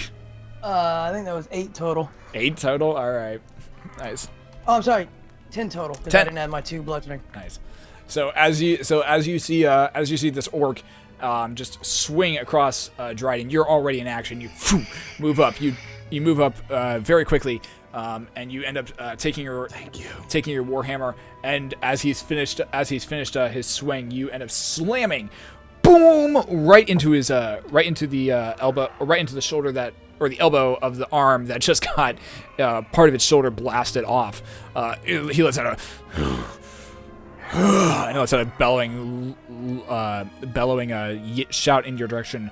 I think that was 8 total. 8 total. All right, nice, Oh, I'm sorry. 10 total. Because 10. I didn't add my 2 bludgeoning. nice. So as you see this orc just swing across Dryden, you're already in action. You move up. You move up very quickly, and you end up taking your warhammer. And as he's finished his swing, you end up slamming, boom, right into his the elbow, or right into the shoulder or the elbow of the arm that just got part of its shoulder blasted off. He lets out I know it's a bellowing shout in your direction.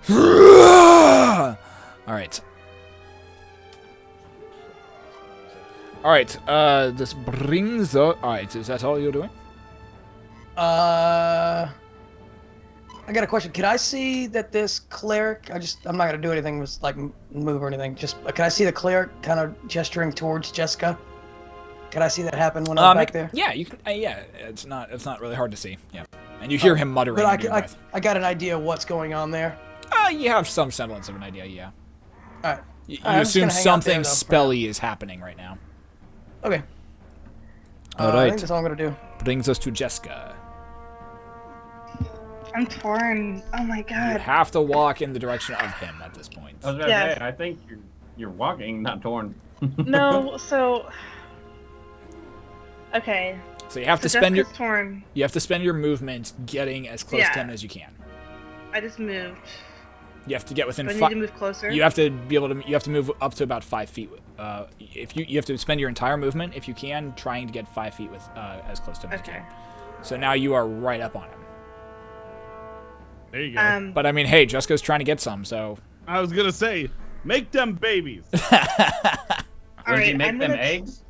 All right. This brings up. All right, is that all you're doing? I got a question. Can I see that this cleric? I'm not gonna do anything with like move or anything. Just can I see the cleric kind of gesturing towards Jeska? Can I see that happen when I'm back there? Yeah, you can. Yeah, it's not really hard to see. Yeah, and you hear him muttering. But under your breath. I got an idea of what's going on there. You have some semblance of an idea. Yeah. All right. You I'm just assume gonna hang out something there, spelly is happening right now. Okay. All I right. think that's all I'm gonna do. Brings us to Jeska. I'm torn. Oh my You god. have to walk in the direction of him at this point. I was gonna Yeah. say, I think you're walking, not torn. No, so. Okay. So you have to So spend Jessica's torn. your movement getting as close Yeah. to him as you can. I just moved. You have to get within Do I need 5. to move closer? You have to be able to. You have to move up to about 5 feet. If you have to spend your entire movement, if you can, trying to get 5 feet with as close to him as you Okay. can. So now you are right up on him. There you go. But I mean, hey, Jessica's trying to get some, so. I was gonna say, make them babies. Does he make them eggs?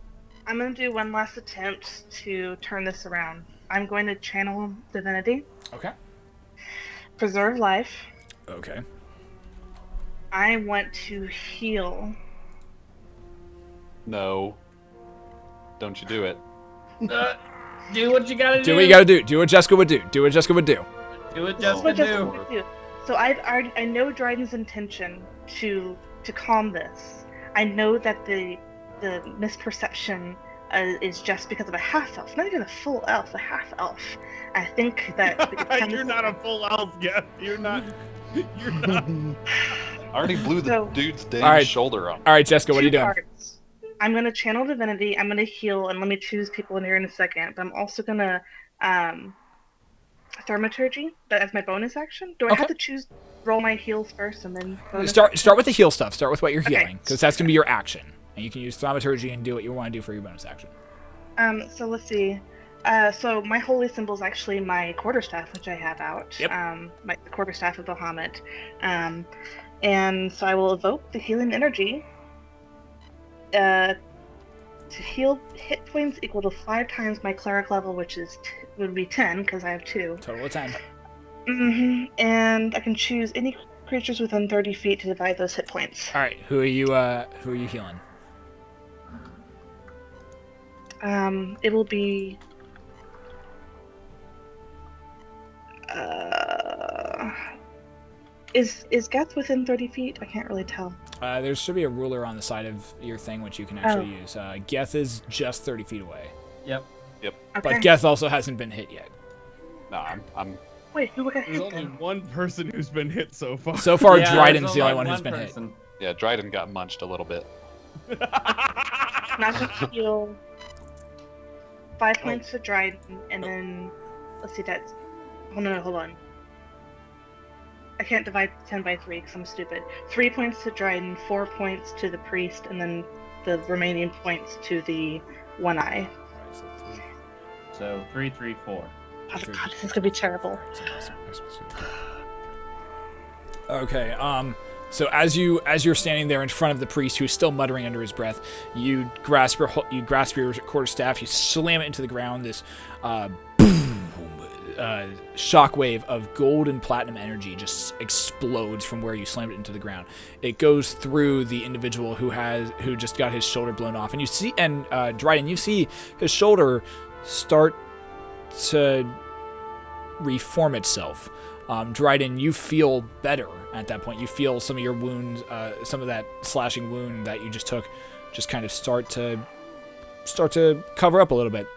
I'm gonna do one last attempt to turn this around. I'm going to channel divinity, Okay. preserve life. Okay. I want to heal. No. Don't you do it. Do what you gotta do. Do what you gotta do. Do what Jessica would do. Do what Jessica would do. Do what That's Jessica what Jessica do. would do. So I know Dryden's intention to calm this. I know that the misperception is just because of a half elf, not even a full elf, a half elf. I think that we could kind You're of- not a full elf yet. You're not. You're not. I already blew the So- dude's damn All right. shoulder off. All right, Jessica, what are you two doing? parts. I'm gonna channel divinity. I'm gonna heal, and let me choose people in here in a second. But I'm also gonna thaumaturgy, but as my bonus action. Do I Okay. have to roll my heals first and then bonus Start with the heal stuff. Start with what you're Okay. healing, because that's gonna be your action, and you can use thaumaturgy and do what you want to do for your bonus action. So let's see. So my holy symbol is actually my quarterstaff, which I have out. Yep. My quarterstaff of Bahamut. And so I will evoke the healing energy. To heal hit points equal to 5 times my cleric level, which would be 10 because I have 2. Total of 10. And I can choose any creatures within 30 feet to divide those hit points. All right, who are you healing? It will be. Is Geth within 30 feet? I can't really tell. There should be a ruler on the side of your thing, which you can actually use. Geth is just 30 feet away. Yep. Okay. But Geth also hasn't been hit yet. No, I'm Wait, who got There's hit only then? one person who's been hit so far. So far, Yeah, Dryden's there's the only only one who's been person. yeah. Dryden got munched a little bit. Not to heal. 5 points to Dryden, and then let's see that's. Oh no, hold on. I can't divide 10 by 3 because I'm stupid. 3 points to Dryden, 4 points to the priest, and then the remaining points to the one eye. So 3, 3, 4. Oh god, this is gonna be terrible. Okay. So as you're standing there in front of the priest, who's still muttering under his breath, you grasp your quarterstaff, you slam it into the ground. This shockwave of gold and platinum energy just explodes from where you slammed it into the ground. It goes through the individual who just got his shoulder blown off, and you see, Dryden, you see his shoulder start to reform itself. Dryden, you feel better at that point. You feel some of your wounds, some of that slashing wound that you just took, just kind of start to cover up a little bit.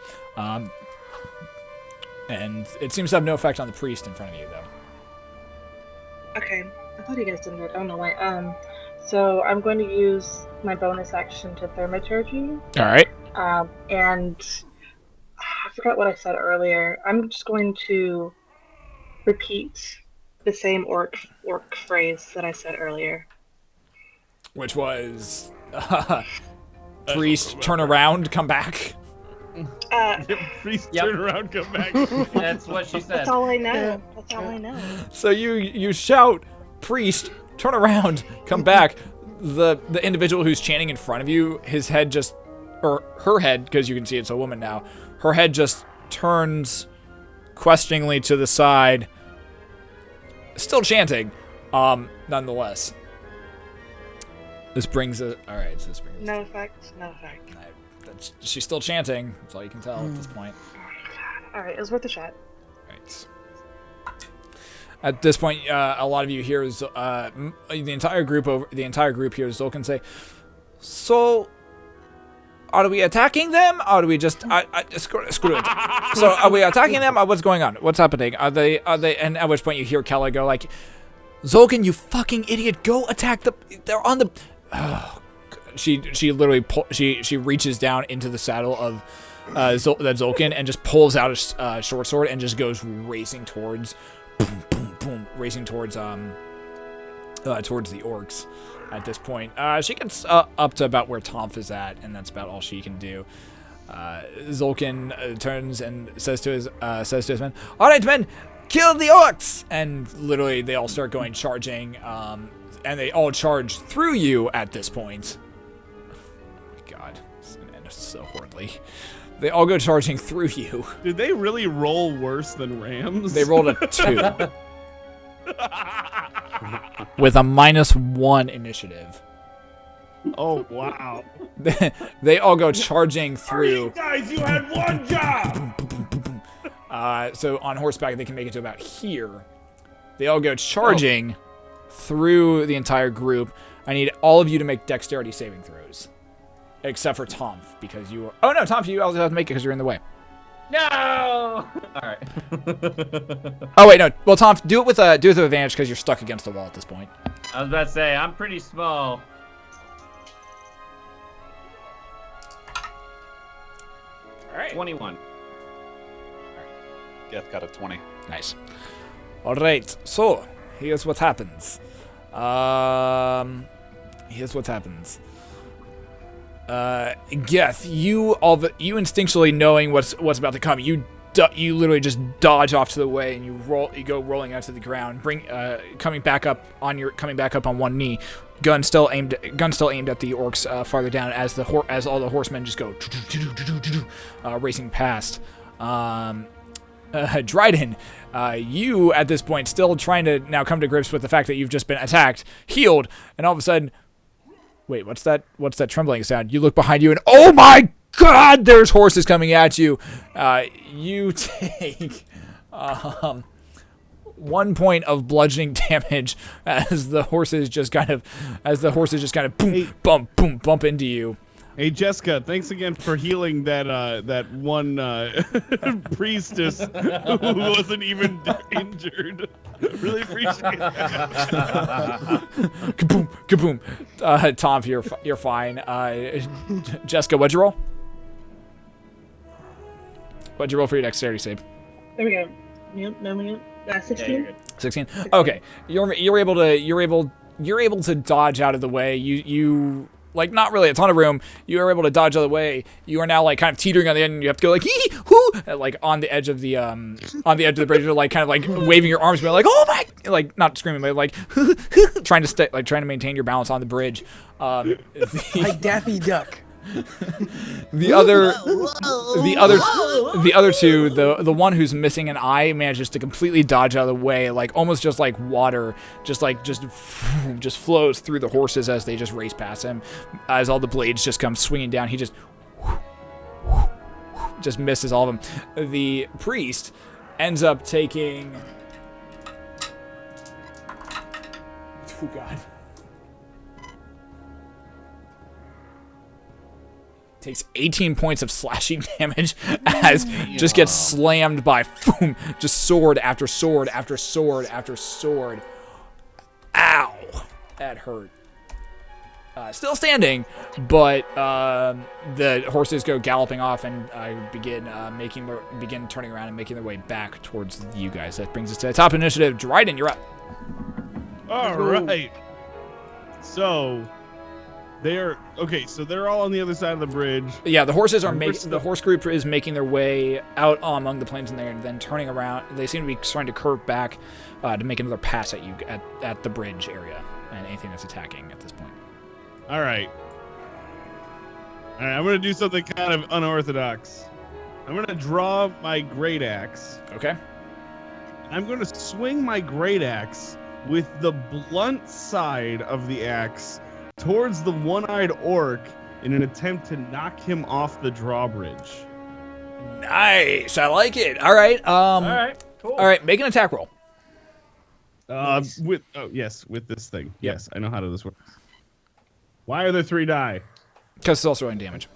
And it seems to have no effect on the priest in front of you, though. Okay, I thought you guys didn't know it. I don't know why. So I'm going to use my bonus action to thaumaturgy. All right. And I forgot what I said earlier. I'm just going to repeat the same orc phrase that I said earlier. Which was, priest, turn around, come back. Priest, Yep. turn around, come back. That's what she said. That's all I know. That's all I know. So you shout, priest, turn around, come back. The individual who's chanting in front of you, his head just, or her head, because you can see it's a woman now, her head just turns questioningly to the side, still chanting, nonetheless. This brings it. All right, so this brings. No effect. No effect. She's still chanting. That's all you can tell at this point. All right, it was worth a shot. Right. At this point, a lot of you hear the entire group hears Zolkin say, "So, are we attacking them? Or do we just screw it? So, are we attacking them? Or what's going on? What's happening? Are they? And at which point you hear Kella go like, "Zolkin, you fucking idiot! Go attack the! They're on the." Oh, she literally she reaches down into the saddle of that Zolkin and just pulls out a short sword and just goes racing towards towards the orcs. At this point, she gets up to about where Tonph is at, and that's about all she can do. Zolkin turns and says to his men, "All right, men, kill the orcs!" And literally, they all start going charging, and they all charge through you at this point. God, it's gonna end so horribly. They all go charging through you. Did they really roll worse than Rams? They rolled a 2. With a -1 initiative. Oh, wow. They all go charging through. Guys, you had one job! So on horseback, they can make it to about here. They all go charging through the entire group. I need all of you to make dexterity saving throws. Except for Tonph, because you are... Oh, no, Tonph, you also have to make it because you're in the way. No! All right. Oh, wait, no. Well, Tonph, do it with advantage because you're stuck against the wall at this point. I was about to say, I'm pretty small. All right. 21. Geth got a 20. Nice. All right, so here's what happens. Geth, you instinctually knowing what's about to come, you literally just dodge off to the way and you go rolling out to the ground, coming back up on one knee, gun still aimed at the orcs farther down as all the horsemen just go racing past. Dryden, you at this point still trying to now come to grips with the fact that you've just been attacked, healed, and all of a sudden, wait, what's that trembling sound? You look behind you and oh my god, there's horses coming at you. You take 1 point of bludgeoning damage as the horses just kind of boom, bump into you. Hey, Jeska, thanks again for healing that one priestess who wasn't even injured. Really appreciate that. Kaboom, kaboom. Tonph, you're fine. Jeska, what'd you roll? What'd you roll for your dexterity save? There we go. Yep, 16. 16. Okay, you're able to dodge out of the way. You like not really a ton of room. You are able to dodge out of the way. You are now like kind of teetering on the end. And you have to go like hee hoo, like on the edge of the bridge. You're like kind of like waving your arms, but like oh my, like not screaming, but like trying to maintain your balance on the bridge. Like Daffy Duck. The other two, the one who's missing an eye manages to completely dodge out of the way, like almost just like water, just flows through the horses as they just race past him. As all the blades just come swinging down, he just misses all of them. The priest ends up taking. Oh God. Takes 18 points of slashing damage as just gets slammed by just sword after sword after sword after sword. Ow! That hurt. Still standing, but the horses go galloping off and begin turning around and making their way back towards you guys. That brings us to the top initiative. Dryden, you're up. All right. So they're all on the other side of the bridge. Yeah, the horses are the horse group is making their way out among the plains in there and then turning around. They seem to be trying to curve back to make another pass at you at the bridge area and anything that's attacking at this point. All right, I'm going to do something kind of unorthodox. I'm going to draw my great axe. Okay. I'm going to swing my great axe with the blunt side of the axe towards the one-eyed orc in an attempt to knock him off the drawbridge. Nice, I like it. All right, all right, cool. All right, make an attack roll. Nice. With this thing. Yep. Yes, I know how this works. Why are there 3 die? Because it's also rolling damage.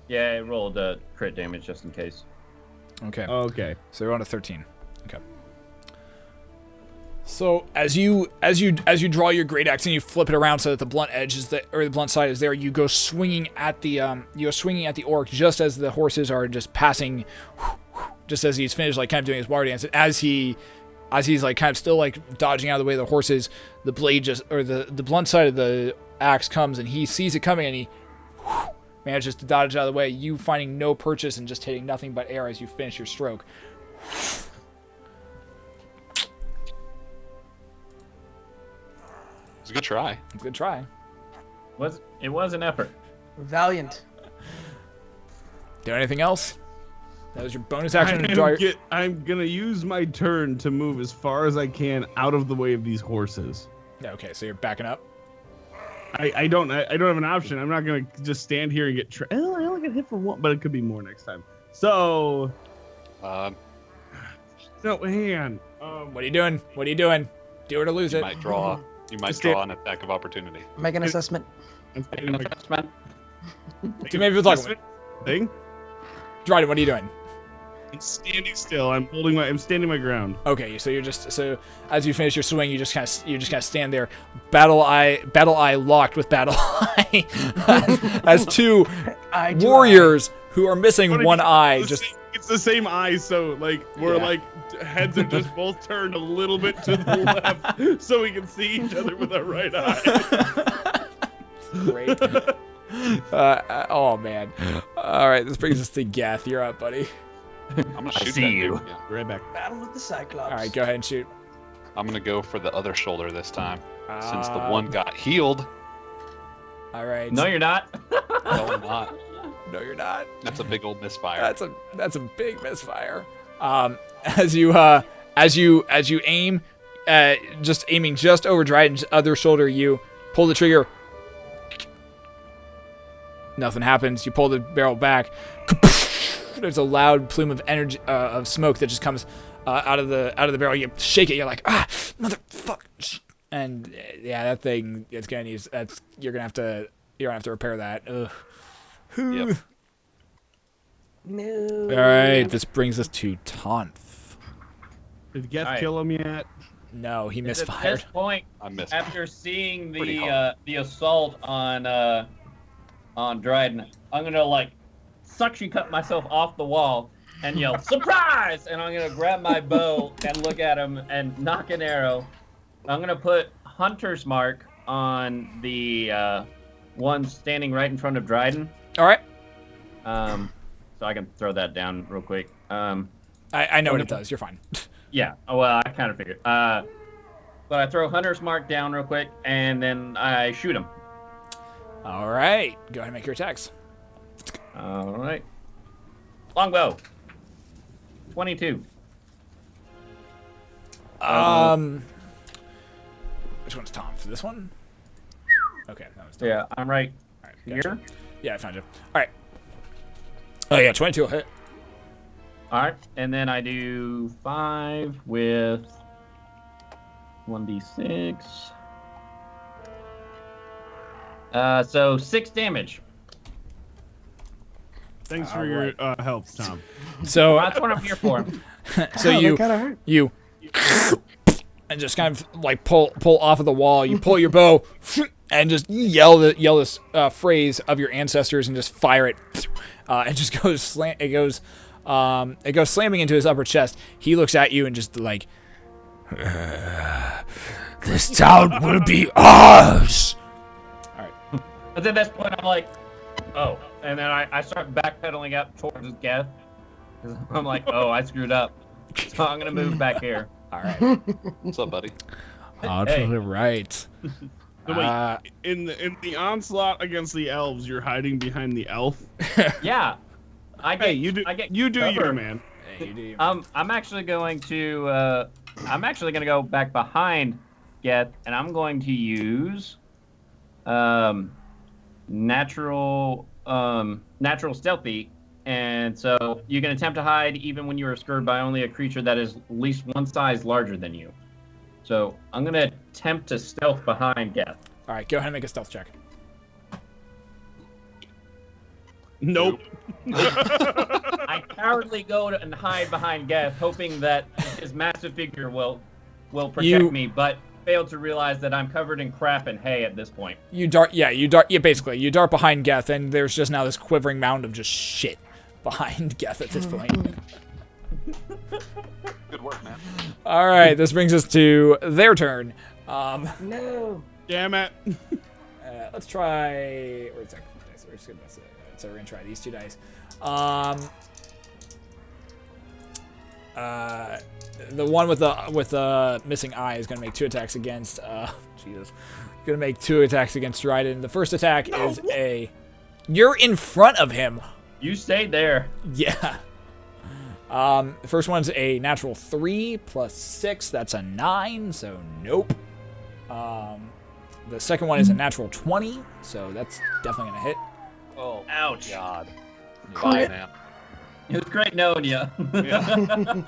Yeah, I rolled crit damage just in case. Okay. Okay. So you're on a 13. Okay. So as you draw your great axe and you flip it around so that the blunt edge the blunt side is there, you go swinging at the orc just as the horses are just passing, just as he's finished like kind of doing his water dance. And as he's like kind of still like dodging out of the way of the horses, the blade the blunt side of the axe comes and he sees it coming and he manages to dodge out of the way. You finding no purchase and just hitting nothing but air as you finish your stroke. It's a good try. Good try. It was an effort. Valiant. Do anything else? That was your bonus action. I'm gonna use my turn to move as far as I can out of the way of these horses. Yeah, okay, so you're backing up. I don't have an option. I'm not gonna just stand here and get. I only got hit for 1, but it could be more next time. So. No, hang on. What are you doing? Do it or lose You it. might draw. You might draw an attack of opportunity. Make an assessment. I'm standing my Too many people talking. Thing. Dryden, what are you doing? I'm standing still. I'm standing my ground. Okay, so you're just as you finish your swing, you just kind of stand there, battle eye locked with battle eye, as two warriors who are missing one eye. It's the same eye, so like like heads are just both turned a little bit to the left, so we can see each other with our right eye. Great. Oh man. All right, this brings us to Geth. You're up, buddy. I'm gonna shoot see that you. dude. Yeah. Right back. Battle with the Cyclops. All right, go ahead and shoot. I'm gonna go for the other shoulder this time, since the one got healed. All right. No, you're not. No, I'm not. No, you're not. That's a big old misfire. That's a big misfire. As you aim, just aiming just over Dryden's other shoulder, you pull the trigger. Nothing happens. You pull the barrel back. There's a loud plume of energy, of smoke that just comes out of the barrel. You shake it. You're like, motherfucker. And yeah, that thing, you're gonna have to repair that. Ugh. Yep. No. All right, this brings us to Tonph. Did Geth Alright. kill him yet? No, he At misfired. this point, I missed. after seeing Pretty hard. the assault on Dryden, I'm gonna like suction cut myself off the wall and yell surprise, and I'm gonna grab my bow and look at him and knock an arrow. I'm gonna put Hunter's Mark on the one standing right in front of Dryden. All right, So I can throw that down real quick. I know what it does. You're fine. Yeah, well, I kind of figured. But I throw Hunter's Mark down real quick, and then I shoot him. All right, go ahead and make your attacks. All right. Longbow. 22. Which one's Tom? For this one? Okay, that was Tom. Yeah, I'm right All right, here. gotcha. Yeah, I found you. All right. Oh yeah, 22 will hit. All right, and then I do 5 with 1d6. So 6 damage. Thanks for your help, Tom. So That's what I'm here for. so Oh, you that kinda hurt. you and just kind of like pull off of the wall. You pull your bow and just yell this phrase of your ancestors and just fire it. It just goes it goes slamming into his upper chest. He looks at you and just like, This town will be ours! But at this point, I'm like, oh. And then I start backpedaling up towards Geth. I'm like, oh, I screwed up. So I'm going to move back here. all right, What's up, buddy? all to the right. So wait, in the onslaught against the elves, you're hiding behind the elf. Yeah. I get, Hey, you do I get you cover. your man. Hey, you do your- I'm actually going to go back behind Geth, and I'm going to use natural stealthy, and so you can attempt to hide even when you are scared by only a creature that is at least one size larger than you. So I'm gonna attempt to stealth behind Geth. all right, go ahead and make a stealth check. Nope. I cowardly go and hide behind Geth, hoping that his massive figure will protect me, but fail to realize that I'm covered in crap and hay at this point. You dart basically. You dart behind Geth, and there's just now this quivering mound of just shit behind Geth at this point. Good work, man. All right, this brings us to their turn. No. Damn it. Let's try. Where's that dice? We're just gonna mess it. So we're gonna try these 2 dice. The one with the missing eye is gonna make 2 attacks against. Jesus, gonna make 2 attacks against Dryden. The first attack is a. You're in front of him. You stayed there. Yeah. The first one's a natural 3 plus 6. That's a 9. So nope. The second one is a natural 20. So that's definitely gonna hit. Oh, Ouch. God. Quit. Bye, man. It was great knowing you. Yeah.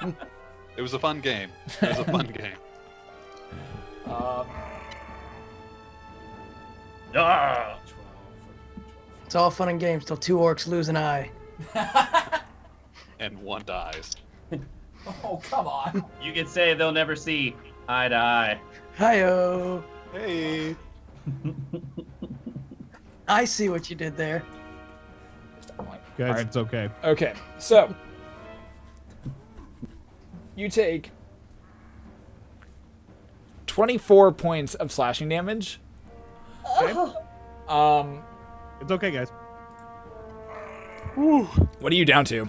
It was a fun game. It was a fun game. Ah. It's all fun and games till 2 orcs lose an eye. And one dies. Oh, come on. You could say they'll never see eye to eye. Hi-oh. Hey. I see what you did there. Guys, Alright. it's okay. Okay, so you take 24 points of slashing damage. Okay. It's okay, guys. What are you down to?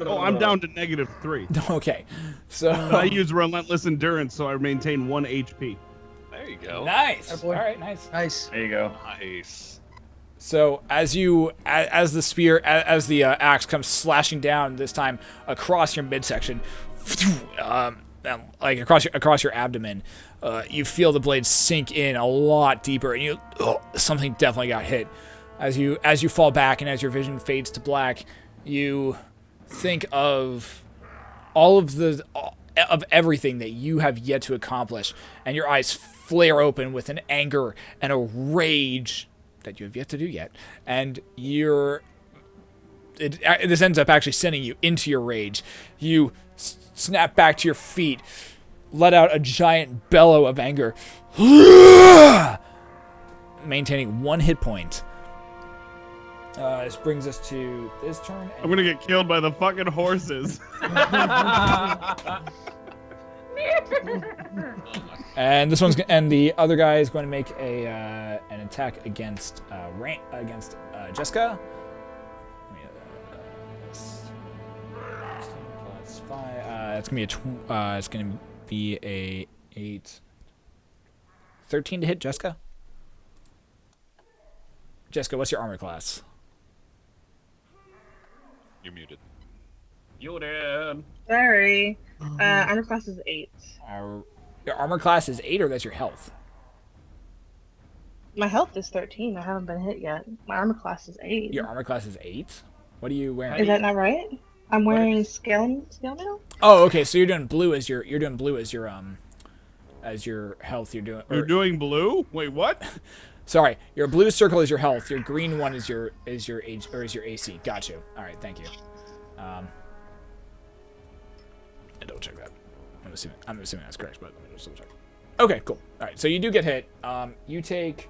Oh, I'm down to -3. Okay, so I use relentless endurance, so I maintain 1 HP. There you go. nice. Oh, All boy. right, nice. Nice. There you go. Nice. So as the axe comes slashing down, this time across your midsection, like across your abdomen, you feel the blade sink in a lot deeper, and something definitely got hit. As you fall back and as your vision fades to black, you think of all of everything that you have yet to accomplish, and your eyes flare open with an anger and a rage that you have yet to do yet, and this ends up actually sending you into your rage. You snap back to your feet, let out a giant bellow of anger, maintaining 1 hit point. This brings us to this turn. I'm gonna get killed by the fucking horses. And this one's and the other guy is going to make an attack against Jeska. Plus 5. It's gonna be a 8. 13 to hit Jeska. Jeska, what's your armor class? You're muted. You did. Sorry. Armor class is 8. Your armor class is 8, or that's your health? My health is 13. I haven't been hit yet. My armor class is 8. Your armor class is 8? What are you wearing? Is that not right? I'm wearing scale mail. Oh, okay. So you're doing blue as your health. You're doing blue? Wait, what? Sorry, your blue circle is your health. Your green one is your age or is your AC. Got you. All right, thank you. I double check that. I'm assuming that's correct, but let me just double check. Okay, cool. All right, so you do get hit. You take.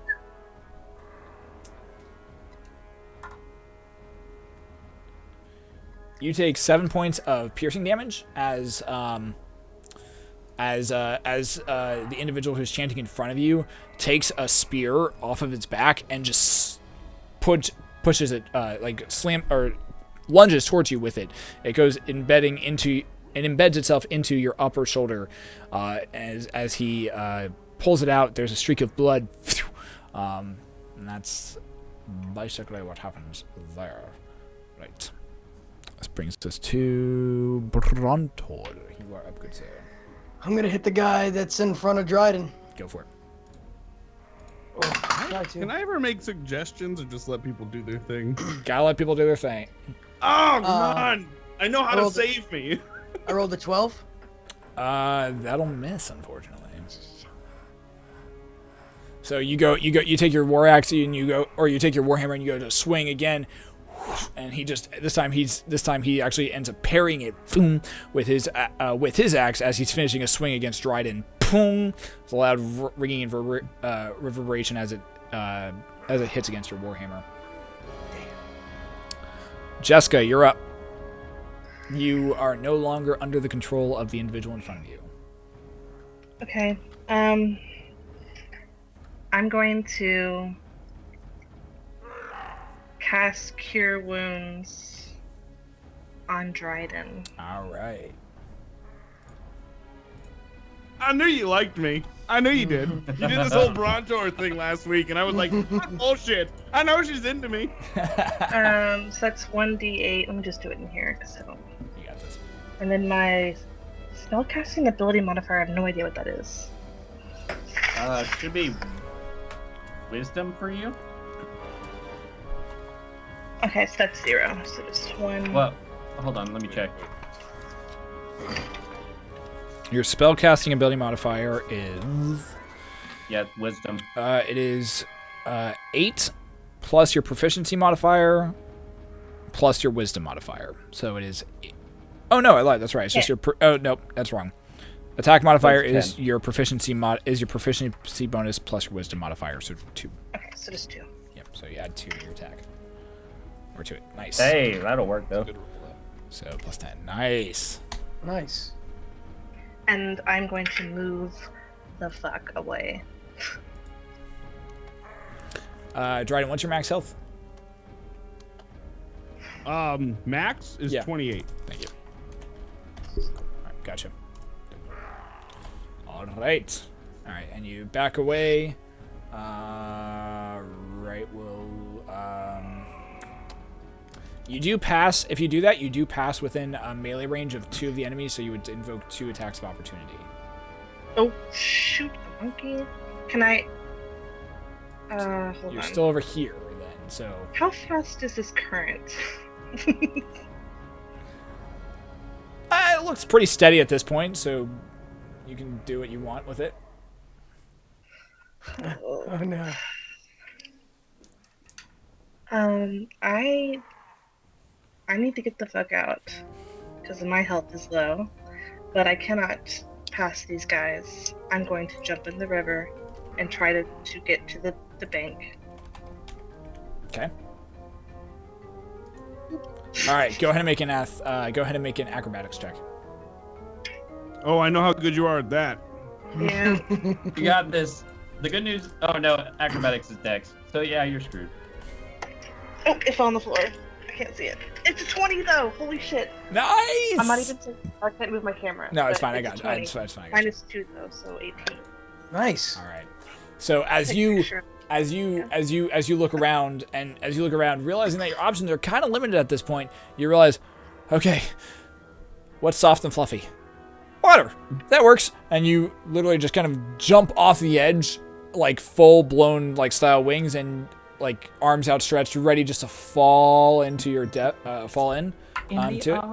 You take 7 points of piercing damage as the individual who's chanting in front of you takes a spear off of its back and just pushes it lunges towards you with it. It goes embeds itself into your upper shoulder. As he pulls it out, there's a streak of blood, and that's basically what happens there. Right. This brings us to Brontor. You are up, good sir. I'm gonna hit the guy that's in front of Dryden. Go for it. Oh, try to. Can I ever make suggestions or just let people do their thing? Gotta let people do their thing. Oh, come on! I know how to save me. I rolled a 12. That'll miss, unfortunately. So you take your war axe and you take your warhammer and you go to swing again, and he just this time he actually ends up parrying it with his axe as he's finishing a swing against Dryden. Boom! It's a loud ringing reverberation as it hits against your warhammer. Jeska, you're up. You are no longer under the control of the individual in front of you. Okay. I'm going to cast Cure Wounds on Dryden. All right. I knew you liked me. I knew you did. You did this whole Brontor thing last week, and I was like, bullshit. I know she's into me. So that's 1d8. Let me just do it in here. So. You got this. And then my spellcasting ability modifier, I have no idea what that is. Should be wisdom for you. Okay, so that's 0. So just 1. Well, hold on, let me check. Your spellcasting ability modifier is... Yeah, wisdom. It is 8 plus your proficiency modifier plus your wisdom modifier. So it is... Oh, no, I lied. That's right. It's just your... Oh, nope, that's wrong. Attack modifier is your proficiency bonus plus your wisdom modifier, so 2. Okay, so just 2. Yep, so you add 2 to your attack. Or to it. Nice. Hey, that'll work, though. So plus 10. Nice. Nice. And I'm going to move the fuck away. Dryden, what's your max health? Max is 28. Thank you. Alright, gotcha. Alright. Alright, and you back away. Right, you do pass, if you do that, you do pass within melee range of 2 of the enemies, so you would invoke 2 attacks of opportunity. Oh, shoot, the monkey. Can I... hold You're on. still over here, then, so... How fast is this current? It looks pretty steady at this point, so you can do what you want with it. Oh no. I need to get the fuck out because my health is low, but I cannot pass these guys. I'm going to jump in the river and try to get to the bank. Okay. All right, go ahead and make an acrobatics check. Oh, I know how good you are at that. Yeah. You got this. The good news. Oh no, acrobatics is dex. So yeah, you're screwed. Oh, it fell on the floor. I can't see it. It's a 20 though. Holy shit. Nice. I'm not even. I can't move my camera. No, it's but fine. I got it. 20. It's fine. I got you. Minus 2 though, so 18. Nice. All right. So as Take a you picture. as you look around realizing that your options are kind of limited at this point, you realize, okay, what's soft and fluffy? Water. That works. And you literally just kind of jump off the edge, like full blown like style wings and like arms outstretched, ready just to fall into your fall in onto it.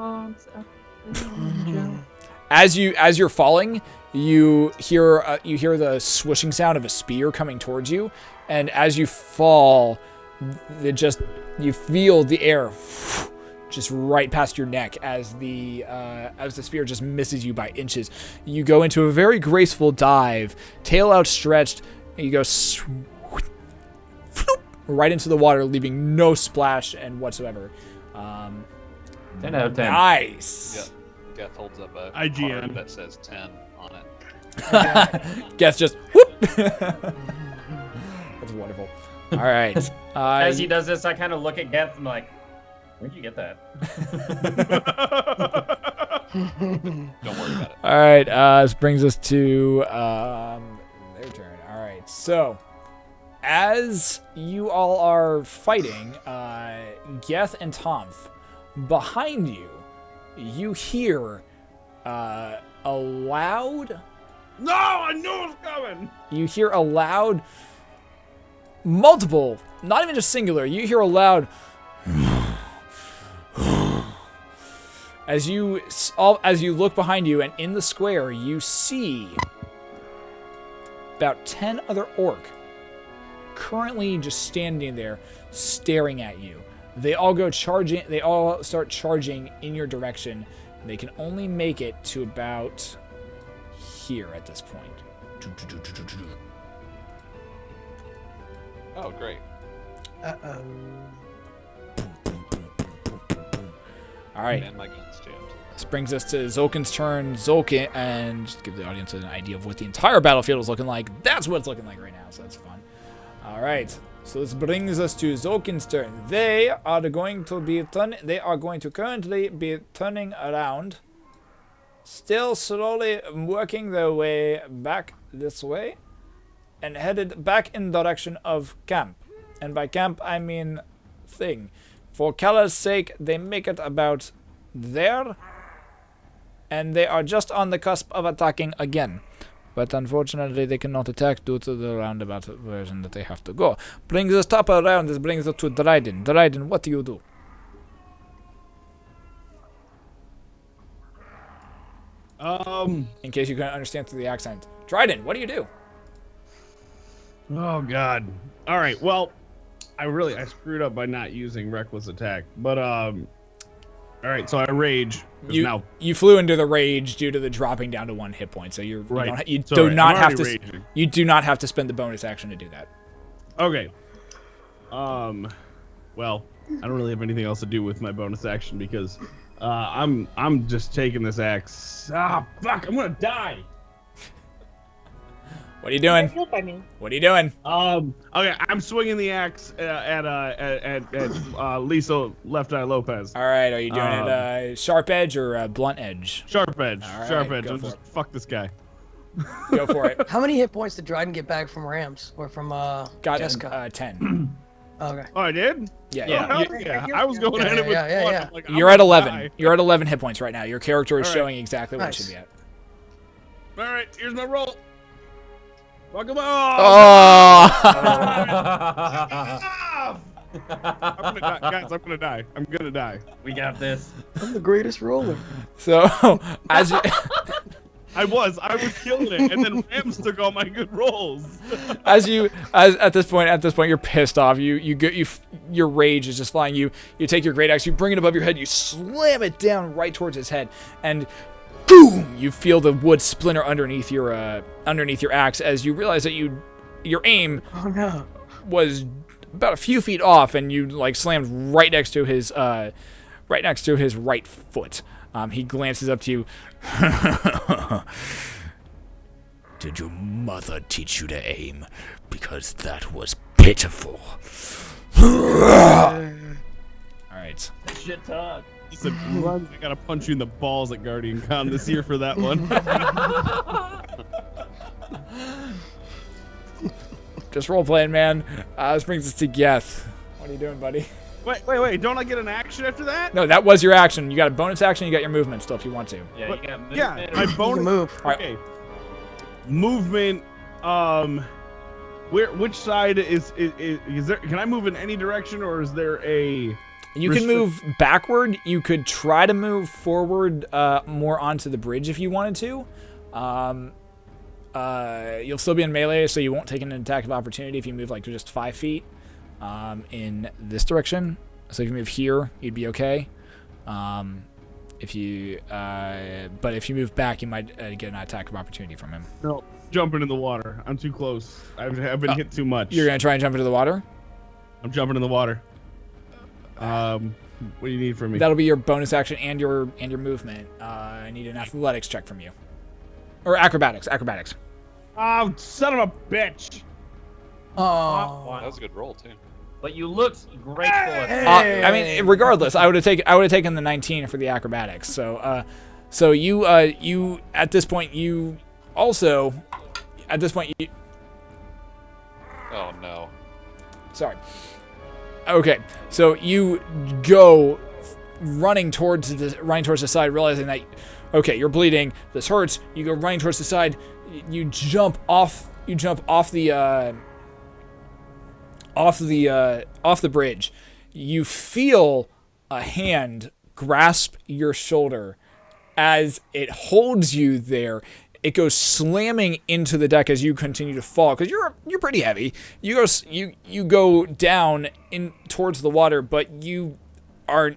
As you're falling, you hear the swishing sound of a spear coming towards you, and as you fall, you feel the air just right past your neck as the spear just misses you by inches. You go into a very graceful dive, tail outstretched, and you go right into the water, leaving no splash and whatsoever. 10 out of 10. Nice. Yeah. Geth holds up a IGN. card that says 10 on it. Geth just whoop. That's wonderful. All right. As he does this, I kind of look at Geth and I'm like, where'd you get that? Don't worry about it. All right. This brings us to their turn. All right. So, as you all are fighting, Geth and Tonph, behind you, you hear a loud. No, I knew it was coming. You hear a loud, multiple, not even just singular. You hear a loud. As you look behind you and in the square, you see about 10 other orc currently just standing there, staring at you. They all go charging. They all start charging in your direction. They can only make it to about here at this point. Oh, great. Uh-oh. All right. And my gun's jammed. This brings us to Zolkin's turn. Zolkin, and just give the audience an idea of what the entire battlefield is looking like. That's what it's looking like right now, so that's fun. All right. So this brings us to Zolkin's turn. They are going to currently be turning around, still slowly working their way back this way, and headed back in the direction of camp. And by camp, I mean thing. For Kala's sake, they make it about there, and they are just on the cusp of attacking again. But unfortunately, they cannot attack due to the roundabout version that they have to go. Brings us top around. This brings us to Dryden. Dryden, what do you do? In case you can't understand through the accent. Dryden, what do you do? Oh God. All right. Well, I screwed up by not using reckless attack. But all right. So I rage. You flew into the rage due to the dropping down to 1 hit point. So you do not have to spend the bonus action to do that. Okay. Well, I don't really have anything else to do with my bonus action because I'm just taking this axe. Ah, fuck! I'm gonna die. What are you doing? Killed by me. What are you doing? Okay, I'm swinging the axe at Lisa Left Eye Lopez. All right, are you doing it sharp edge or blunt edge? Sharp edge. All right, Sharp edge. go I'll for just it. fuck this guy. Go for it. How many hit points did Dryden get back from Rams or from Got Jeska? 10. Okay. Oh, I did? Yeah. Oh, hell yeah. I was going at it with Yeah. one. I'm like, I'm You're at gonna 11. die. You're at 11 hit points right now. Your character is All right. showing exactly what it Nice. should be at. All right, here's my roll. Fuck him Oh! I'm gonna die. Guys, I'm gonna die. I'm gonna die. We got this. I'm the greatest roller. So as you I was killing it, and then Rams took all my good rolls. as at this point you're pissed off. Your rage is just flying. You take your great axe, you bring it above your head, you slam it down right towards his head, and boom! You feel the wood splinter underneath your axe as you realize that your aim was about a few feet off, and you like slammed right next to his right foot. He glances up to you. Did your mother teach you to aim? Because that was pitiful. All right. Shit talk. Listen, I gotta punch you in the balls at Guardian Con this year for that one. Just role playing, man. This brings us to Geth. What are you doing, buddy? Wait! Don't I get an action after that? No, that was your action. You got a bonus action. You got your movement still if you want to. Yeah, But- you got movement. Yeah, my You bonus. can move. Okay. Movement. Which side is there? Can I move in any direction, or is there a? You can move backward. You could try to move forward more onto the bridge if you wanted to. You'll still be in melee, so you won't take an attack of opportunity if you move like just 5 feet in this direction. So if you move here, you'd be okay. But if you move back, you might get an attack of opportunity from him. No, jumping in the water. I'm too close. I've been hit too much. You're gonna try and jump into the water. I'm jumping in the water. What do you need from me? That'll be your bonus action and your movement. I need an athletics check from you, or acrobatics. Acrobatics. Oh, son of a bitch! Oh. That was a good roll too. But you looked grateful. Hey. I mean, regardless, I would have taken the 19 for the acrobatics. So, you at this point you. Oh no. Sorry. Okay, so you go running towards the side, realizing that you're bleeding. This hurts. You go running towards the side. You jump off the bridge. You feel a hand grasp your shoulder as it holds you there. It goes slamming into the deck as you continue to fall because you're pretty heavy. You go down in towards the water, but you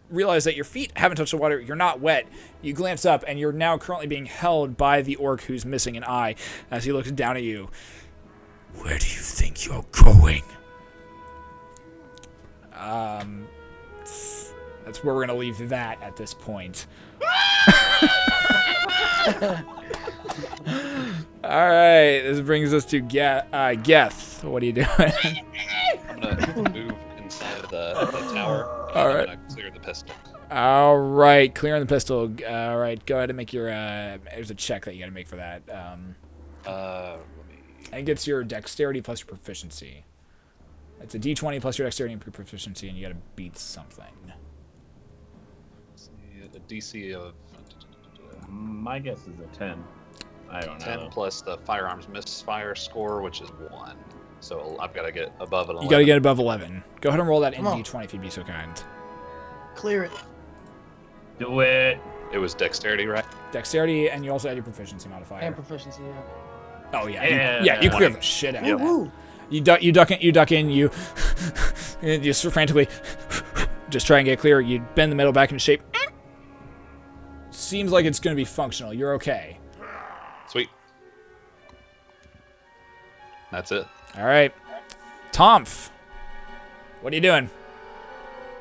realize that your feet haven't touched the water. You're not wet. You glance up, and you're now currently being held by the orc who's missing an eye as he looks down at you. Where do you think you're going? That's where we're gonna leave that at this point. All right, this brings us to Geth. What are you doing? I'm gonna move inside the tower. All and right. I'm gonna clear the pistol. All right, clearing the pistol. All right, go ahead and make your. There's a check that you got to make for that. Let me. I think it's your dexterity plus your proficiency. It's a D20 plus your dexterity and your proficiency, and you got to beat something. See, a DC of My guess is a 10. I don't 10 know. plus the firearms misfire score, which is 1. So I've got to get above an 11. You got to get above 11. Go ahead and roll that in Come on. D20 if you'd be so kind. Clear it. Do it. It was dexterity, right? Dexterity, and you also add your proficiency modifier. And proficiency, yeah. Oh yeah, Yeah. you clear the shit out of that. Woo-hoo. You duck in, you just frantically just try and get clear. You bend the metal back into shape. Seems like it's going to be functional. You're okay. Sweet. That's it. All right. Tonph, what are you doing?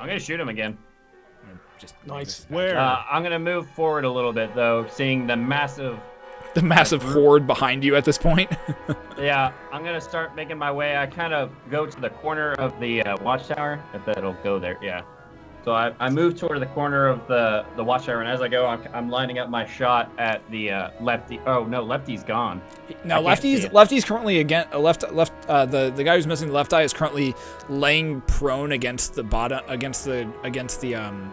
I'm gonna shoot him again. Just Nice. Where? I'm gonna move forward a little bit though, seeing the massive. the massive horde behind you at this point. Yeah, I'm gonna start making my way. I kind of go to the corner of the watchtower, if that'll go there. Yeah. So I move toward the corner of the watchtower, and as I go, I'm lining up my shot at the lefty. Oh no, lefty's gone. Now, I can't see it. lefty's currently the guy who's missing the left eye is currently laying prone against the bottom against the So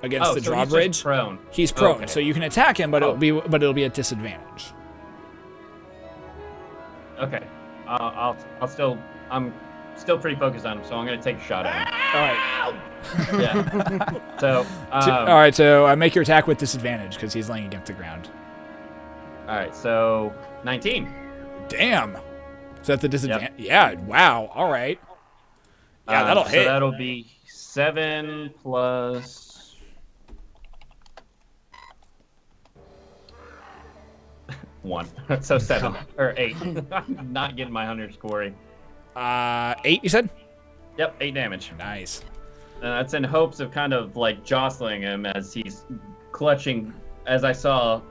he's just drawbridge. prone. He's prone, Okay. so you can attack him, but Oh. it'll be at disadvantage. Okay. I'll still. I'm still pretty focused on him, so I'm gonna take a shot at him. All right. Yeah. So. All right. So I make your attack with disadvantage because he's laying against the ground. All right. So 19. Damn. So that's the disadvantage. Yep. Yeah. Wow. All right. Yeah, that'll hit. So that'll be 7 plus. One. So 7 or 8. I'm not getting my underscoring. 8, you said? Yep, 8 damage. Nice. That's in hopes of kind of like jostling him as he's clutching. As I saw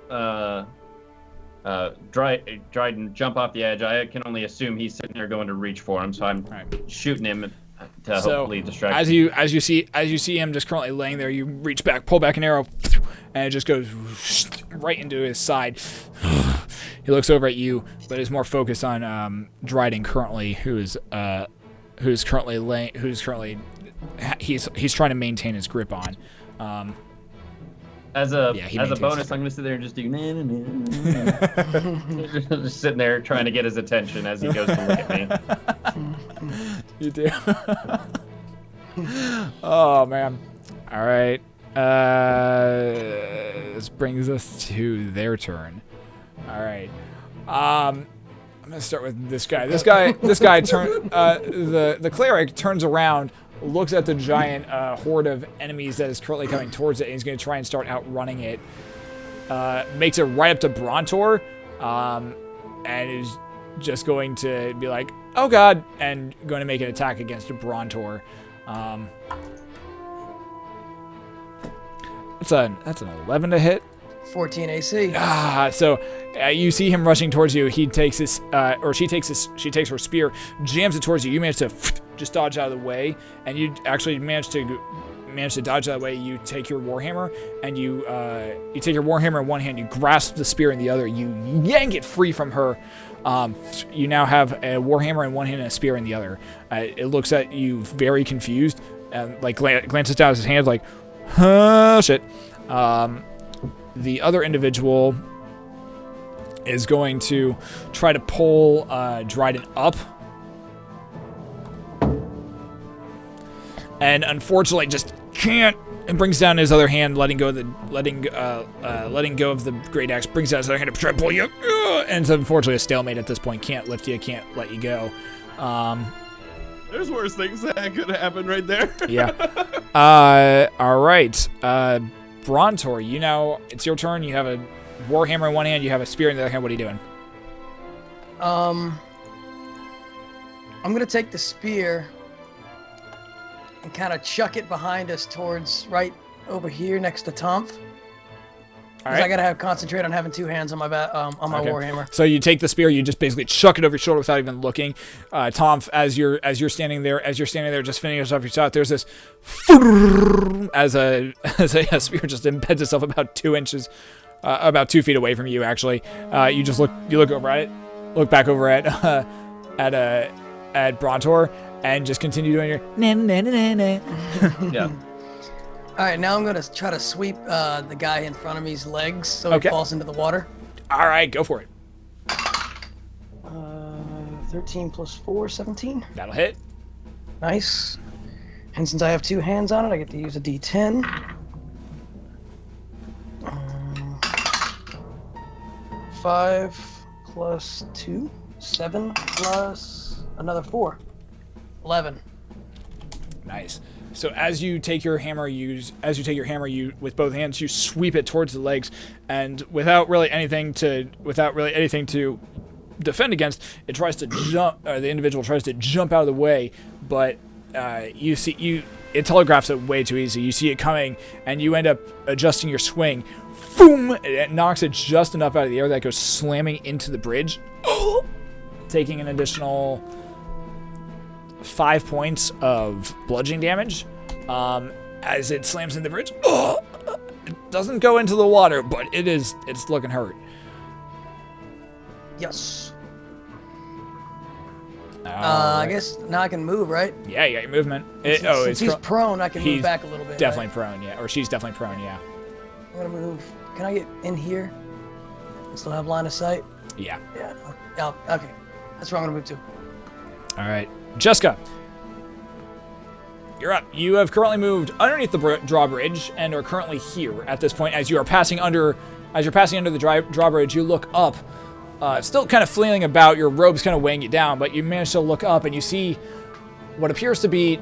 Dryden jump off the edge, I can only assume he's sitting there going to reach for him. So I'm shooting him to hopefully distract him. As you see him just currently laying there, you reach back, pull back an arrow, and it just goes right into his side. He looks over at you, but is more focused on Dryden currently, who's currently he's trying to maintain his grip on. As a bonus, I'm gonna sit there and just do just sitting there trying to get his attention as he goes to look at me. You do. Oh man. All right. This brings us to their turn. All right. I'm gonna start with this guy. This guy the cleric turns around, looks at the giant horde of enemies that is currently coming towards it, and he's going to try and start outrunning it. Makes it right up to Brontor, and is just going to be like, oh god, and going to make an attack against Brontor. That's an 11 to hit. 14 AC. So you see him rushing towards you. He takes his, she takes her spear, jams it towards you. You manage to just dodge out of the way, and you actually manage to dodge out of the way. You take your warhammer, and you take your warhammer in one hand. You grasp the spear in the other. You yank it free from her. You now have a warhammer in one hand and a spear in the other. It looks at you very confused, and like glances down at his hand, like, huh, shit. The other individual is going to try to pull Dryden up, and unfortunately just can't, and brings down his other hand, letting go of the great axe. Brings down his other hand to try to pull you, and it's unfortunately a stalemate at this point. Can't lift you, can't let you go. There's worse things that could happen right there. Yeah. All right. Brontor, it's your turn. You have a warhammer in one hand, you have a spear in the other hand. What are you doing? I'm gonna take the spear and kind of chuck it behind us towards right over here next to Tonph. Because I gotta concentrate on having two hands on my warhammer. So you take the spear, you just basically chuck it over your shoulder without even looking. Tonph, as you're standing there, just finishing off your shot, there's this as a spear just embeds itself about 2 inches, about 2 feet away from you. Actually, you look over at it, look back over at Brontor, and just continue doing your Yeah. All right, now I'm going to try to sweep the guy in front of me's legs so he falls into the water. All right, go for it. 13 plus 4, 17. That'll hit. Nice. And since I have 2 hands on it, I get to use a D10. 5 plus 2, 7 plus another 4, 11. Nice. So as you take your hammer, you with both hands, you sweep it towards the legs, and without really anything to defend against, it tries to jump. The individual tries to jump out of the way, but it telegraphs it way too easy. You see it coming, and you end up adjusting your swing. Boom! It knocks it just enough out of the air that it goes slamming into the bridge, taking an additional 5 points of bludgeoning damage as it slams into the bridge. It doesn't go into the water, but it's looking hurt. Yes. I guess now I can move, right? Yeah, you got your movement. Since he's prone, I can move back a little bit. Definitely prone, yeah. Or she's definitely prone, yeah. I'm gonna move. Can I get in here? Still have line of sight? Yeah. Yeah. Okay. That's where I'm gonna move to. All right. Jeska, you're up. You have currently moved underneath the drawbridge and are currently here at this point. As you are passing under, the drawbridge, you look up, still kind of flailing about. Your robe's kind of weighing you down, but you manage to look up and you see what appears to be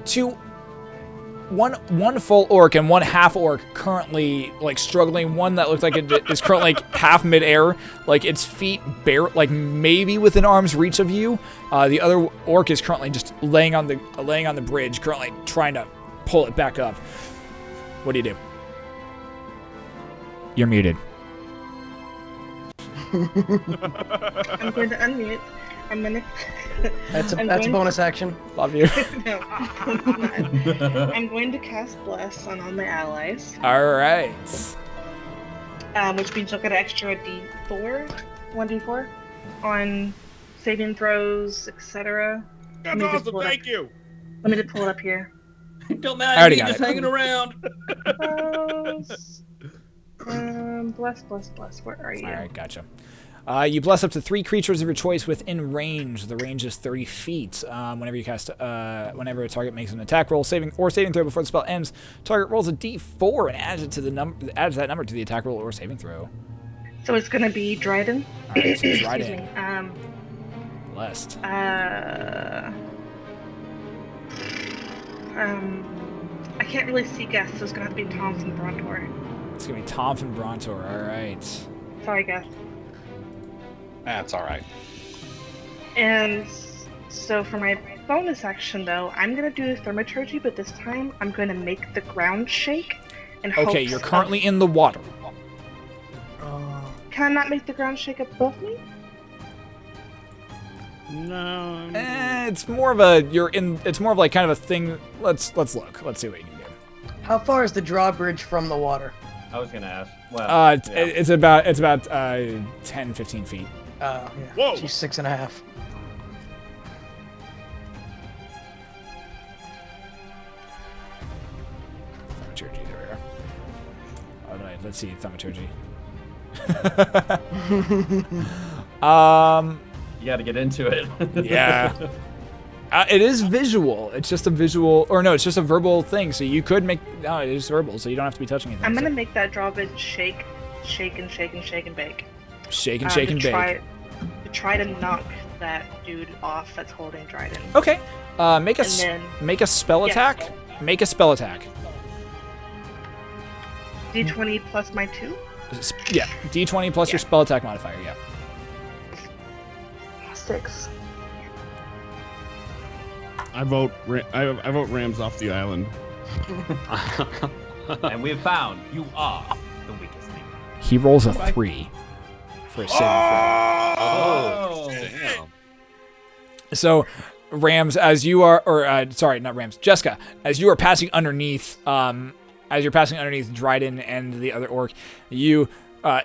one full orc and one half orc currently like struggling. One that looks like it is currently like half midair, like its feet bare, like maybe within arm's reach of you. The other orc is currently just laying on the bridge, currently trying to pull it back up. What do you do? You're muted. I'm going to unmute. I'm gonna. That's a bonus action. Love you. No, I'm going to cast Bless on all my allies. All right. Which means you'll get an extra D4, 1d4, on saving throws, etc. That's awesome. Thank you. Let me just pull it up here. Don't I already matter. got Just it. hanging around. Bless. Where are you? All right, gotcha. You bless up to 3 creatures of your choice within range. The range is 30 feet. Whenever a target makes an attack roll, saving throw before the spell ends, target rolls a D4 and adds that number to the attack roll or saving throw. So it's gonna be Dryden. All right, so Excuse Dryden. me. Blessed. I can't really see Geth, so it's gonna have to be Tonph and Brontor. It's gonna be Tonph and Brontor. All right. Sorry, Geth. That's all right. And so for my bonus action, though, I'm gonna do Thaumaturgy, but this time I'm gonna make the ground shake. And Okay, you're currently in the water. Can I not make the ground shake above me? No. It's more of like kind of a thing. Let's look. Let's see what you can do. How far is the drawbridge from the water? I was gonna ask. Well, It's about 10, 15 feet. Yeah. Whoa. She's 6.5. Thaumaturgy, there we are. All right, let's see, Thaumaturgy. you got to get into it. Yeah. It is visual. It's just a visual, or no, it's just a verbal thing. So you could make, no, it is verbal, so you don't have to be touching anything. I'm gonna make that drawbridge shake and bake. Shake and bake. To try to knock that dude off that's holding Dryden. Okay. Make a spell Yes. attack. Make a spell attack. D20 plus my 2? Yeah. D20 plus your spell attack modifier. Yeah. 6. I vote Rams off the island. And we've found you are the weakest link. He rolls a 3 for a saving throw. Oh, Damn. So, Rams, as you are, sorry, not Rams, Jeska, as you are passing underneath, Dryden and the other orc, you,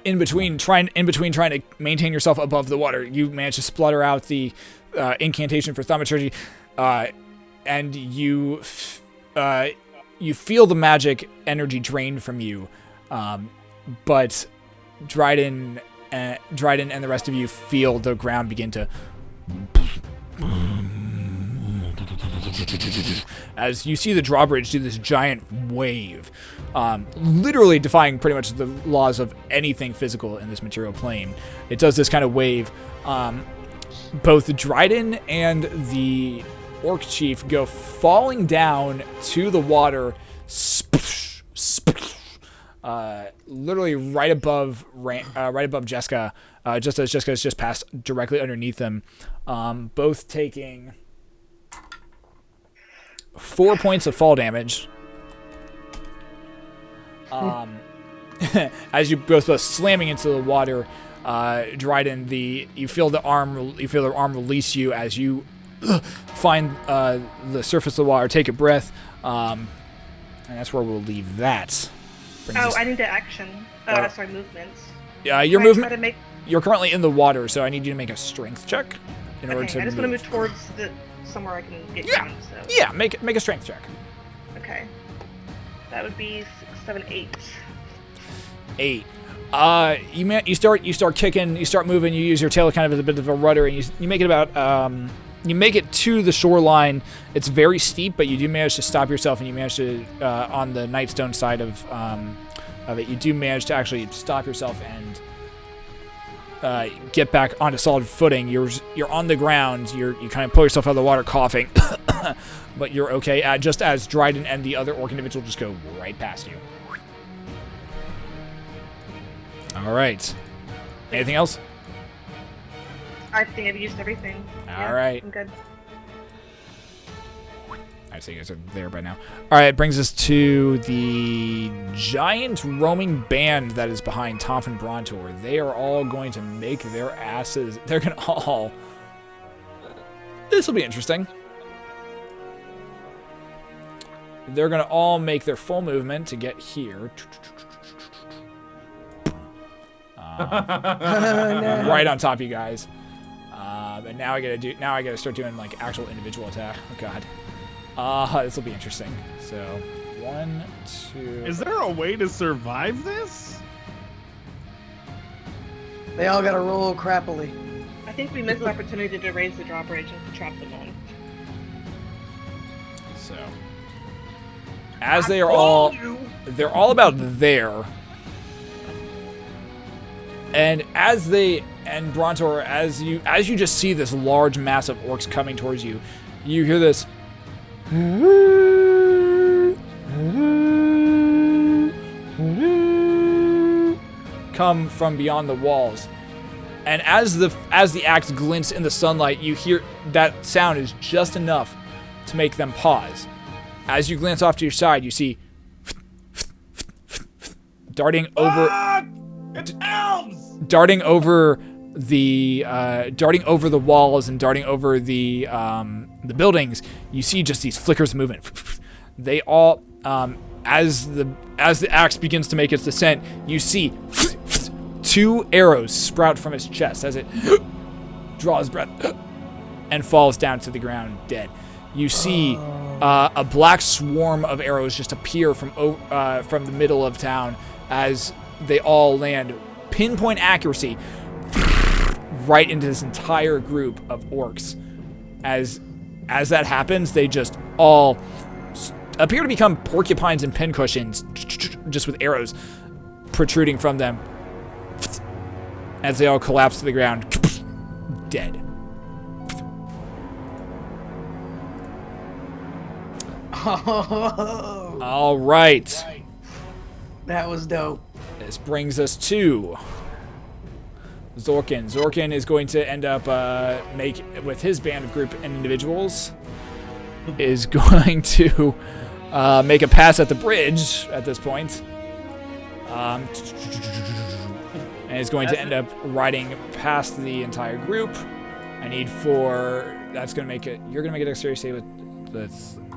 in between trying to maintain yourself above the water, you manage to splutter out the incantation for Thaumaturgy, and you feel the magic energy drained from you, but Dryden and the rest of you feel the ground begin to, as you see the drawbridge do this giant wave, literally defying pretty much the laws of anything physical in this material plane. It does this kind of wave. Both Dryden and the Orc Chief go falling down to the water, literally right above Jeska, just as Jeska has just passed directly underneath them, both taking 4 points of fall damage. As you both slamming into the water. Dryden, you feel their arm release you as you find the surface of the water, take a breath, and that's where we'll leave that. I need to action. Sorry, movements. Your Can I movement. try to make... You're currently in the water, so I need you to make a strength check in order to. I just want to move towards somewhere I can get down. So. Yeah, make a strength check. Okay. That would be 6, 7, 8. 8. You start kicking, you start moving, you use your tail kind of as a bit of a rudder, and you make it about you make it to the shoreline. It's very steep, but you do manage to stop yourself, and you manage to on the Nightstone side of it. You do manage to actually stop yourself and get back onto solid footing. You're on the ground. You kind of pull yourself out of the water, coughing, but you're okay. Just as Dryden and the other orc individual just go right past you. All right. Anything else? I think I've used everything. All right. I'm good. I see you guys are there by now. All right, it brings us to the giant roaming band that is behind Tonph and Brontor. They are all going to make their asses. They're going to all. This will be interesting. They're going to all make their full movement to get here. Right on top of you guys. And now I gotta start doing like actual individual attack. Oh god. This will be interesting. So 1, 2. Is there a way to survive this? They all gotta roll crappily. I think we missed the opportunity to raise the drawbridge and to trap them on. So as they're all about there. And as they and Brontor, as you just see this large mass of orcs coming towards you, you hear this come from beyond the walls. And as the axe glints in the sunlight, you hear that sound is just enough to make them pause. As you glance off to your side, you see darting over It's elves! darting over the walls and darting over the buildings. You see just these flickers of movement. They all as the axe begins to make its descent, you see 2 arrows sprout from its chest as it draws breath and falls down to the ground dead. You see a black swarm of arrows just appear from the middle of town as they all land pinpoint accuracy right into this entire group of orcs. As that happens, they just all appear to become porcupines and pincushions, just with arrows protruding from them as they all collapse to the ground, dead. Oh, All right. that was dope. This brings us to Zorkin. Zorkin is going to end up with his band of group and individuals is going to make a pass at the bridge at this point. And is going to end up riding past the entire group. I need 4. That's going to make it. You're going to make a dexterity save with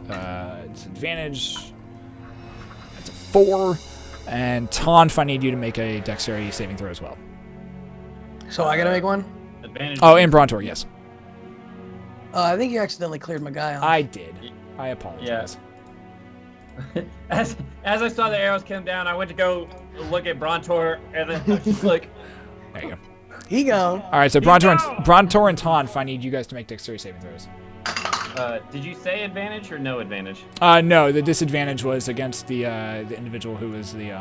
advantage. That's a 4. And Tonph, I need you to make a dexterity saving throw as well. So I gotta make one? Advantage. Oh, and Brontor, yes. I think you accidentally cleared my guy off. I did. I apologize. As I saw the arrows come down, I went to go look at Brontor, and then I was just like, There you go. He gone. All right, so Brontor and Tonph, I need you guys to make dexterity saving throws. did you say advantage or no advantage? No, the disadvantage was against the individual who was the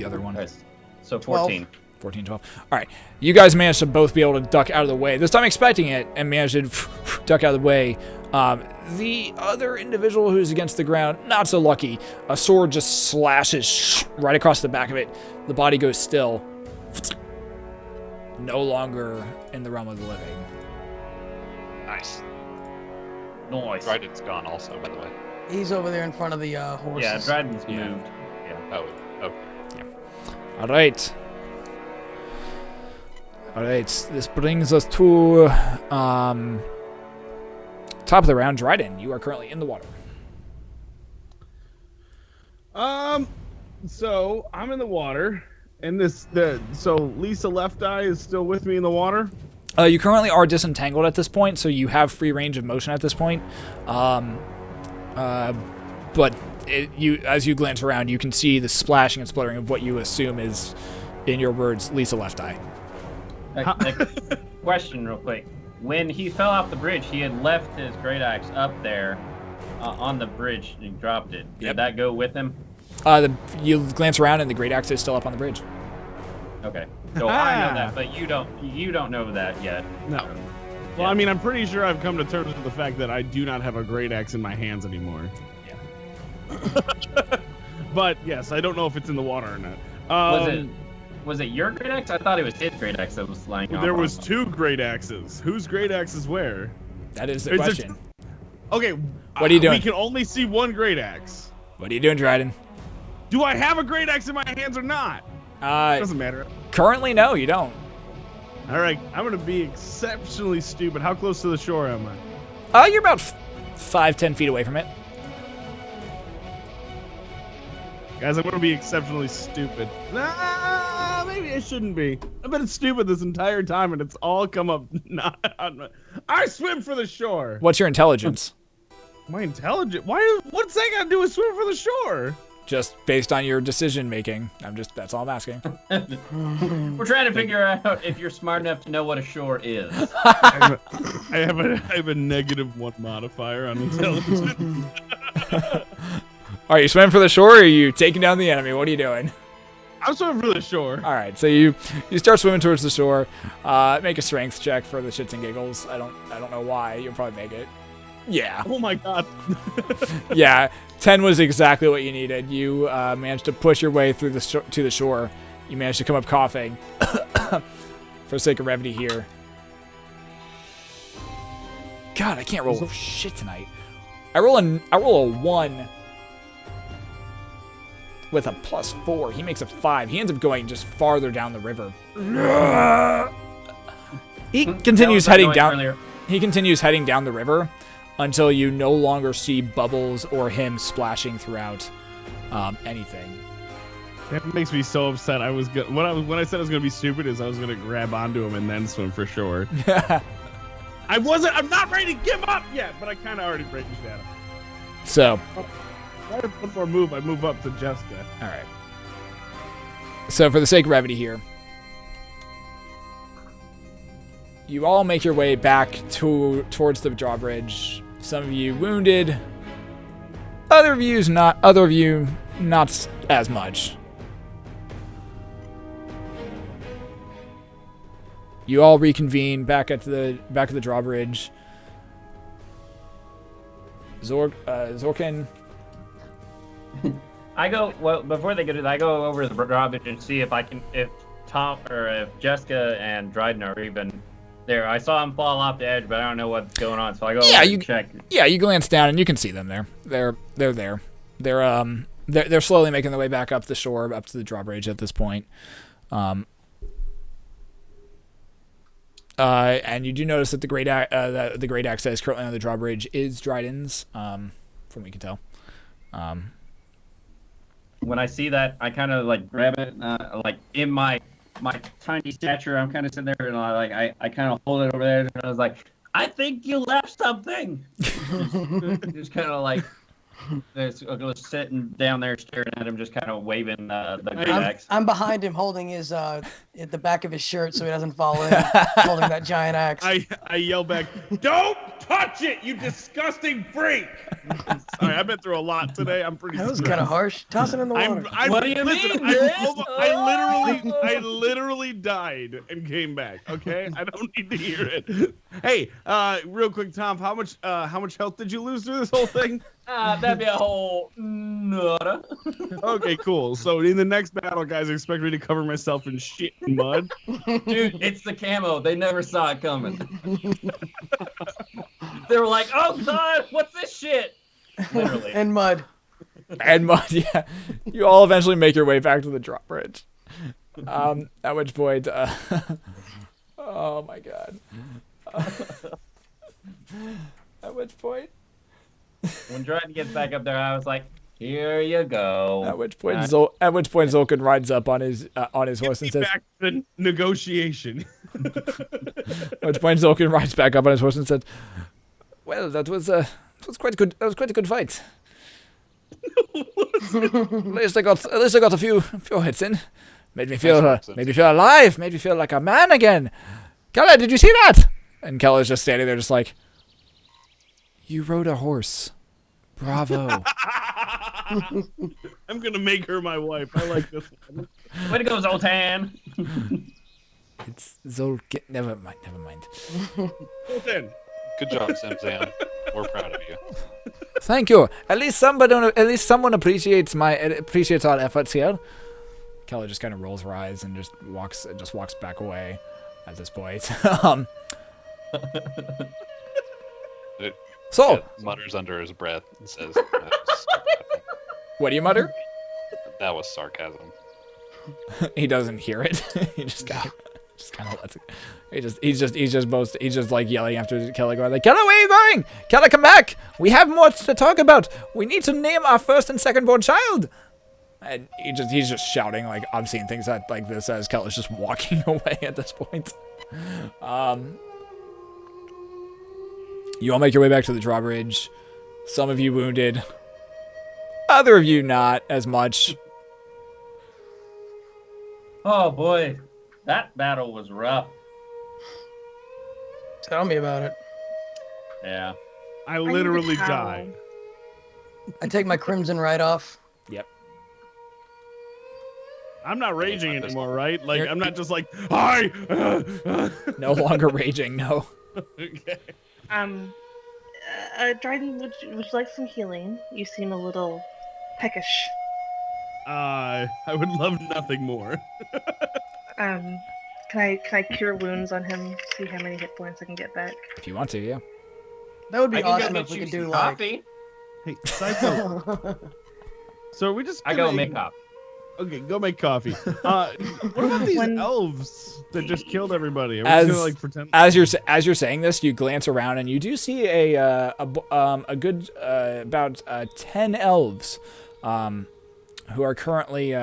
other one. Right. So 14. 14, 12. All right. You guys managed to both be able to duck out of the way. This time expecting it and managed to duck out of the way. The other individual who's against the ground, not so lucky. A sword just slashes right across the back of it. The body goes still. No longer in the realm of the living. Nice. Nice. Dryden's gone also, by the way. He's over there in front of the horses. Yeah, Dryden's Yeah. moved. Yeah. Oh, okay. All right. All right. This brings us to top of the round. Dryden, you are currently in the water. So I'm in the water, and so Lisa Left Eye is still with me in the water. You currently are disentangled at this point, so you have free range of motion at this point. But as you glance around, you can see the splashing and spluttering of what you assume is, in your words, Lisa Left Eye. Question real quick. when he fell off the bridge, he had left his great axe up there on the bridge and he dropped it. Did that go with him? You glance around and the great axe is still up on the bridge. Okay. So I know that, but you don't know that yet. No. Well, I mean, I'm pretty sure I've come to terms with the fact that I do not have a great axe in my hands anymore. Yeah. But yes, I don't know if it's in the water or not. Was it your great axe? I thought it was his great axe that was lying on. There was 2 great axes. Whose great axe is where? That is the question. Okay. What are you doing? We can only see 1 great axe. What are you doing, Dryden? Do I have a great axe in my hands or not? Doesn't matter. Currently, no, you don't. All right, I'm gonna be exceptionally stupid. How close to the shore am I? You're about 5-10 feet away from it. Guys, I'm gonna be exceptionally stupid. Nah, maybe I shouldn't be. I've been stupid this entire time, and it's all come up. I swim for the shore. What's your intelligence? My intelligence? What's that got to do with swim for the shore? Just based on your decision making. That's all I'm asking. We're trying to figure out if you're smart enough to know what a shore is. I have a -1 modifier on intelligence. Are you swimming for the shore or are you taking down the enemy? What are you doing? I'm swimming for the shore. All right, so you start swimming towards the shore. Make a strength check for the shits and giggles. I don't know why. You'll probably make it. Yeah. Oh my god. Yeah, 10 was exactly what you needed. You managed to push your way through to the shore. You managed to come up coughing. For the sake of brevity here. God, I can't roll shit tonight. I roll a 1 with a +4. He makes a 5. He ends up going just farther down the river. He continues heading down. Earlier. He continues heading down the river until you no longer see bubbles or him splashing throughout anything. That makes me so upset. When I said I was gonna be stupid, is I was gonna grab onto him and then swim for shore. I'm not ready to give up yet, but I kind of already raged at him. So. One more move, I move up to Jeska. All right. So for the sake of brevity here, you all make your way back towards the drawbridge. Some of you wounded, other of you not as much. You all reconvene back at the drawbridge. Zorkin. Before they go to that, I go over to the drawbridge and see if Tom or if Jeska and Dryden are even there. I saw them fall off the edge, but I don't know what's going on, so I go over and check. Yeah, you glance down and you can see them there. They're there. They're slowly making their way back up the shore, up to the drawbridge at this point. And you do notice that the great axe that is currently on the drawbridge is Dryden's, from what you can tell. When I see that, I kind of like grab it, like in my tiny stature. I'm kind of sitting there and I kind of hold it over there, and I was like, I think you left something. Just kind of like. Just sitting down there staring at him, just kind of waving the great axe. I'm behind him holding his at the back of his shirt so he doesn't fall in, holding that giant axe. I yell back, "Don't touch it, you disgusting freak!" Sorry, I've been through a lot today. I'm pretty. That was kind of harsh. Toss it in the water. What do you mean? I literally died and came back. Okay, I don't need to hear it. Hey, real quick, Tom, how much health did you lose through this whole thing? That'd be a whole nada. Okay, cool. So in the next battle, guys, expect me to cover myself in shit and mud. Dude, it's the camo. They never saw it coming. They were like, "Oh God, what's this shit?" Literally. And mud. And mud, yeah. You all eventually make your way back to the drawbridge. At which point, oh my God. At which point. When Dryden gets back up there, I was like, "Here you go." At which point Zolkin rides up on his horse and says, "Back to the negotiation." At which point Zolkin rides back up on his horse and said, "Well, that was quite a good. That was quite a good fight. At least I got a few hits in. Made me feel alive. Made me feel like a man again. Kala, did you see that? And Kella's just standing there just like, you rode a horse. Bravo. I'm gonna make her my wife. I like this one. Way to go, Zoltan. It's never mind. Zoltan. Good job, Zamzam. We're proud of you. Thank you. At least someone appreciates our efforts here. Kella just kind of rolls her eyes and just walks back away at this point. So Ed mutters under his breath and says, what do you mutter? that was sarcasm. He doesn't hear it. He just kind of lets it. He's just like yelling after Kella, going like, Kella, where are you going? Kella, come back. We have more to talk about. We need to name our first and second born child. And he's just shouting like obscene things like this as Kella's just walking away at this point. You all make your way back to the drawbridge. Some of you wounded. Other of you not as much. Oh boy, that battle was rough. Tell me about it. Yeah. I literally need a towel. died. I take my crimson right off. Yep. I'm not raging my anymore, right? Like, You're- I'm not just like, hi! No longer raging, no. Okay. Dryden, would you like some healing? You seem a little peckish. I would love nothing more. Can I cure wounds on him? See how many hit points I can get back. If you want to, yeah. That would I be can awesome go if get we you could do some like. coffee. Hey, Cypher. So are we just I gonna... go make coffee. Okay, go make coffee. What about these When- elves that just killed everybody? Are we As- just gonna like pretend? As you're saying this, you glance around and you do see a good about 10 elves, who are currently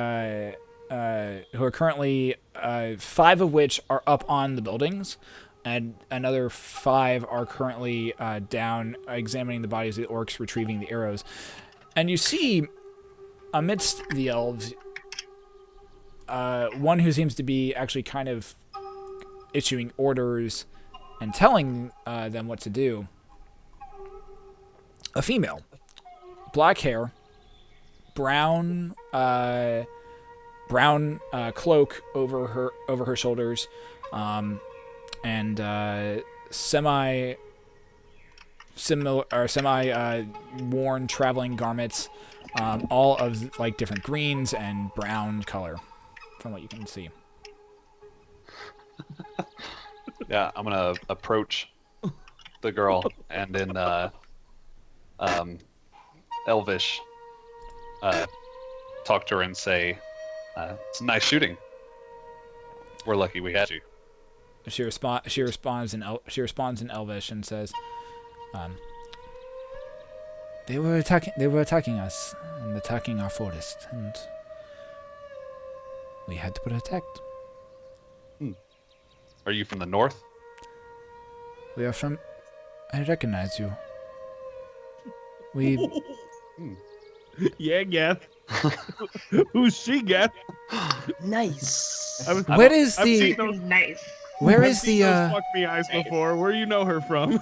5 of which are up on the buildings, and another 5 are currently down examining the bodies of the orcs, retrieving the arrows. And you see amidst the elves one who seems to be actually kind of issuing orders and telling them what to do. A female, black hair, brown cloak over her shoulders, and semi worn traveling garments, all of like different greens and brown color, from what you can see. Yeah, I'm gonna approach the girl and in Elvish talk to her and say, "It's nice shooting. We're lucky we had you." She responds in Elvish and says, They were attacking us and attacking our forest, and we had to protect. Are you from the north? We are from. I recognize you. We. Yeah, Geth. Who's she, Geth? Nice. Where is I've the? seen those, Nice. Where I've is seen the? those fuck me eyes before. Where you know her from?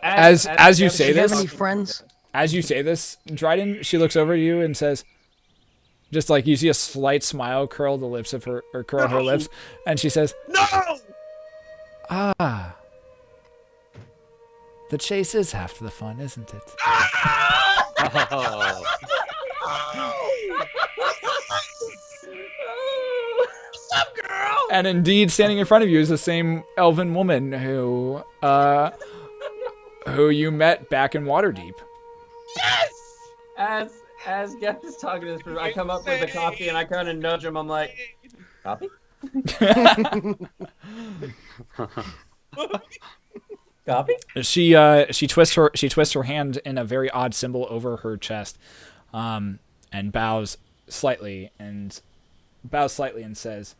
As you say Do you have this- any friends? As you say this, Dryden, she looks over at you and says, just like you see a slight smile curl the lips of her, or curl her lips, and she says, No! "Ah, the chase is half the fun, isn't it?" Oh, And indeed, standing in front of you is the same elven woman who you met back in Waterdeep. As Geth is talking to this person, I come up with a coffee and I kind of nudge him. I'm like, coffee? Coffee? She twists her hand in a very odd symbol over her chest, and bows slightly and says,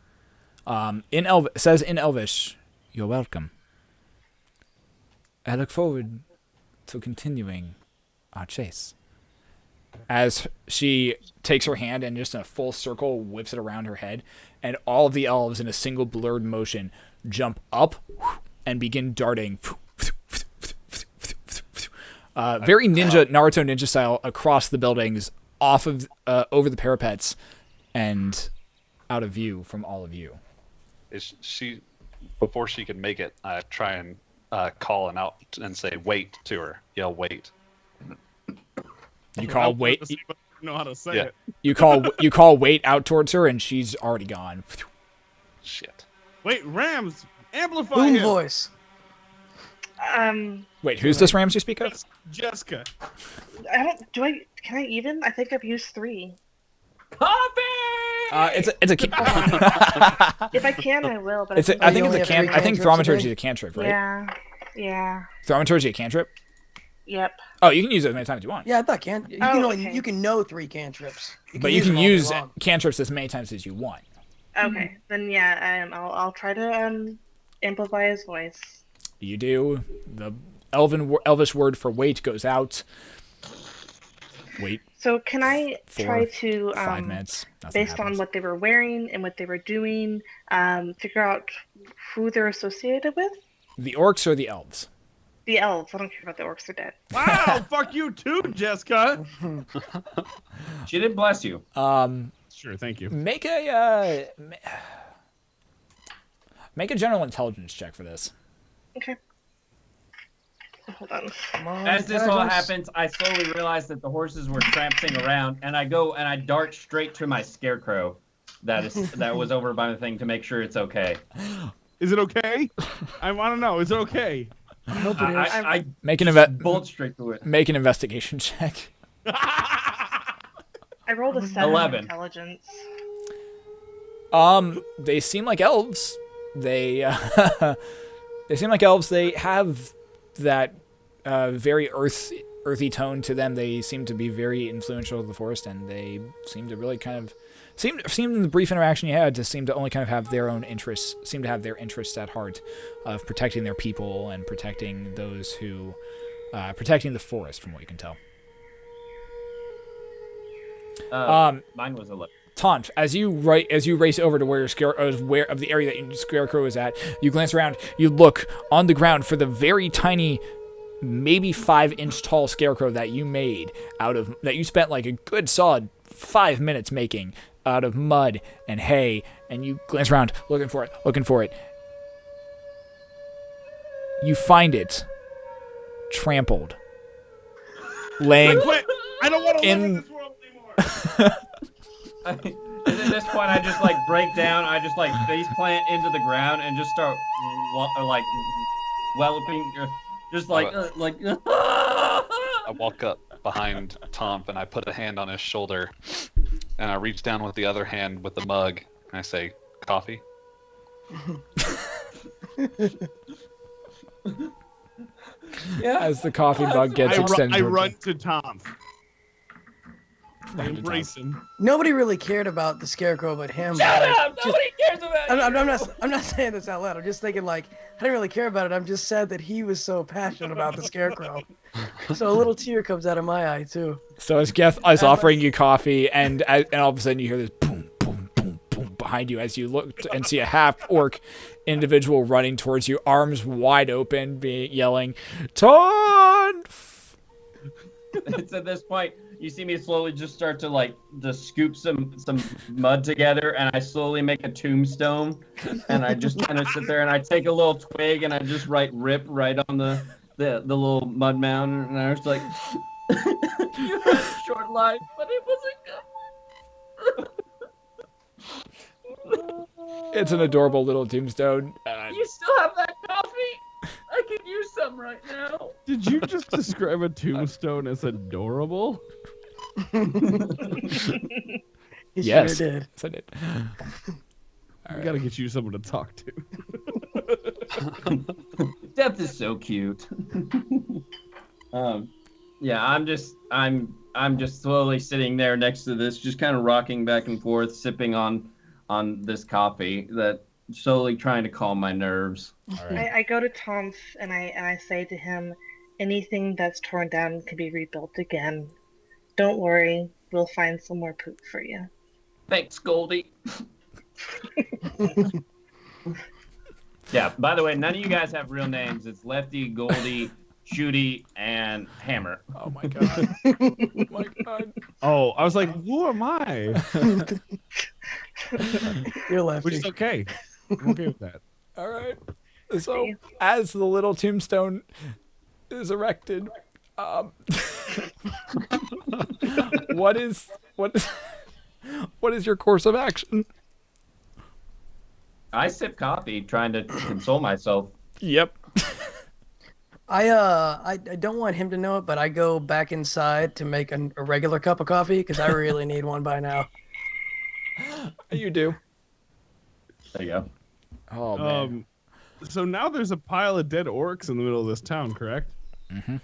in Elvish, "You're welcome. I look forward to continuing our chase." As she takes her hand and just in a full circle whips it around her head, and all of the elves in a single blurred motion jump up and begin darting. Very Naruto ninja style across the buildings, off of over the parapets, and out of view from all of you. Is she? Before she can make it, I try and call and out and say "wait" to her. Yell "wait." You call wait. I don't know how to say Yeah. it. You call wait out towards her, and she's already gone. Shit. Wait, Rams, amplify Boom him. voice. Wait, who's this Rams you speak of? Jeska. Can I even? I think I've used 3. Coffee! It's a If I can, I will. But I think you it's only a have can. 3 I think cantrips thaumaturgy today? is a cantrip, right? Yeah. Thaumaturgy a cantrip. Yep. Oh, you can use it as many times as you want. Yeah, I thought Okay. you can know 3 cantrips. But you can them all day use long. cantrips as many times as you want. Okay. Then yeah, I'll try to amplify his voice. You do. The Elvish word for wait goes out. Wait So can I try 4, to 5 minutes. Nothing based on happens. what they were wearing and what they were doing, figure out who they're associated with? The orcs or the elves? The elves. I don't care about the orcs. They're dead. Wow, fuck you too, Jeska. She didn't bless you. Sure, thank you. Make a general intelligence check for this. Okay. Hold on. Come on, As this all intelligence. happens, I slowly realize that the horses were tramping around, and I go and I dart straight to my scarecrow that was over by the thing to make sure it's okay. Is it okay? I want to know. Is it okay? I hope it is. I Make an bolt straight to it. Make an investigation check. I rolled a 7 11. intelligence. They seem like elves. They seem like elves. They have that very earthy tone to them. They seem to be very influential to the forest, and they seem to really kind of seem in the brief interaction you had to seem to only kind of have their own interests. Seem to have their interests at heart of protecting their people and protecting those who protecting the forest, from what you can tell. Mine was 11. Tonph, as you race over to where of the area that your scarecrow is at, you glance around, you look on the ground for the very tiny, maybe 5-inch tall scarecrow that you made that you spent like a good solid 5 minutes making out of mud and hay, and you glance around looking for it. You find it trampled, laying Quit. I don't want to live in in this world anymore. And at this point, I just like break down. I just like face plant into the ground and just start like walloping, just like. I walk up behind Tonph and I put a hand on his shoulder, and I reach down with the other hand with the mug, and I say, "Coffee." as the coffee mug gets I extended. towards run you. to Tom. I embrace him. Nobody really cared about the scarecrow but him. Shut but, like, up! Nobody cares about you. I'm not saying this out loud. I'm just thinking like I didn't really care about it. I'm just sad that he was so passionate about the scarecrow. So a little tear comes out of my eye too. So as Geth is offering you coffee, and all of a sudden you hear this boom, boom, boom, boom behind you as you look and see a half-orc individual running towards you, arms wide open, yelling, "Tonph!" It's at this point you see me slowly just start to like just scoop some mud together, and I slowly make a tombstone, and I just kind of sit there and I take a little twig and I just write "RIP" right on the little mud mound, and I was like, "You had a short life, but it was a good one." It's an adorable little tombstone. You still have that coffee? I could use some right now. Did you just describe a tombstone as adorable? He Yes. sure did. Yes, I did. I gotta get you someone to talk to. Death is so cute. Yeah, I'm just slowly sitting there next to this, just kind of rocking back and forth, sipping on this coffee, that slowly trying to calm my nerves. All right. I go to Tonph and I say to him, anything that's torn down can be rebuilt again. Don't worry, we'll find some more poop for you. Thanks, Goldie. Yeah. By the way, none of you guys have real names. It's Lefty, Goldie, Shooty, and Hammer. Oh my god. Oh my god. Oh, I was like, who am I? You're lefty. Which is okay. I'm okay with that. All right. So as the little tombstone is erected, what is your course of action? I sip coffee, trying to console myself. Yep. I don't want him to know it, but I go back inside to make a regular cup of coffee because I really need one by now. You do. There you go. Oh man. So now there's a pile of dead orcs in the middle of this town, correct? Mm-hmm.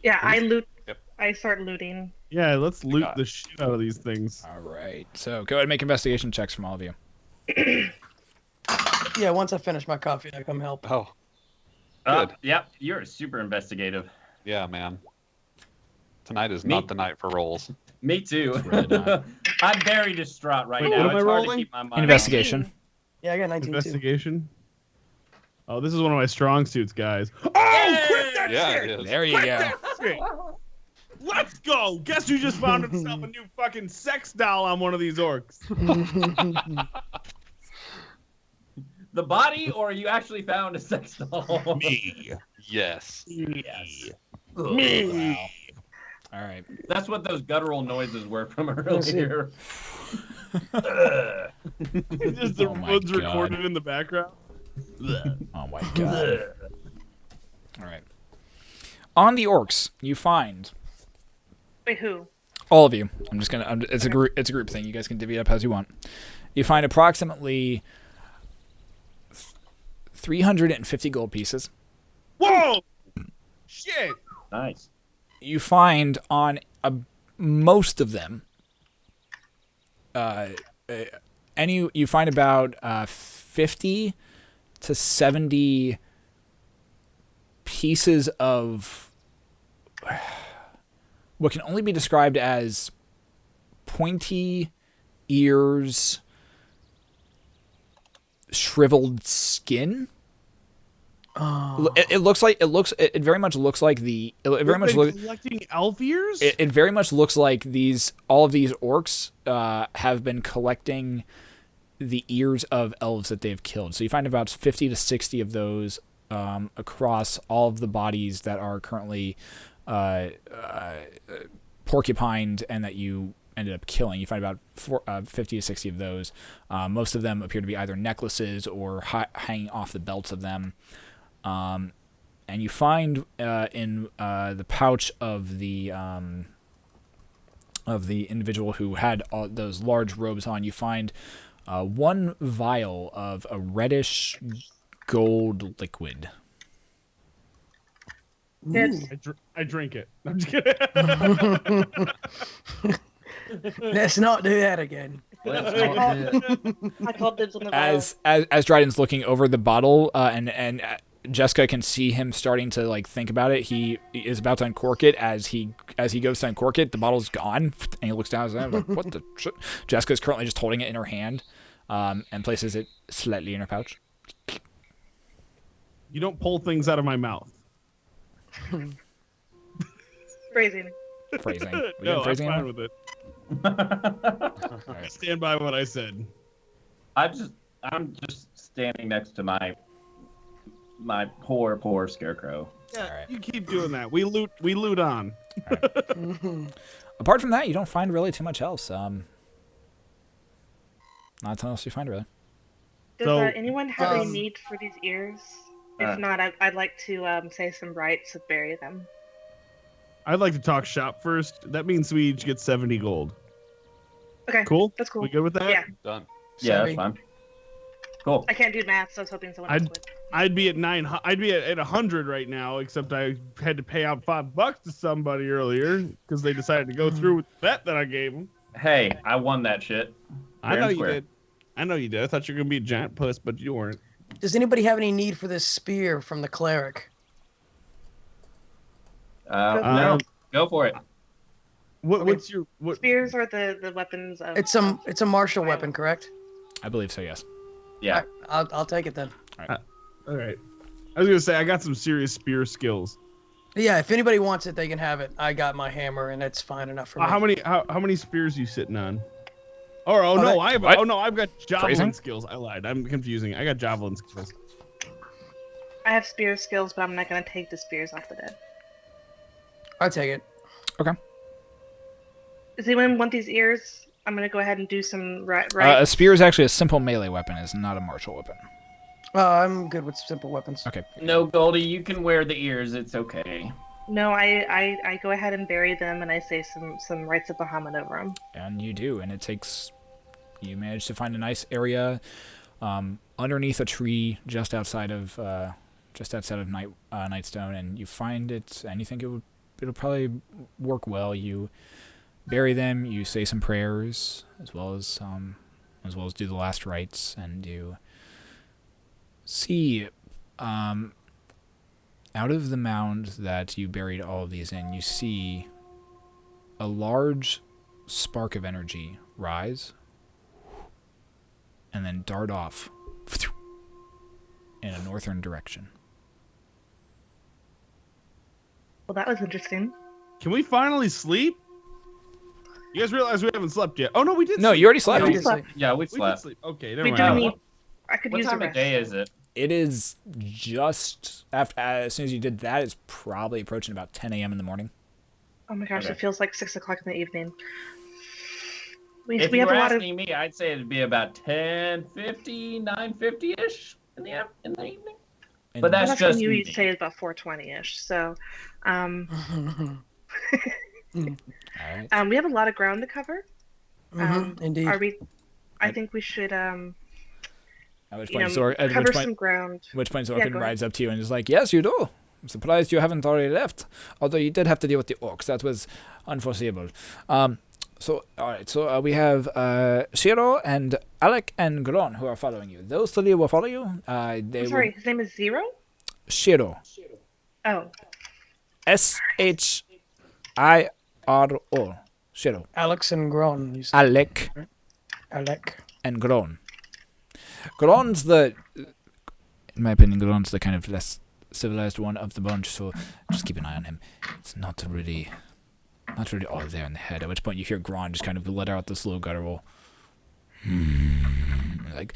Yeah, I loot. Yep. I start looting. Yeah, let's loot the shit out of these things. All right. So go ahead and make investigation checks from all of you. Yeah, once I finish my coffee, I come help. Oh, good. Yep, you're super investigative. Yeah, man. Tonight is not the night for rolls. Me too. really not. I'm very distraught right Wait, now. what am It's I hard to rolling? keep my mind. Investigation. Yeah, I got 19 too. Investigation. Oh, this is one of my strong suits, guys. Oh, Yay! quit that Yeah, shit! it is. There you Quit go. that shit! Let's go! Guess who just found himself a new fucking sex doll on one of these orcs? The body, or you actually found a sex doll? Me. Yes. Yes. Me. All right. That's what those guttural noises were from see. earlier. Just the Oh my woods God. recorded in the background. Oh my god. All right. On the orcs, you find Wait, who? all of you. It's a group thing. You guys can divvy it up as you want. You find approximately 350 gold pieces. Whoa! Shit! Nice. You find on most of them. You find about 50 to 70 pieces of what can only be described as pointy ears, shriveled skin. Oh. It very much looks like collecting elf ears? it very much looks like all of these orcs have been collecting the ears of elves that they've killed. So you find about 50 to 60 of those across all of the bodies that are currently porcupined and that you ended up killing. You find about 50 to 60 of those. Most of them appear to be either necklaces or hanging off the belts of them. And you find in the pouch of the individual who had all those large robes on, you find one vial of a reddish gold liquid. It's I drink it. I'm just kidding. Let's not do that again. I called dibs on the vial. As Dryden's looking over the bottle, and Jeska can see him starting to like think about it. He is about to uncork it. As he goes to uncork it, the bottle's gone, and he looks down at it like, "What the shit?" Jeska's currently just holding it in her hand, and places it slightly in her pouch. You don't pull things out of my mouth. Phrasing. Phrasing. We No, doing I'm phrasing fine anymore? with it. All I right. stand by what I said. I'm just standing next to my poor scarecrow. Yeah, All right. you keep doing that. We loot on. Apart from that, you don't find really too much else. Not a ton else you find really. Does So, anyone have any um, need for these ears? Uh, If not, I'd like to say some rites to bury them. I'd like to talk shop first. That means we each get 70 gold. Okay, Cool? that's cool. We good with that? Yeah, Done. Yeah, Sorry. that's fine. Cool. I can't do math, so I was hoping someone else would. I'd be at 900. I'd be at 100 right now, except I had to pay out $5 to somebody earlier because they decided to go through with the bet that I gave them. Hey, I won that shit. I Fair know and you square. did. I know you did. I thought you were gonna be a giant puss, but you weren't. Does anybody have any need for this spear from the cleric? No, go for it. What's your what? Spears are the weapons of. It's a martial weapon, correct? I believe so. Yes. Yeah. I'll take it then. All right. I was gonna say I got some serious spear skills. Yeah, if anybody wants it, they can have it. I got my hammer, and it's fine enough for me. How many spears are you sitting on? I've got javelin Phrasing? skills. I lied. I'm confusing. I got javelin skills. I have spear skills, but I'm not gonna take the spears off the dead. I'll take it. Okay. Does anyone want these ears? I'm gonna go ahead and do some right. A spear is actually a simple melee weapon. It's not a martial weapon. I'm good with simple weapons. Okay. No, Goldie, you can wear the ears. It's okay. No, I go ahead and bury them, and I say some rites of Bahamut over them. And you do, and it takes. You manage to find a nice area underneath a tree just outside of Nightstone, and you find it, and you think it'll probably work well. You bury them. You say some prayers as well as do the last rites, and you see out of the mound that you buried all of these in, you see a large spark of energy rise and then dart off in a northern direction. Well, that was interesting. Can we finally sleep? You guys realize we haven't slept yet? Oh no, we did. No, sleep. you already slept. Yeah, we did sleep. Yeah, we We did slept. sleep. Okay, never We mind. do need. I could What use a time of rest. day is it? It is just after. As soon as you did that, it's probably approaching about 10 a.m. in the morning. Oh my gosh, Okay. it feels like 6 o'clock in the evening. If We you have were a lot of. asking me, I'd say it'd be about 10:50, 9:50-ish in the evening. And But that's That's just when you me. say it's about 4:20-ish. So, all right. we have a lot of ground to cover. Indeed. Are we? I think we should At which you point, know, Zor- at cover which point, some ground. which point Yeah, Zorkin go ahead. rides up to you and is like, "Yes, you do. I'm surprised you haven't already left. Although you did have to deal with the orcs. That was unforeseeable." So, all right. So we have Shiro and Alec and Gron who are following you. Those three will follow you. I'm sorry, his name is Zero? Shiro. Oh, Shiro. Shiro. Alex and Gron. You said. Alec Alec. and Gron. Gron's in my opinion, Gron's the kind of less civilized one of the bunch, so just keep an eye on him. It's not really all there in the head. At which point you hear Gron just kind of let out this little guttural. Like,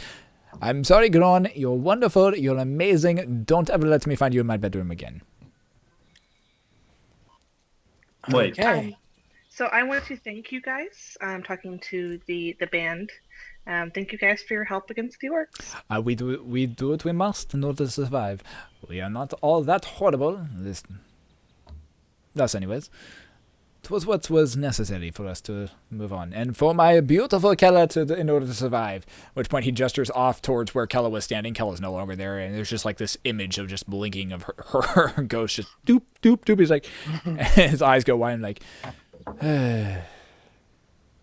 I'm sorry, Gron. You're wonderful. You're amazing. Don't ever let me find you in my bedroom again. Wait. Okay. so I want to thank you guys. I'm talking to the band. Thank you guys for your help against the orcs. We do what we must in order to survive. We are not all that horrible. Thus, anyways. It was what was necessary for us to move on. And for my beautiful Kella in order to survive. At which point he gestures off towards where Kella was standing. Kella's no longer there. And there's just like this image of just blinking of her ghost just doop, doop, doop. He's like, his eyes go wide and like,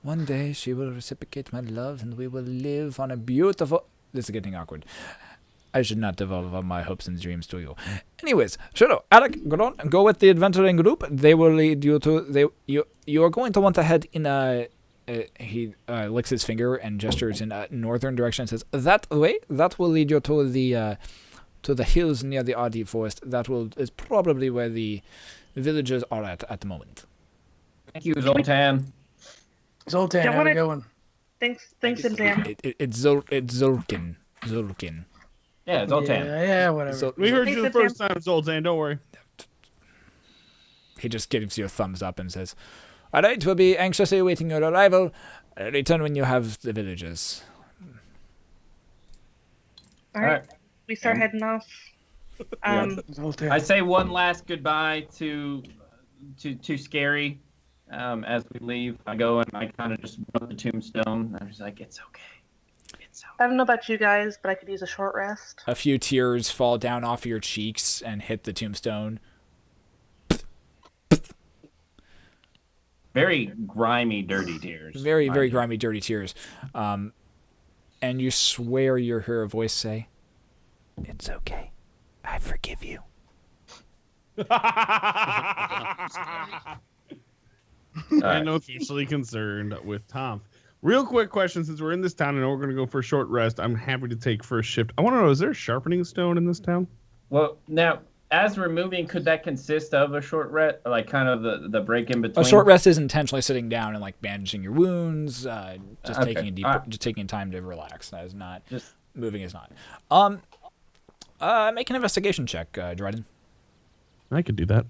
one day she will reciprocate my love and we will live on a beautiful... This is getting awkward. I should not devolve all my hopes and dreams to you. Anyways, Shadow, Alec, go with the adventuring group. They will lead you to... You are going to want to head in a... he licks his finger and gestures in a northern direction and says, that way, that will lead you to the hills near the Adi Forest. Is probably where the villagers are at the moment. Thank you, Zoltan. Zoltan, Don't how wanna- it going? Thanks, Zam. It's Zolkin. Zolkin. Yeah, Zoltan. Yeah, whatever. We heard Thanks, you the first time, Zoltan. Don't worry. He just gives you a thumbs up and says, all right, we'll be anxiously awaiting your arrival. Return when you have the villagers. All right, Alright. we start heading off. Zoltan. I say one last goodbye to Scary as we leave. I go and I kind of just rub the tombstone. I'm just like, it's okay. It's okay. I don't know about you guys, but I could use a short rest. A few tears fall down off your cheeks and hit the tombstone. Very grimy, dirty tears. Very, very Mind you. grimy, dirty tears. And you swear you hear a voice say, it's okay. I forgive you. I'm officially concerned with Tonph. Real quick question, since we're in this town and we're going to go for a short rest, I'm happy to take first shift. I want to know, is there a sharpening stone in this town? Well, now, as we're moving, could that consist of a short rest, like kind of the break in between? A short rest is intentionally sitting down and like bandaging your wounds, just taking a deep, just taking time to relax. That is not moving. Is not. Make an investigation check, Dryden. I could do that.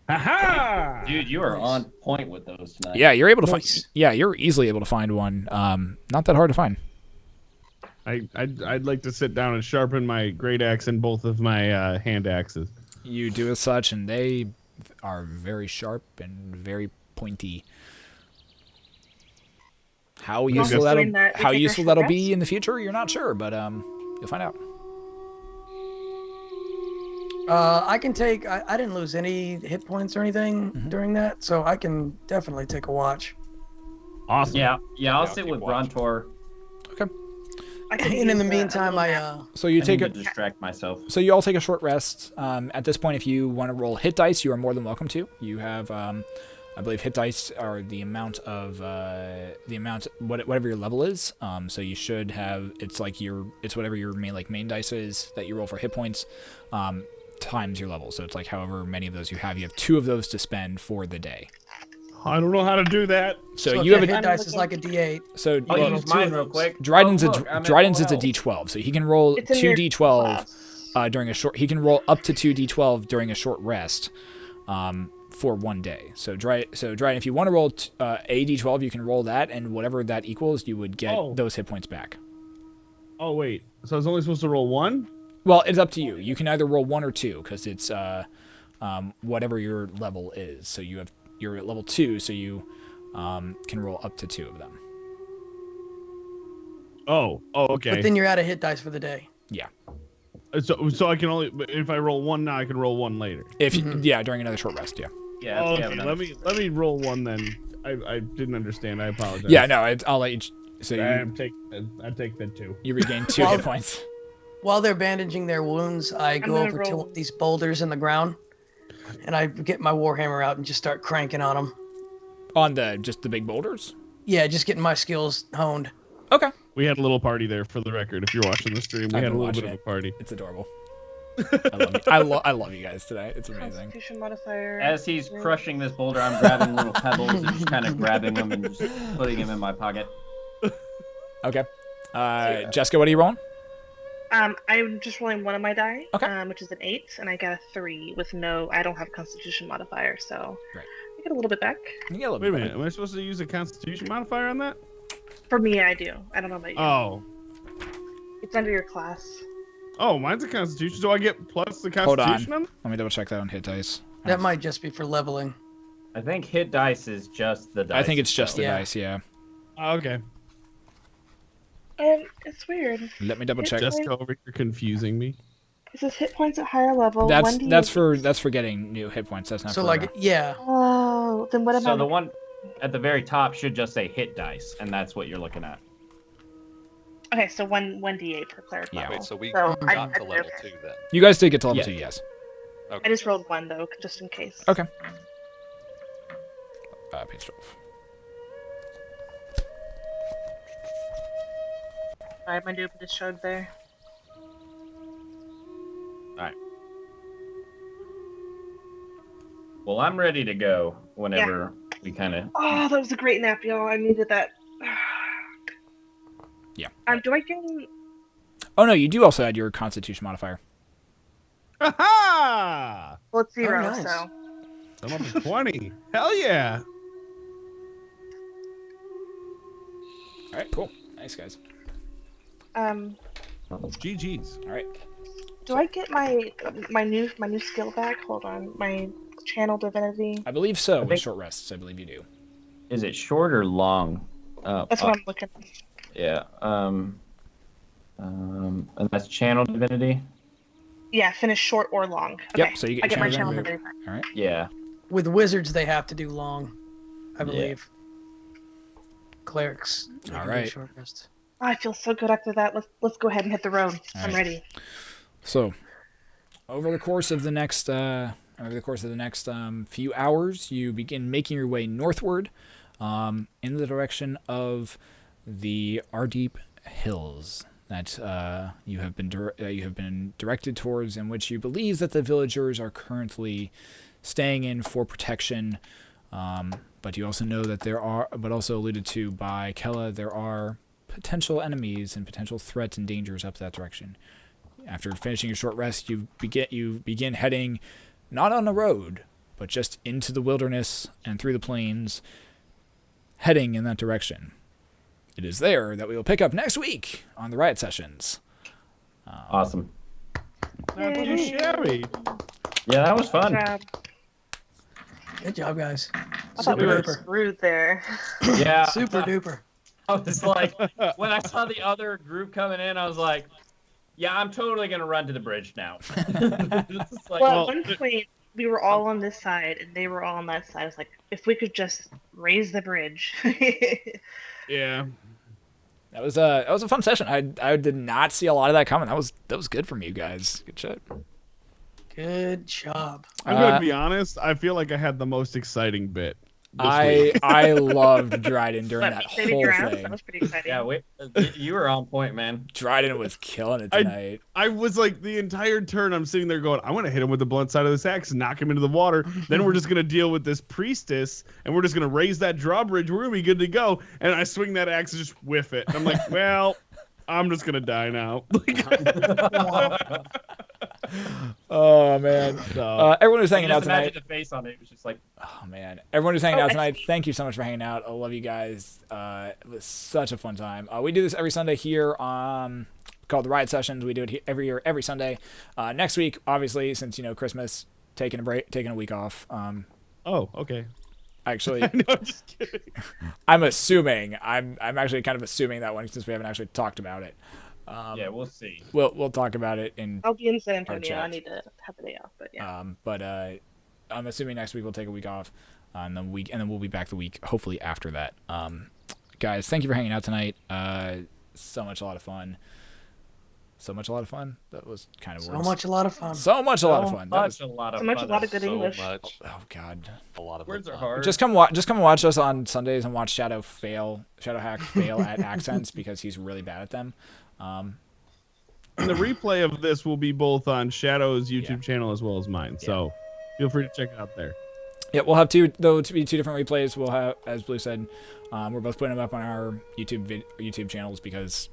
Aha! Dude, you are on point with those tonight. Yeah, you're able to find. Yeah, you're easily able to find one. Not that hard to find. I'd like to sit down and sharpen my great axe and both of my hand axes. You do as such, and they are very sharp and very pointy. How useful that'll be in the future, you're not sure, but you'll find out. I can take. I didn't lose any hit points or anything during that, so I can definitely take a watch. Awesome. Yeah. I'll sit with Brontor. Okay. And in the meantime, So you take to distract myself. So you all take a short rest. At this point, if you want to roll hit dice, you are more than welcome to. You have, I believe, hit dice are the amount of whatever your level is. So you should have. It's whatever your main dice is that you roll for hit points. Times your level. So it's like however many of those you have. You have 2 of those to spend for the day. I don't know how to do that. So you have hit dice is like a D8. So I'll use mine real quick. Dryden's it's a D12, so he can roll 2 D12 during a short. He can roll up to 2 D12 during a short rest, for one day. So Dryden, if you want to roll a D12, you can roll that, and whatever that equals, you would get those hit points back. Oh wait, so I was only supposed to roll 1? Well, it's up to you. You can either roll 1 or 2 because it's whatever your level is. So you're at level 2, so you can roll up to 2 of them. Oh, okay. But then you're out of hit dice for the day. Yeah. So I can only, if I roll 1 now, I can roll 1 later. During another short rest, yeah. Yeah. Okay, let me roll 1 then. I didn't understand. I apologize. Yeah, no, I'll let you. So I take that 2. You regain 2 hit points. While they're bandaging their wounds, I go over to these boulders in the ground, and I get my warhammer out and just start cranking on them. On just the big boulders? Yeah, just getting my skills honed. Okay. We had a little party there for the record. If you're watching the stream, we had a little bit of a party. It's adorable. I love you guys today. It's amazing. Constitution modifier. As he's crushing this boulder, I'm grabbing little pebbles and just kind of grabbing them and just putting them in my pocket. Okay. Jeska, what are you rolling? I'm just rolling one of my die, Okay. which is an 8, and I got a 3 with I don't have a Constitution modifier, so Right. I get a little bit back. You get a little Wait a bit minute, am I supposed to use a Constitution modifier on that? For me, I do. I don't know about you. Oh. It's under your class. Oh, mine's a Constitution, so I get plus the Hold Constitution on. Let me double check that on hit dice. That might just be for leveling. I think hit dice is just the dice. I think it's just the Yeah. dice, yeah. Okay. It's weird. Let me double check. Jessica over here confusing me. It says hit points at higher level. That's for getting new hit points. That's not So, for yeah. Oh, then what am I? So the one at the very top should just say hit dice, and that's what you're looking at. Okay, so 1d8 per cleric Yeah. level. Wait, so we So got to level 2 then. You guys did get to level Yeah. 2, yes. I Okay. just rolled 1 though, just in case. Okay. Page 12. Alright, my noob just showed there. Well, I'm ready to go whenever we kind of. Oh, that was a great nap, y'all. I needed that. Yeah. Do I gain? Oh no, you do also add your Constitution modifier. Aha! Well, it's 0, nice. so. I'm up to 20. Hell yeah! All right, cool. Nice guys. GG's. All right. Do I get my new skill back? Hold on, my channel divinity. I believe so. With think- short rests, I believe you do. Is it short or long? That's what I'm looking at. Yeah. And that's channel divinity. Yeah, finish short or long. Yep, Okay. so you get I get your my channel channel divinity. divinity. All right. Yeah. With wizards, they have to do long, I believe. Clerics. they All can do right. short rest. Oh, I feel so good after that. Let's go ahead and hit the road. I'm right. ready. So, over the course of the next over the course of the next few hours, you begin making your way northward in the direction of the Ardeep Hills that you have been directed towards, in which you believe that the villagers are currently staying in for protection. But you also know that there are, but also alluded to by Kella, there are potential enemies and potential threats and dangers up that direction. After finishing your short rest, you begin heading not on the road, but just into the wilderness and through the plains, heading in that direction. It is there that we will pick up next week on the Riot Sessions. Awesome. Not too shabby. Yeah, that was fun. Good job, guys. I thought we were Super screwed there. Yeah. Super duper. I was like, when I saw the other group coming in, I was like, yeah, I'm totally going to run to the bridge now. It's like, Well, at one point, we were all on this side, and they were all on that side. I was like, if we could just raise the bridge. Yeah. That was a fun session. I did not see a lot of that coming. That was good from you guys. Good shit. Good job. I'm going to be honest. I feel like I had the most exciting bit. This week. I loved Dryden during But that saving whole your ass, thing. that was pretty exciting. yeah, you were on point, man. Dryden was killing it tonight. I was like, the entire turn, I'm sitting there going, I want to hit him with the blunt side of this axe and knock him into the water. Then we're just going to deal with this priestess, and we're just going to raise that drawbridge. We're going to be good to go. And I swing that axe and just whiff it. And I'm like, well, I'm just going to die now. Oh man! Everyone who's hanging out Just imagine tonight. the face on it. It was just like, Oh man! Everyone who's hanging out tonight, thank you so much for hanging out. I love you guys. It was such a fun time. We do this every Sunday here on called the Riot Sessions. We do it every Sunday. Next week, obviously, since Christmas, taking a week off. Oh, okay. Actually, No, I'm just kidding. I'm assuming. I'm actually kind of assuming that one since we haven't actually talked about it. yeah, we'll see. We'll talk about it in. I'll be in San Antonio. chat. I need to have a day off, but yeah. But I'm assuming next week we'll take a week off, and then we'll be back the week hopefully after that. Guys, thank you for hanging out tonight. So much a lot of fun. That was kind of So much a lot of fun. So much a lot of fun. That was, A lot of So much, fun. a lot of good So English. much. oh god. A lot of Words it are fun. hard. Just come watch us on Sundays and watch Shadowhack fail at accents because he's really bad at them. And the replay of this will be both on Shadow's YouTube channel as well as mine. So feel free to check it out there. Yeah, we'll have two different replays. We'll have, as Blue said, we're both putting them up on our YouTube channels because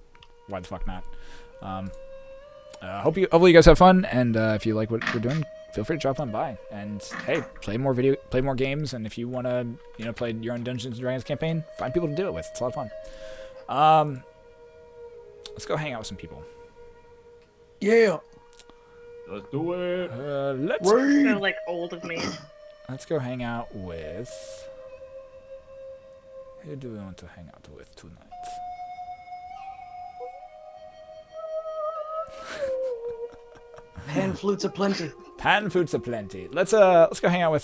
why the fuck not? Hopefully you guys have fun, and if you like what we're doing, feel free to drop on by. And hey, play more games, and if you want to play your own Dungeons and Dragons campaign, find people to do it with. It's a lot of fun. Let's go hang out with some people. Yeah. Let's do it. So like old of me. Let's go hang out with. Who do we want to hang out with tonight? Pan flutes aplenty. Pan foods aplenty. Let's go hang out with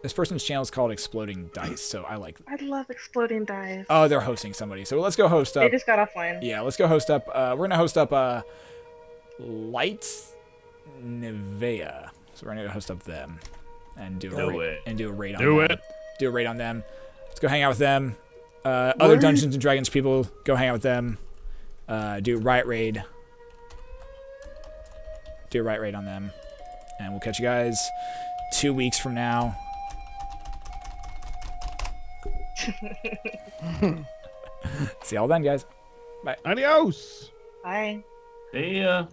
this person's channel is called Exploding Dice, so I like. I love exploding dice. Oh, they're hosting somebody, so let's go host up. They just got offline. Yeah, let's go host up. We're gonna host up Light Nevea. So we're gonna host up them and do a raid on them. Do a raid on them. Let's go hang out with them. Other Dungeons and Dragons people, go hang out with them. Do a Riot raid. Do a Riot raid on them. And we'll catch you guys 2 weeks from now. See y'all then, guys. Bye. Adios. Bye. See ya.